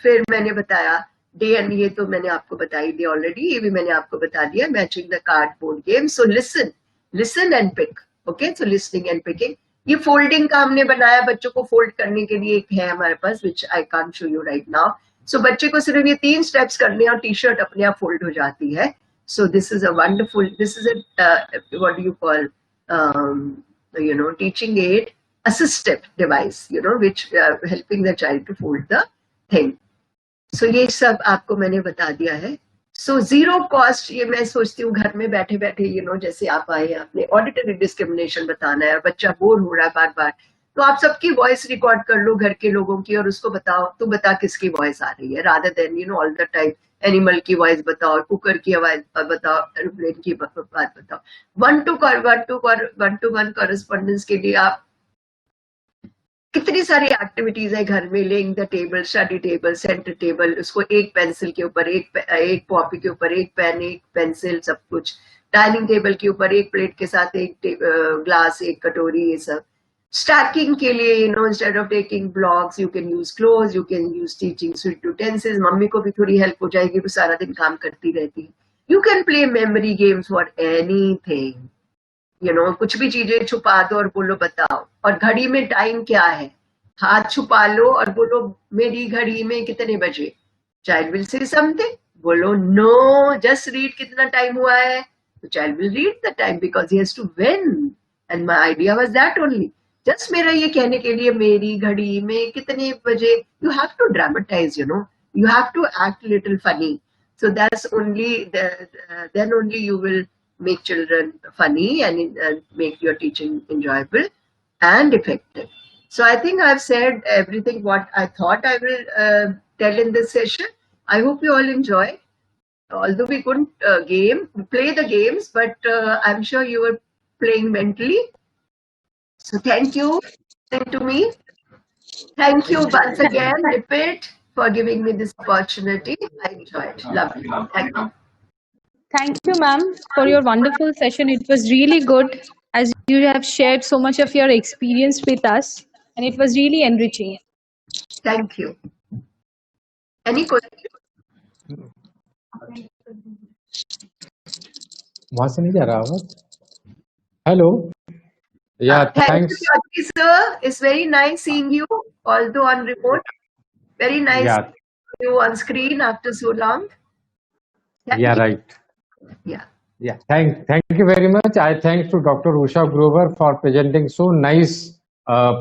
फिर मैंने बताया डे एंड, ये तो मैंने आपको बताई दी ऑलरेडी, ये भी मैंने आपको बता दिया, matching the cardboard game. So listen and pick. Okay, so listening and picking. ये फोल्डिंग का हमने बनाया, बच्चों को फोल्ड करने के लिए एक है हमारे पास, which I can't show you right now. So बच्चे को सिर्फ ये 3 स्टेप्स करने हैं और टी शर्ट अपने आप फोल्ड हो जाती है. सो this is a wonderful, this is what you call you know teaching add, assistive device, you know, which helping the child to fold the thing. So ये सब आपको मैंने बता दिया है. So zero cost, ये मैं सोचती हूँ घर में बैठे बैठे, you know, जैसे आप आए, आपने ऑडिटरी डिस्क्रिमिनेशन बताना है, बच्चा बोर हो रहा है बार बार, तो आप सबकी वॉइस रिकॉर्ड कर लो घर के लोगों की, और उसको बताओ, तू बता किसकी वॉइस आ रही है, rather than you know all the time animal की वॉइस बताओ, कुकर की आवाज बताओ, एरोप्लेन की बात बताओ. 1-to-1 कॉरेस्पॉन्डेंस के लिए आप कितनी सारी एक्टिविटीज है घर में, laying the table, study table, centre table, उसको एक पेंसिल के ऊपर, एक कॉपी के ऊपर एक पेन, एक पेंसिल, सब कुछ. डाइनिंग टेबल के ऊपर एक प्लेट के साथ एक ग्लास, एक कटोरी, ये सब. स्टैकिंग के लिए, you know, instead of taking blocks, you can use close, you can use teaching sweet utensils. Mummy को भी थोड़ी हेल्प हो जाएगी, वो सारा दिन काम करती रहती है. You can play memory games for anything, you know, कुछ भी चीजें छुपा दो और बोलो बताओ. और घड़ी में टाइम क्या है, हाथ छुपा लो और बोलो मेरी घड़ी में कितने बजे. चाइल्ड विल से समथिंग, बोलो नो, जस्ट रीड कितना टाइम हुआ है, तो child will read the time because he has to win. And my idea was that only, just मेरा ये कहने के लिए मेरी घड़ी में कितने बजे. You have to dramatise, you know, you have to act a little funny. So that's only then only you will make children funny and make your teaching enjoyable and effective. So I think I've said everything what I thought I will tell in this session. I hope you all enjoy. Although we couldn't play the games, but I'm sure you were playing mentally. So thank you to me. Thank you once again, Repeat, for giving me this opportunity. I enjoyed. Lovely. Thank you. Thank you, ma'am, for your wonderful session. It was really good as you have shared so much of your experience with us, and it was really enriching. Thank you. Any question? वहां से नहीं जा रहा आवाज. Hello. Yeah, Thank thanks. you, Chaudhary sir. It's very nice seeing you, although on remote. Very nice Yeah. seeing you on screen after so long. Thank Yeah, you. right. Yeah. Yeah, thank you very much. I thanks to Dr. Usha Grover for presenting so nice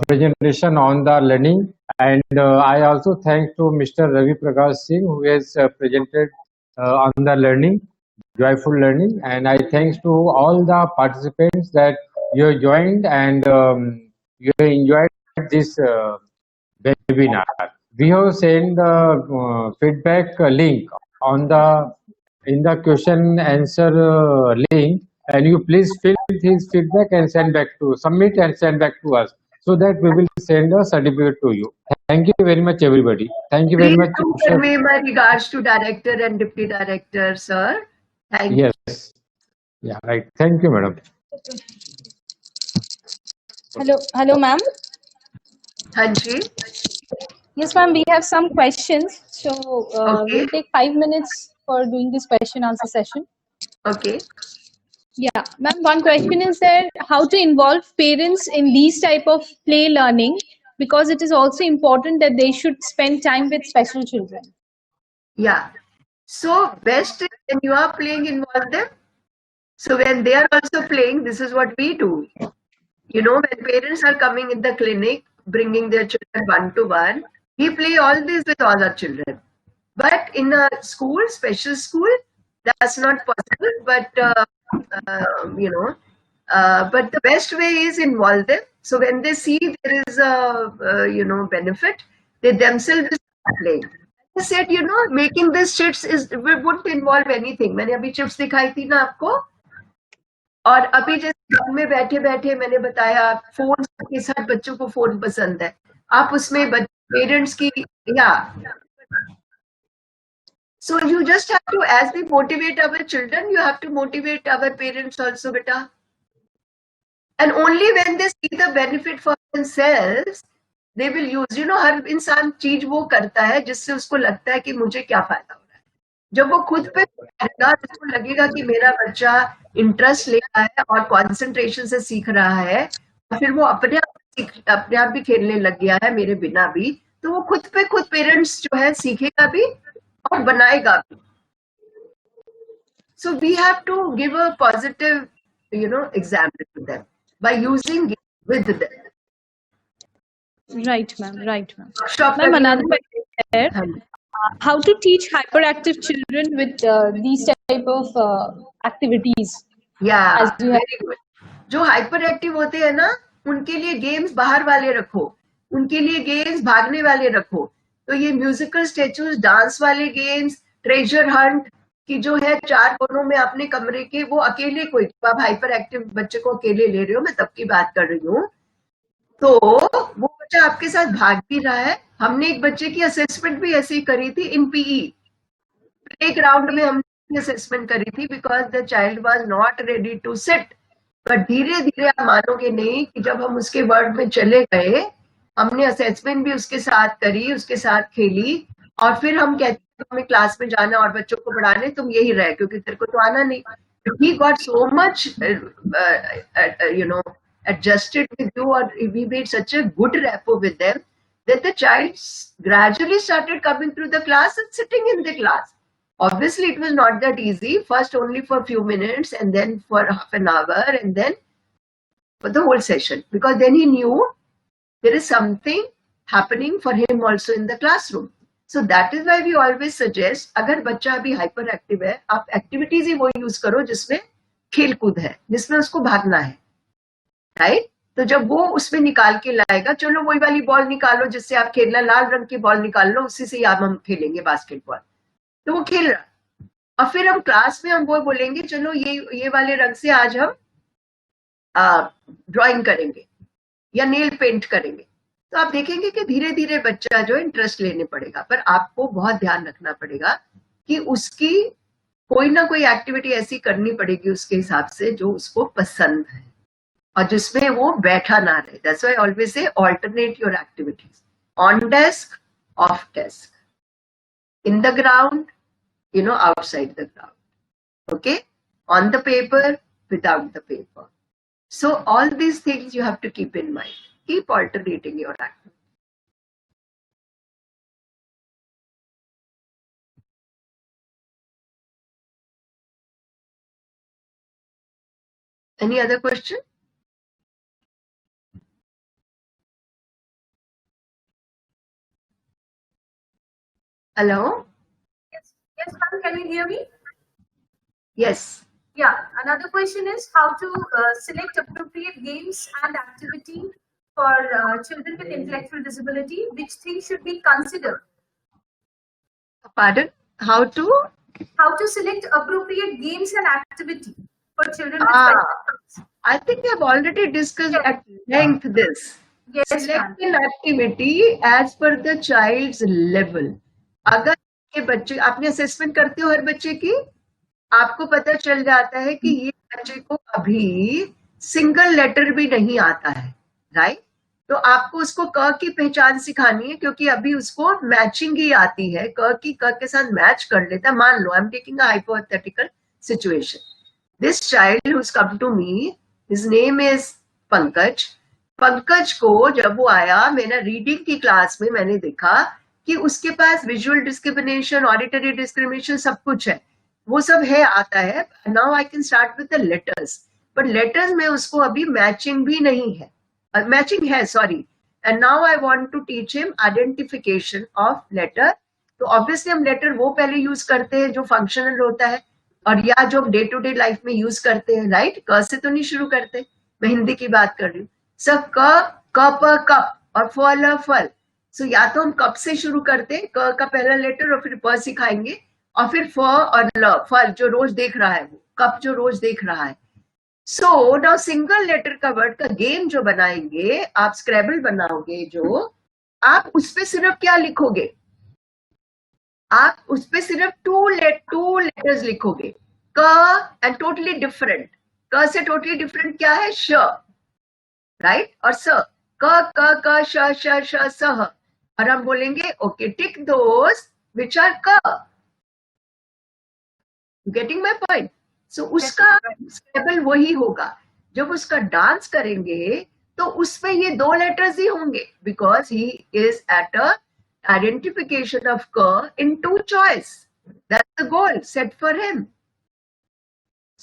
presentation on the learning, and I also thank to Mr. Ravi Prakash Singh who has presented on the learning, joyful learning, and I thanks to all the participants that you joined and you enjoyed this webinar. We have sent the feedback link on the in the question answer link, and you please fill his feedback and submit and send back to us, so that we will send a certificate to you. Thank you very much, everybody. Thank you very Please much. do convey my regards to director and deputy director, sir. Thank you. Yes. Yeah, right. Thank you, madam. Hello, ma'am. Hanji. Yes, ma'am. We have some questions, so Okay. we'll take 5 minutes for doing this question answer session. Okay. Yeah, ma'am, one question is there how to involve parents in these type of play learning, because it is also important that they should spend time with special children. Yeah. So best is when you are playing, involve them. So when they are also playing, this is what we do. You know, when parents are coming in the clinic, bringing their children one to one, we play all this with all our children. But in a school, special school, that's not possible. But you know, but the best way is involve them. So when they see there is a benefit, they themselves will start playing. I said, you know, making these chips wouldn't involve anything. मैंने अभी chips दिखाई थी ना आपको, और अभी जैसे घर में बैठे बैठे मैंने बताया फोन के साथ बच्चों को फोन पसंद है, आप उसमें पेरेंट्स की या so you just have to, as we motivate our children, you have to motivate our parents also, beta. And only when they see the benefit for themselves, they will use. You know, हर इंसान चीज वो करता है जिससे उसको लगता है कि मुझे क्या फायदा हो रहा है. जब वो खुद पे करेगा, उसको लगेगा कि मेरा बच्चा इंटरेस्ट ले रहा है और कंसंट्रेशन से सीख रहा है, और फिर वो अपने आप भी खेलने लग गया है मेरे बिना भी, तो वो खुद पे खुद पेरेंट्स जो है सीखेगा भी और बनाएगा भी. So we have to give a positive, example to them by using it with them. Right, ma'am. Right, ma'am. Shop Ma'am, करनी another उनको- question is there. How to teach hyperactive children with these type of activities? Yeah, As you have- very good. जो hyper active होते हैं ना, उनके लिए games बाहर वाले रखो, उनके लिए गेम्स भागने वाले रखो. तो ये म्यूजिकल स्टेचूज, डांस वाले गेम्स, ट्रेजर हंट की जो है 4 कोनों में अपने कमरे के, वो अकेले कोई, आप हाइपर एक्टिव बच्चे को अकेले ले रहे हो, मैं तब की बात कर रही हूँ, तो वो बच्चा आपके साथ भाग भी रहा है. हमने एक बच्चे की असेसमेंट भी ऐसी करी थी इन पीई, प्ले ग्राउंड में हमने असेसमेंट करी थी, because the child was not ready to sit. But धीरे धीरे आप मानोगे नहीं कि जब हम उसके वर्ड में चले गए, हमने असेसमेंट भी उसके साथ करी, उसके साथ खेली, और फिर हम कहते हैं हमें क्लास में जाना और बच्चों को पढ़ाने, तुम यही रहे क्योंकि तेरे को तो आना नहीं. He got so much adjusted with you, or we made such a good rapport with them that the child gradually started coming through the class and sitting in the class. Obviously it was not that easy, first only for a few minutes and then for half an hour and then for the whole session, because then he knew there is something happening for him also in the classroom. So that is why we always suggest, अगर बच्चा अभी hyper active है, आप activities ही वो use करो जिसमें खेल कूद है, जिसमें उसको भागना है, राइट. तो जब वो उसमें निकाल के लाएगा, चलो वही वाली बॉल निकालो जिससे आप खेलना, लाल रंग की बॉल निकाल लो, उसी से हम खेलेंगे बास्केटबॉल, तो वो खेल रहा. और फिर हम क्लास में हम वो बोलेंगे चलो ये वाले रंग से आज हम ड्राइंग करेंगे या नेल पेंट करेंगे. तो आप देखेंगे कि धीरे धीरे बच्चा जो इंटरेस्ट लेने पड़ेगा, पर आपको बहुत ध्यान रखना पड़ेगा कि उसकी कोई ना कोई एक्टिविटी ऐसी करनी पड़ेगी उसके हिसाब से जो उसको पसंद है और जिसमें वो बैठा ना रहे. That's why always say alternate your activities, on desk, of desk, in the ground, outside the ground, okay, on the paper, without the paper. So all these things you have to keep in mind. Keep alternating your activity. Any other question? Hello? Yes, ma'am, can you hear me? Yes. Yeah, another question is how to select appropriate games and activity for children with intellectual disability. Which things should be considered? Pardon? How to? How to select appropriate games and activity for children with Ah. special needs. I think we have already discussed at length this. Yes, Select ma'am. an activity as per the child's level. अगर ये बच्चे, आपने assessment करते हो हर बच्चे की, आपको पता चल जाता है कि ये बच्चे को अभी सिंगल लेटर भी नहीं आता है, राइट. तो आपको उसको क की पहचान सिखानी है, क्योंकि अभी उसको मैचिंग ही आती है, क की क के साथ मैच कर लेता है. मान लो I am taking a hypothetical situation, This child who's come to me, his name is Pankaj. Pankaj को जब वो आया, मैंने रीडिंग की क्लास में मैंने देखा कि उसके पास विजुअल डिस्क्रिमिनेशन, ऑडिटरी डिस्क्रिमिनेशन सब कुछ है, वो सब है, आता है. Now I can start with the letters, but letters में उसको अभी मैचिंग भी नहीं है, मैचिंग है, sorry. And now I want to teach him identification of letter. तो ऑब्वियसली हम लेटर वो पहले यूज करते हैं जो फंक्शनल होता है, और या जो डे टू डे लाइफ में यूज करते हैं, राइट. क से तो नहीं शुरू करते, मैं हिंदी की बात कर रही हूँ. सब कप कप और फल फल. सो या तो हम कप से शुरू करते हैं, क का पहला लेटर, और फिर प सिखाएंगे, और फिर फ और ल, फल जो रोज देख रहा है, वो कप जो रोज देख रहा है. सो नाउ सिंगल लेटर का वर्ड का गेम जो बनाएंगे, आप स्क्रैबल बनाओगे जो, आप उस पे सिर्फ क्या लिखोगे, आप उस पे सिर्फ टू लेटर्स लिखोगे, क एंड टोटली डिफरेंट. क से टोटली डिफरेंट क्या है, श, राइट, और स. क श श श सह. और हम बोलेंगे okay, tick those which are क. Getting my point. सो उसका स्क्रैबल वही होगा. जब उसका डांस करेंगे तो उसमें ये दो लेटर्स ही होंगे, because he is at a identification of K in two choice. That's the goal set for him.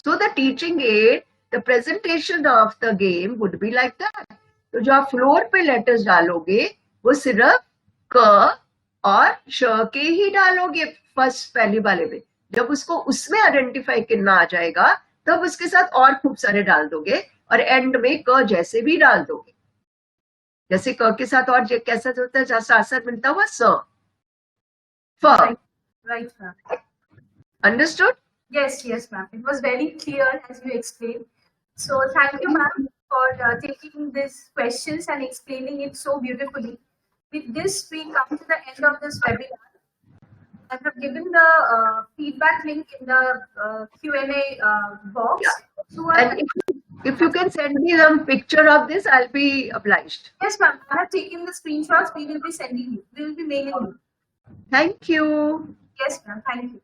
So the teaching aid, the presentation of the game would be like that. तो जो आप floor पे letters डालोगे वो सिर्फ क और श के ही डालोगे फर्स्ट पहले वाले में. जब उसको उसमें आइडेंटिफाई करना आ जाएगा तब उसके साथ और खूब सारे डाल दोगे, और एंड में क जैसे भी डाल दोगे. जैसे क के साथ और कैसा होता है, साथ साथ मिलता हुआ स, फ. Right, ma'am. Understood? Yes, ma'am. It was very clear as you explained. So thank you, ma'am, for taking these questions and explaining it so beautifully. With this, we come to the end of this webinar. I have given the feedback link in the Q&A box. So And if you can send me some picture of this, I'll be obliged. yes, ma'am. I have taken the screenshots. We will be sending you. We will be mailing you. Thank you. Yes, ma'am. Thank you.